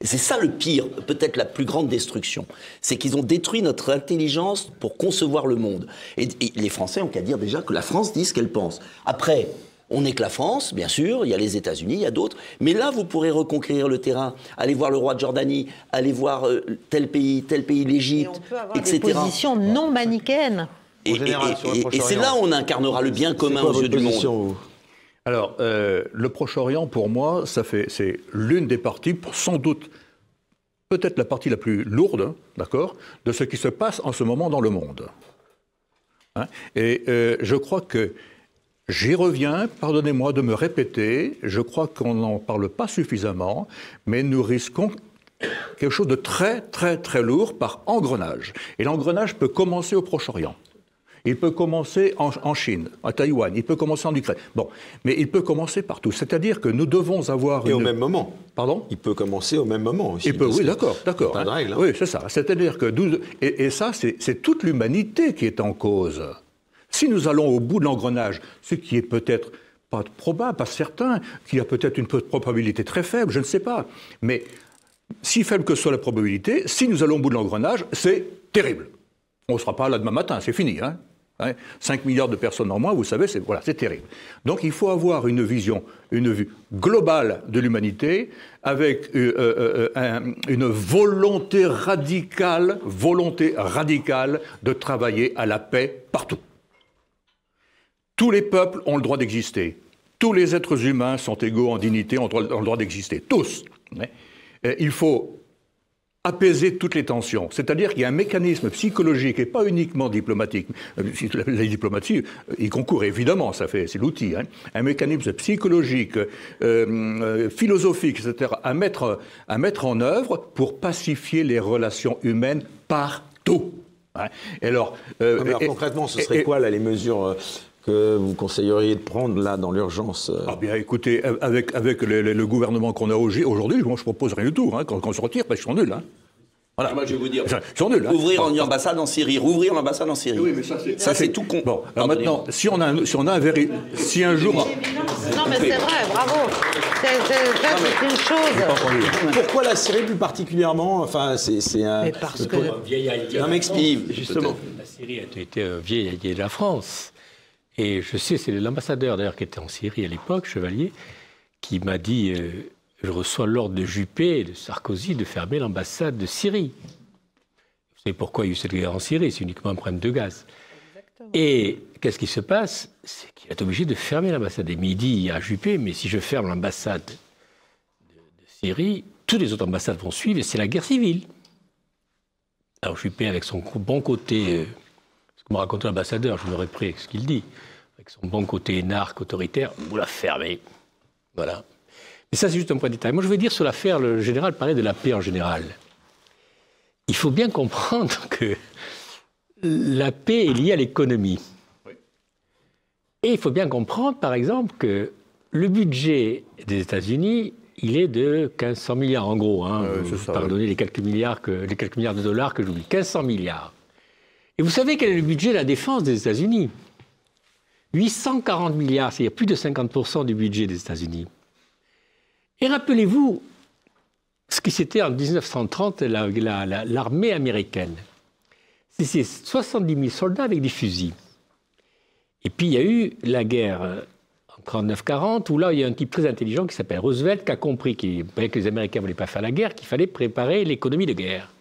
C'est ça le pire, peut-être la plus grande destruction. C'est qu'ils ont détruit notre intelligence pour concevoir le monde. Et les Français ont qu'à dire déjà que la France dit ce qu'elle pense. Après, on n'est que la France, bien sûr, il y a les États-Unis, il y a d'autres. Mais là, vous pourrez reconquérir le terrain, aller voir le roi de Jordanie, aller voir tel pays, l'Égypte, etc. Des positions non manichéennes. Et c'est là où on incarnera le bien commun aux yeux du monde. Alors, le Proche-Orient, pour moi, c'est l'une des parties, sans doute, peut-être la partie la plus lourde, d'accord, de ce qui se passe en ce moment dans le monde. Hein? Et je crois que, j'y reviens, pardonnez-moi de me répéter, je crois qu'on n'en parle pas suffisamment, mais nous risquons quelque chose de très, très, très lourd par engrenage. Et l'engrenage peut commencer au Proche-Orient. Il peut commencer en Chine, à Taïwan, il peut commencer en Ukraine. Bon, mais il peut commencer partout. C'est-à-dire que nous devons avoir... Et au même moment. Pardon ? Il peut commencer au même moment aussi. Oui, d'accord. Pas de règle. Hein. Oui, c'est ça. C'est-à-dire que... Et ça, c'est toute l'humanité qui est en cause. Si nous allons au bout de l'engrenage, ce qui est peut-être pas probable, pas certain, qu'il y a peut-être une probabilité très faible, je ne sais pas. Mais si faible que soit la probabilité, si nous allons au bout de l'engrenage, c'est terrible. On ne sera pas là demain matin, c'est fini. 5 milliards de personnes en moins, vous savez, c'est terrible. Donc il faut avoir une vue globale de l'humanité avec une volonté radicale de travailler à la paix partout. Tous les peuples ont le droit d'exister. Tous les êtres humains sont égaux en dignité, ont le droit d'exister. Tous. Il faut apaiser toutes les tensions. C'est-à-dire qu'il y a un mécanisme psychologique et pas uniquement diplomatique. La diplomatie y concourt évidemment, c'est l'outil. Un mécanisme psychologique, philosophique, etc. à mettre en œuvre pour pacifier les relations humaines partout. Et alors, concrètement, ce serait quoi là, les mesures que vous conseilleriez de prendre là dans l'urgence? Ah bien, écoutez, avec le gouvernement qu'on a aujourd'hui, moi je propose rien du tout. Quand on se retire, parce qu'ils sont nuls. Voilà. Moi, je vais vous dire. Ils sont nuls. Ouvrir une ambassade en Syrie, rouvrir l'ambassade en Syrie. Oui, mais ça c'est tout con. Bon, alors maintenant, si un jour. Non, mais c'est vrai, bravo. C'est une chose. Pourquoi la Syrie plus particulièrement? Enfin, c'est un. Mais parce que. Un m'explique. Justement, la Syrie a été un vieil allié de la France. Et je sais, c'est l'ambassadeur d'ailleurs qui était en Syrie à l'époque, Chevalier, qui m'a dit je reçois l'ordre de Juppé et de Sarkozy de fermer l'ambassade de Syrie. Vous savez pourquoi il y a eu cette guerre en Syrie? C'est uniquement un problème de gaz. Exactement. Et qu'est-ce qui se passe? C'est qu'il est obligé de fermer l'ambassade. Et il dit à Juppé, mais si je ferme l'ambassade de Syrie, toutes les autres ambassades vont suivre et c'est la guerre civile. Alors Juppé, avec son bon côté... ce que m'a raconté l'ambassadeur, je l'aurais pris avec ce qu'il dit, avec son bon côté énarque, autoritaire, vous la fermez. Voilà. Mais ça, c'est juste un point de détail. Moi, je veux dire sur l'affaire, le général parlait de la paix en général. Il faut bien comprendre que la paix est liée à l'économie. Oui. Et il faut bien comprendre, par exemple, que le budget des États-Unis, il est de 1500 milliards, en gros. Pardonnez les quelques milliards de dollars que j'oublie. 1500 milliards. Et vous savez quel est le budget de la défense des États-Unis? 840 milliards, c'est-à-dire plus de 50% du budget des États-Unis. Et rappelez-vous ce qui c'était en 1930 l'armée américaine. C'est 70 000 soldats avec des fusils. Et puis il y a eu la guerre en 1939-1940, où là il y a un type très intelligent qui s'appelle Roosevelt, qui a compris que les Américains ne voulaient pas faire la guerre, qu'il fallait préparer l'économie de guerre.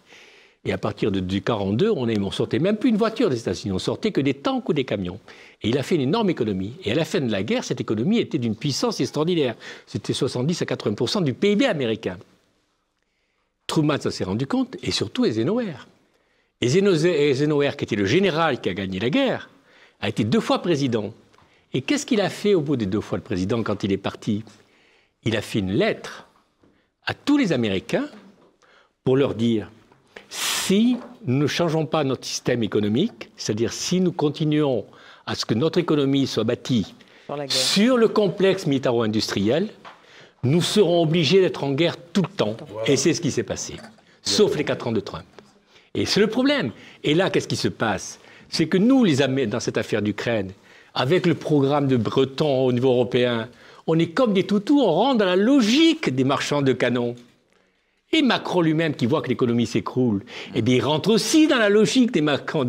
Et à partir de 1942, on sortait même plus une voiture des États-Unis, on sortait que des tanks ou des camions. Et il a fait une énorme économie. Et à la fin de la guerre, cette économie était d'une puissance extraordinaire. C'était 70 à 80% du PIB américain. Truman s'en s'est rendu compte, et surtout Eisenhower. Eisenhower, qui était le général qui a gagné la guerre, a été 2 fois président. Et qu'est-ce qu'il a fait au bout des 2 fois le président quand il est parti? Il a fait une lettre à tous les Américains pour leur dire: si nous ne changeons pas notre système économique, c'est-à-dire si nous continuons à ce que notre économie soit bâtie sur le complexe militaro-industriel, nous serons obligés d'être en guerre tout le temps. Voilà. Et c'est ce qui s'est passé, sauf les 4 ans de Trump. Et c'est le problème. Et là, qu'est-ce qui se passe? C'est que nous, les Américains, dans cette affaire d'Ukraine, avec le programme de Breton au niveau européen, on est comme des toutous, on rentre dans la logique des marchands de canons. Et Macron lui-même, qui voit que l'économie s'écroule, eh bien, il rentre aussi dans la logique des marchands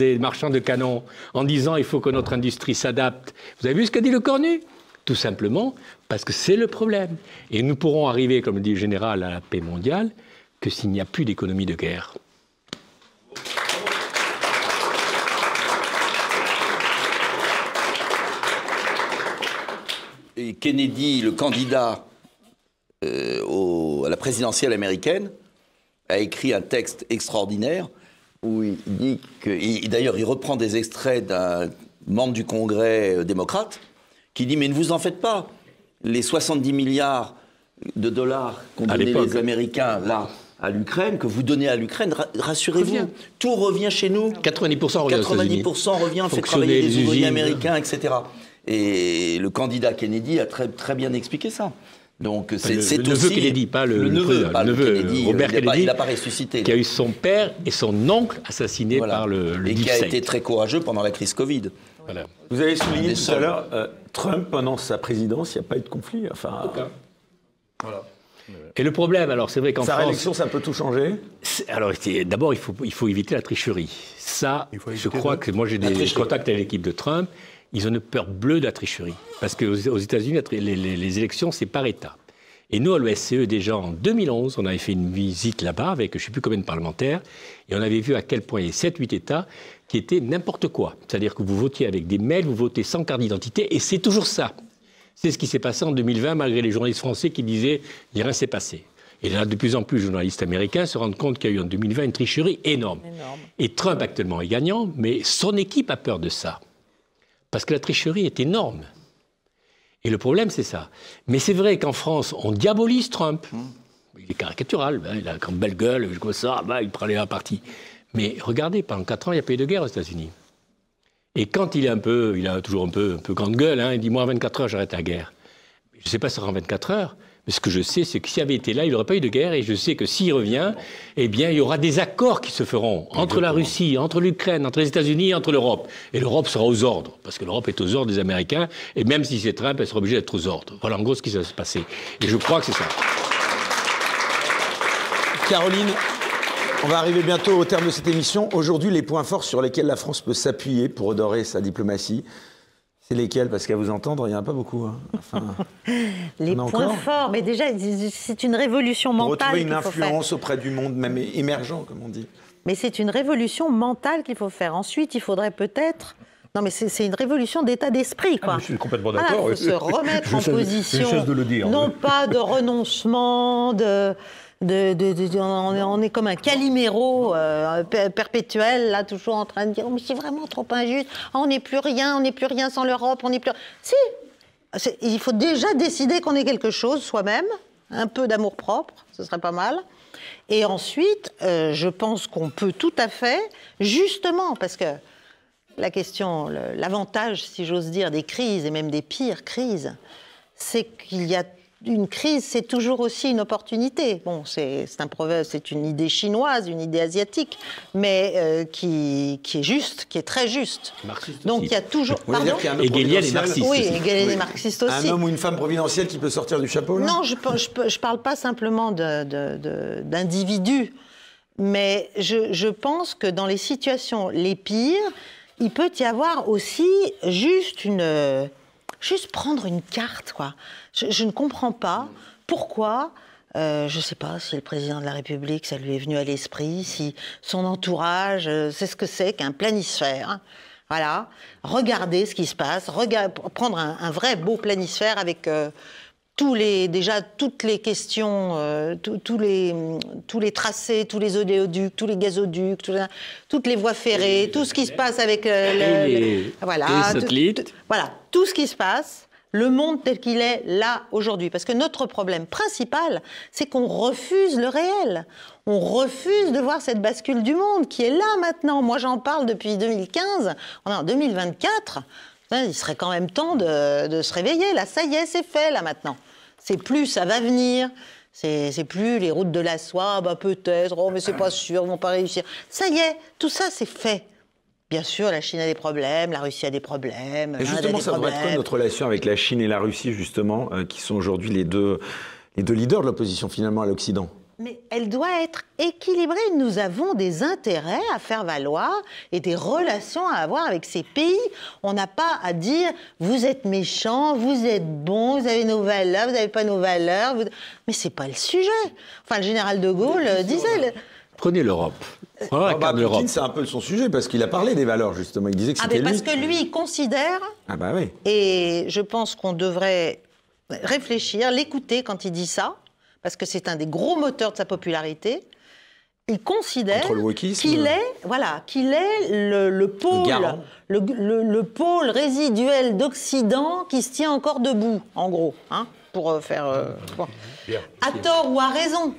de canons, en disant il faut que notre industrie s'adapte. Vous avez vu ce qu'a dit Le Cornu? Tout simplement parce que c'est le problème. Et nous pourrons arriver, comme le dit le général, à la paix mondiale que s'il n'y a plus d'économie de guerre. Et Kennedy, le candidat à la présidentielle américaine, a écrit un texte extraordinaire où il dit que... D'ailleurs, il reprend des extraits d'un membre du Congrès démocrate qui dit « Mais ne vous en faites pas, les 70 milliards de dollars qu'ont donné les Américains, là, à l'Ukraine, que vous donnez à l'Ukraine, rassurez-vous, tout revient chez nous. 90% revient aux États-Unis. 90% revient, on fait travailler les ouvriers américains, etc. Et le candidat Kennedy a très bien expliqué ça. Donc c'est le neveu Kennedy, pas le neveu Kennedy, Robert Kennedy, il n'a pas ressuscité. Qui a eu son père et son oncle assassinés par le et qui a été très courageux pendant la crise Covid. Voilà. Vous avez souligné tout à l'heure, Trump, pendant sa présidence, il n'y a pas eu de conflit. Enfin, voilà. Et le problème, alors c'est vrai qu'en France... Sa réélection, ça peut tout changer. Alors d'abord, il faut éviter la tricherie. Ça, je crois que moi j'ai des contacts avec l'équipe de Trump. Ils ont une peur bleue de la tricherie. Parce qu'aux États-Unis, les élections, c'est par État. Et nous, à l'OSCE, déjà en 2011, on avait fait une visite là-bas avec je ne sais plus combien de parlementaires, et on avait vu à quel point il y a 7-8 États qui étaient n'importe quoi. C'est-à-dire que vous votiez avec des mails, vous votez sans carte d'identité, et c'est toujours ça. C'est ce qui s'est passé en 2020, malgré les journalistes français qui disaient « rien s'est passé ». Et là, de plus en plus, les journalistes américains se rendent compte qu'il y a eu en 2020 une tricherie énorme. Et Trump, actuellement, est gagnant, mais son équipe a peur de ça. Parce que la tricherie est énorme. Et le problème, c'est ça. Mais c'est vrai qu'en France, on diabolise Trump. Il est caricatural, il a une belle gueule, comme ça, il prend les partis. Mais regardez, pendant 4 ans, il n'y a pas eu de guerre aux États-Unis. Et quand il a toujours un peu grande gueule, il dit « moi, en 24 heures, j'arrête la guerre ». Je ne sais pas si ça sera en 24 heures, mais ce que je sais, c'est que s'il avait été là, il n'aurait pas eu de guerre. Et je sais que s'il revient, eh bien, il y aura des accords qui se feront entre la Russie, entre l'Ukraine, entre les États-Unis et entre l'Europe. Et l'Europe sera aux ordres, parce que l'Europe est aux ordres des Américains. Et même si c'est Trump, elle sera obligée d'être aux ordres. Voilà en gros ce qui va se passer. Et je crois que c'est ça. Caroline, on va arriver bientôt au terme de cette émission. Aujourd'hui, les points forts sur lesquels la France peut s'appuyer pour redorer sa diplomatie, c'est lesquels? Parce qu'à vous entendre, il n'y en a pas beaucoup. Enfin, les points forts, mais déjà, c'est une révolution mentale. Retrouver une influence auprès du monde, même émergent, comme on dit. Mais c'est une révolution mentale qu'il faut faire. Ensuite, il faudrait peut-être... Non, mais c'est une révolution d'état d'esprit, quoi. Je suis complètement d'accord. Il faut se remettre en position, de le dire, non pas de renoncement, on est comme un Calimero perpétuel, là, toujours en train de dire « mais c'est vraiment trop injuste, on n'est plus rien sans l'Europe, on n'est plus... » Si, il faut déjà décider qu'on est quelque chose soi-même, un peu d'amour-propre, ce serait pas mal. Et ensuite, je pense qu'on peut tout à fait, justement, parce que la question, l'avantage, si j'ose dire, des crises, et même des pires crises, c'est qu'il y a une crise, c'est toujours aussi une opportunité. Bon, c'est une idée chinoise, une idée asiatique, mais qui est juste, qui est très juste. Marxiste donc aussi. il y a toujours... Hegélien et marxiste. Oui, Hegélien et marxiste aussi. Un homme ou une femme providentielle qui peut sortir du chapeau, là? Non, je parle pas simplement d'individus, mais je pense que dans les situations les pires, il peut y avoir aussi juste prendre une carte, quoi. Je ne comprends pas pourquoi, je ne sais pas si le président de la République, ça lui est venu à l'esprit, si son entourage sait ce que c'est qu'un planisphère. Voilà, regardez ce qui se passe, prendre un vrai beau planisphère avec toutes les questions, tous les tracés, tous les oléoducs, tous les gazoducs, toutes les voies ferrées, tout ce qui se passe avec les satellites. Voilà, tout ce qui se passe, le monde tel qu'il est là aujourd'hui. Parce que notre problème principal, c'est qu'on refuse le réel. On refuse de voir cette bascule du monde qui est là maintenant. Moi, j'en parle depuis 2015. On est en 2024. Il serait quand même temps de se réveiller. Là, ça y est, c'est fait, là, maintenant. C'est plus, ça va venir. C'est plus les routes de la soie, peut-être, oh, mais c'est pas sûr, ils vont pas réussir. Ça y est, tout ça, c'est fait. Bien sûr, la Chine a des problèmes, la Russie a des problèmes. Et justement, ça devrait être quoi notre relation avec la Chine et la Russie, justement, qui sont aujourd'hui les deux leaders de l'opposition, finalement, à l'Occident? Mais elle doit être équilibrée. Nous avons des intérêts à faire valoir et des relations à avoir avec ces pays. On n'a pas à dire « vous êtes méchants, vous êtes bons, vous avez nos valeurs, vous n'avez pas nos valeurs. » Mais ce n'est pas le sujet. Enfin, le général de Gaulle disait... Prenez l'Europe. Poutine, c'est un peu son sujet, parce qu'il a parlé des valeurs, justement. Il disait que c'était lui. Parce que lui, il considère... Ah bah oui. Et je pense qu'on devrait réfléchir, l'écouter quand il dit ça, parce que c'est un des gros moteurs de sa popularité. Il considère qu'il est le pôle, le pôle résiduel d'Occident qui se tient encore debout, en gros, pour faire... À tort ou à raison.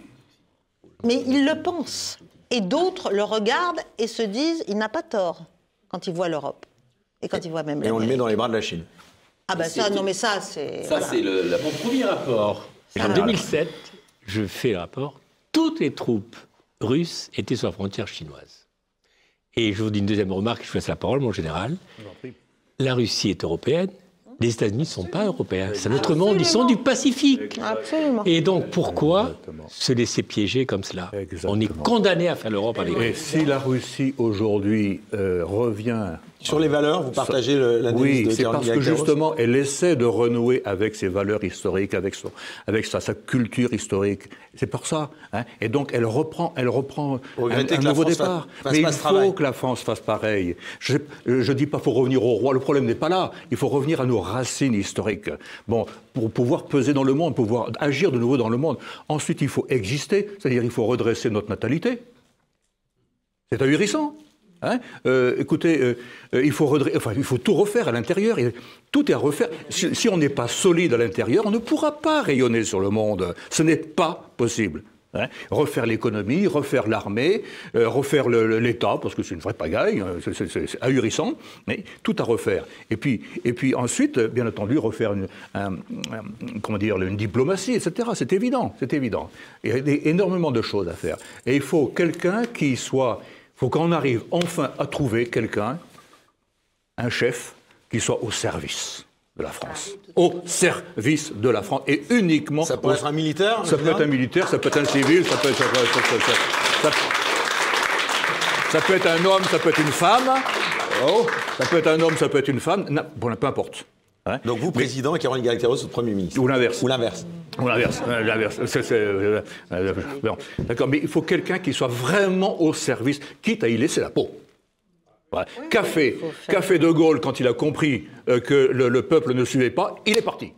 Mais il le pense. Et d'autres le regardent et se disent, il n'a pas tort quand il voit l'Europe. Et quand il voit même Et on le met dans les bras de la Chine. Ah ben ça, non mais ça, c'est... Ça, c'est Mon premier rapport. En 2007, je fais le rapport. Toutes les troupes russes étaient sur la frontière chinoise. Et je vous dis une deuxième remarque, je vous laisse la parole, mon général. La Russie est européenne. Les États-Unis ne sont pas européens. C'est notre monde, ils sont du Pacifique. Absolument. Et donc, pourquoi se laisser piéger comme cela? Exactement. On est condamné à faire l'Europe avec eux. Et si la Russie, aujourd'hui, revient... Sur les valeurs, vous partagez l'analyse Oui, de c'est Caroline parce que Galacteros. justement, elle essaie de renouer avec ses valeurs historiques, avec sa culture historique. C'est pour ça. Hein. Et donc, elle reprend un nouveau départ. Mais il faut que la France fasse pareil. Je dis pas qu'il faut revenir au roi. Le problème n'est pas là. Il faut revenir à nos racines historiques. Bon, pour pouvoir peser dans le monde, pouvoir agir de nouveau dans le monde. Ensuite, il faut exister, c'est-à-dire il faut redresser notre natalité. C'est ahurissant. Hein, écoutez, il faut tout refaire à l'intérieur. Tout est à refaire. Si on n'est pas solide à l'intérieur, on ne pourra pas rayonner sur le monde. Ce n'est pas possible. Hein, refaire l'économie, refaire l'armée, refaire l'État, parce que c'est une vraie pagaille, c'est ahurissant, mais tout à refaire. Et puis ensuite, bien entendu, refaire une diplomatie, etc. C'est évident, c'est évident. Il y a énormément de choses à faire. Et il faut quelqu'un qui soit... Il faut qu'on arrive enfin à trouver quelqu'un, un chef, qui soit au service de la France. Au service de la France. Et uniquement... Ça peut être un militaire? Ça peut être un militaire, ça peut être un civil, ça peut être un homme, ça peut être une femme. Oh, ça peut être un homme, ça peut être une femme. Bon, peu importe. Hein? Donc vous, président, et Caroline Galacteros, Premier ministre. Ou l'inverse. Ou l'inverse. Ou l'inverse. Bon, d'accord, mais il faut quelqu'un qui soit vraiment au service, quitte à y laisser la peau. Ouais. Café de Gaulle, quand il a compris que le peuple ne suivait pas, il est parti.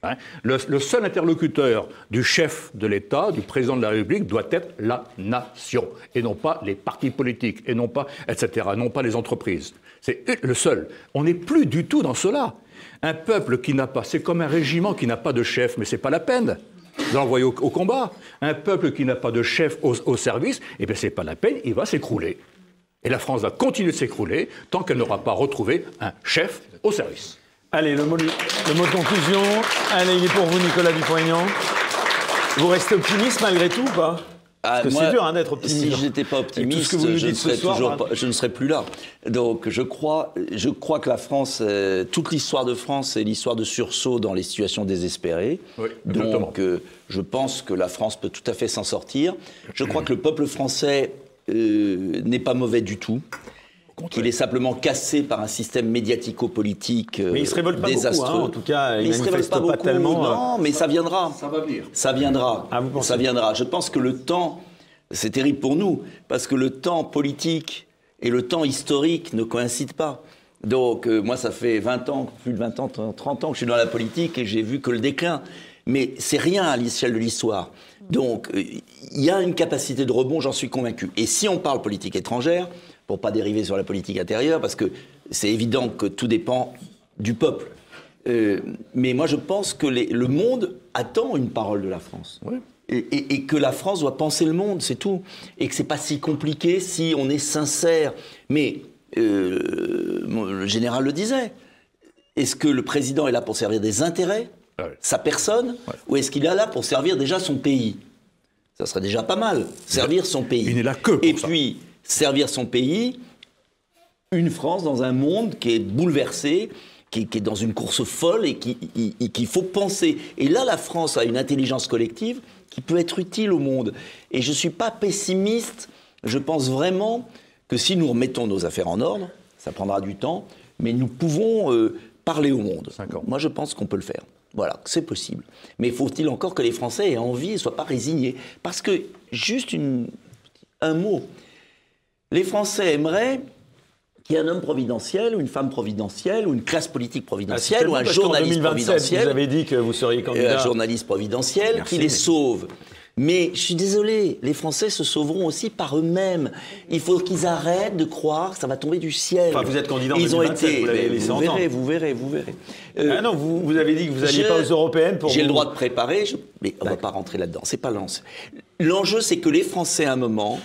Hein? Le seul interlocuteur du chef de l'État, du président de la République, doit être la nation, et non pas les partis politiques, et non pas, etc., non pas les entreprises. C'est le seul. On n'est plus du tout dans cela. Un peuple qui n'a pas, c'est comme un régiment qui n'a pas de chef, mais c'est pas la peine de l'envoyer au combat. Un peuple qui n'a pas de chef au service, eh bien c'est pas la peine, il va s'écrouler. Et la France va continuer de s'écrouler tant qu'elle n'aura pas retrouvé un chef au service. Allez, le mot de conclusion. Allez, il est pour vous, Nicolas Dupont-Aignan. Vous restez optimiste malgré tout ou pas? Parce que c'est dur d'être optimiste. Si je n'étais pas optimiste, je ne serais plus là. Donc je crois que la France, toute l'histoire de France, c'est l'histoire de sursaut dans les situations désespérées. Oui, donc je pense que la France peut tout à fait s'en sortir. Je crois que le peuple français n'est pas mauvais du tout. Qu'il est simplement cassé par un système médiatico-politique désastreux. Mais il se révolte pas désastreux. beaucoup, hein. En tout cas, il se révolte pas beaucoup. Tellement. Non, mais ça viendra. Ça va venir. Ça viendra. Ah, vous pensez? Ça viendra. Je pense que le temps, c'est terrible pour nous, parce que le temps politique et le temps historique ne coïncident pas. Donc, moi, ça fait 20 ans, plus de 20 ans, 30 ans que je suis dans la politique et j'ai vu que le déclin. Mais c'est rien à l'échelle de l'histoire. Donc, il y a une capacité de rebond, j'en suis convaincu. Et si on parle politique étrangère, pour pas dériver sur la politique intérieure, parce que c'est évident que tout dépend du peuple. Mais moi, je pense que le monde attend une parole de la France. Oui. Et que la France doit penser le monde, c'est tout. Et que c'est pas si compliqué si on est sincère. Mais le général le disait. Est-ce que le président est là pour servir des intérêts, sa personne, ou est-ce qu'il est là pour servir déjà son pays? Ça serait déjà pas mal, servir son pays. Il n'est là que pour ça. Et puis, servir son pays, une France dans un monde qui est bouleversé, qui est dans une course folle et qu'il faut penser. Et là, la France a une intelligence collective qui peut être utile au monde. Et je ne suis pas pessimiste, je pense vraiment que si nous remettons nos affaires en ordre, ça prendra du temps, mais nous pouvons parler au monde. 5 ans. Moi, je pense qu'on peut le faire. Voilà, c'est possible. Mais faut-il encore que les Français aient envie et ne soient pas résignés? Parce que, juste un mot, les Français aimeraient qu'il y ait un homme providentiel, ou une femme providentielle, ou une classe politique providentielle, ou un journaliste providentiel. Vous avez dit que vous seriez candidat. Un journaliste providentiel qui les sauve. Mais je suis désolé, les Français se sauveront aussi par eux-mêmes. Il faut qu'ils arrêtent de croire que ça va tomber du ciel. Enfin, vous êtes candidat en Ils 2027, ont été. vous l'avez laissé entendre. Vous verrez. Ah non, vous avez dit que vous n'alliez pas aux européennes pour. J'ai le droit de préparer, mais on ne va pas rentrer là-dedans. C'est pas lance. l'enjeu, c'est que les Français, à un moment,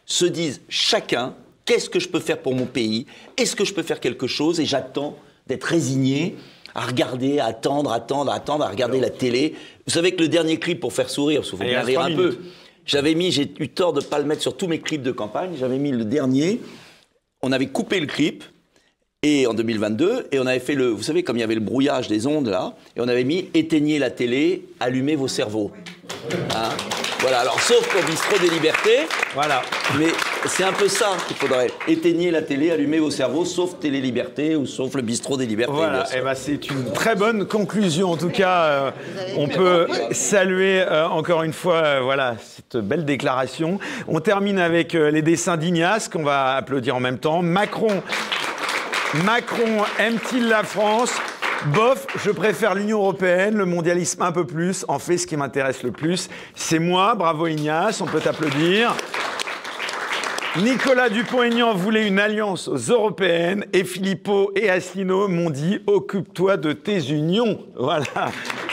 se disent chacun, qu'est-ce que je peux faire pour mon pays? Est-ce que je peux faire quelque chose? Et j'attends d'être résigné à regarder, à attendre, à regarder la télé. Vous savez que le dernier clip pour faire sourire, parce qu'il faut bien rire un peu, j'ai eu tort de ne pas le mettre sur tous mes clips de campagne, j'avais mis le dernier, on avait coupé le clip, et en 2022, et on avait fait vous savez, comme il y avait le brouillage des ondes là, et on avait mis « Éteignez la télé, allumez vos cerveaux hein ». Voilà, alors sauf pour Bistrot des Libertés, voilà. Mais c'est un peu ça qu'il faudrait. Éteignez la télé, allumez vos cerveaux, sauf Télé Liberté ou sauf le Bistrot des Libertés. Voilà, et ben c'est une très bonne conclusion. En tout cas, on peut saluer encore une fois voilà, cette belle déclaration. On termine avec les dessins d'Ignace qu'on va applaudir en même temps. Macron aime-t-il la France? Bof, je préfère l'Union européenne, le mondialisme un peu plus. En fait, ce qui m'intéresse le plus, c'est moi. Bravo Ignace, on peut t'applaudir. Nicolas Dupont-Aignan voulait une alliance européenne et Philippot et Asselineau m'ont dit « Occupe-toi de tes unions ». Voilà,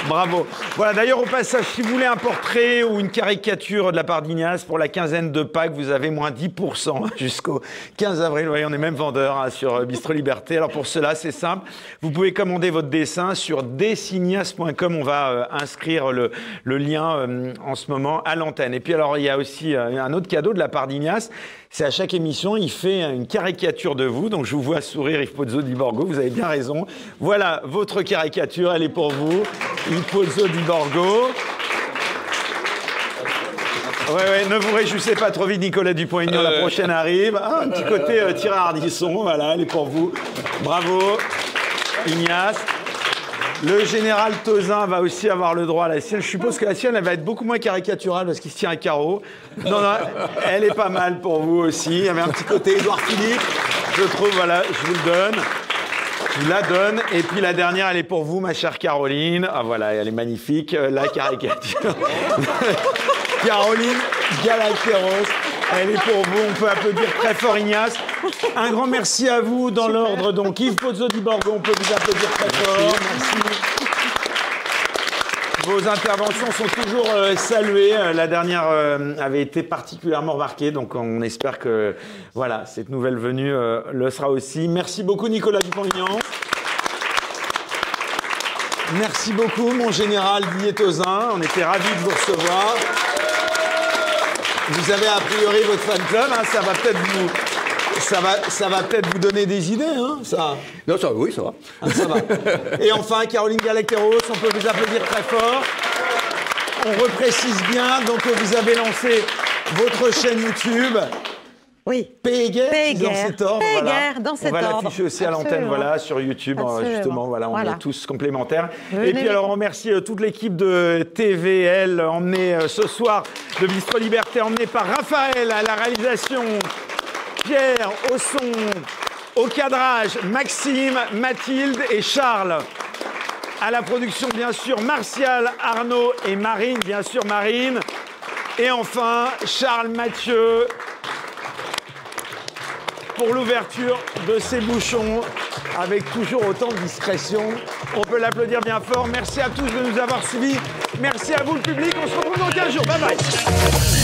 bravo. Voilà, d'ailleurs, au passage, si vous voulez un portrait ou une caricature de la part d'Ignace, pour la quinzaine de Pâques, vous avez moins 10% jusqu'au 15 avril. Vous voyez, on est même vendeur hein, sur Bistrot Liberté. Alors pour cela, c'est simple. Vous pouvez commander votre dessin sur designas.com. On va inscrire le lien en ce moment à l'antenne. Et puis alors, il y a aussi un autre cadeau de la part d'Ignace. C'est à chaque émission, il fait une caricature de vous. Donc, je vous vois sourire, Yves Pozzo di Borgo. Vous avez bien raison. Voilà, votre caricature, elle est pour vous. Yves Pozzo di Borgo. Ouais, ne vous réjouissez pas trop vite, Nicolas Dupont-Aignan. La prochaine arrive. Ah, un petit côté tir à Ardisson. Voilà, elle est pour vous. Bravo, Ignace. Le général Tozin va aussi avoir le droit à la sienne. Je suppose que la sienne, elle va être beaucoup moins caricaturale parce qu'il se tient à carreau. Non, elle est pas mal pour vous aussi. Il y avait un petit côté Édouard Philippe. Je trouve, voilà, je vous le donne. Je vous la donne. Et puis la dernière, elle est pour vous, ma chère Caroline. Ah voilà, elle est magnifique. La caricature. Caroline Galacteros. Elle est pour vous. On peut applaudir très fort Ignace. Un grand merci à vous dans l'ordre. Donc Yves Pozzo di Borgo, on peut vous applaudir très fort. Merci. Vos interventions sont toujours saluées. La dernière avait été particulièrement remarquée. Donc on espère que voilà, cette nouvelle venue le sera aussi. Merci beaucoup Nicolas Dupont-Aignan. Merci beaucoup mon général Didier Tozin. On était ravis de vous recevoir. Vous avez a priori votre fan club, hein, ça va peut-être vous donner des idées, hein, ça. Non, ça, oui, ça va. Ah, ça va. Et enfin, Caroline Galacteros, on peut vous applaudir très fort. On reprécise bien, donc vous avez lancé votre chaîne YouTube. Oui. Péguerre, dans cet ordre. Péguerre, dans cet ordre. On va l'afficher aussi à l'antenne, voilà, sur YouTube, justement, voilà, on est tous complémentaires. Et puis alors, on remercie toute l'équipe de TVL, emmenée ce soir de Bistrot Liberté, emmenée par Raphaël à la réalisation, Pierre au son, au cadrage, Maxime, Mathilde et Charles. À la production, bien sûr, Martial, Arnaud et Marine, bien sûr, Marine. Et enfin, Charles Mathieu, pour l'ouverture de ces bouchons, avec toujours autant de discrétion. On peut l'applaudir bien fort. Merci à tous de nous avoir suivis. Merci à vous, le public. On se retrouve dans 15 jours. Bye bye.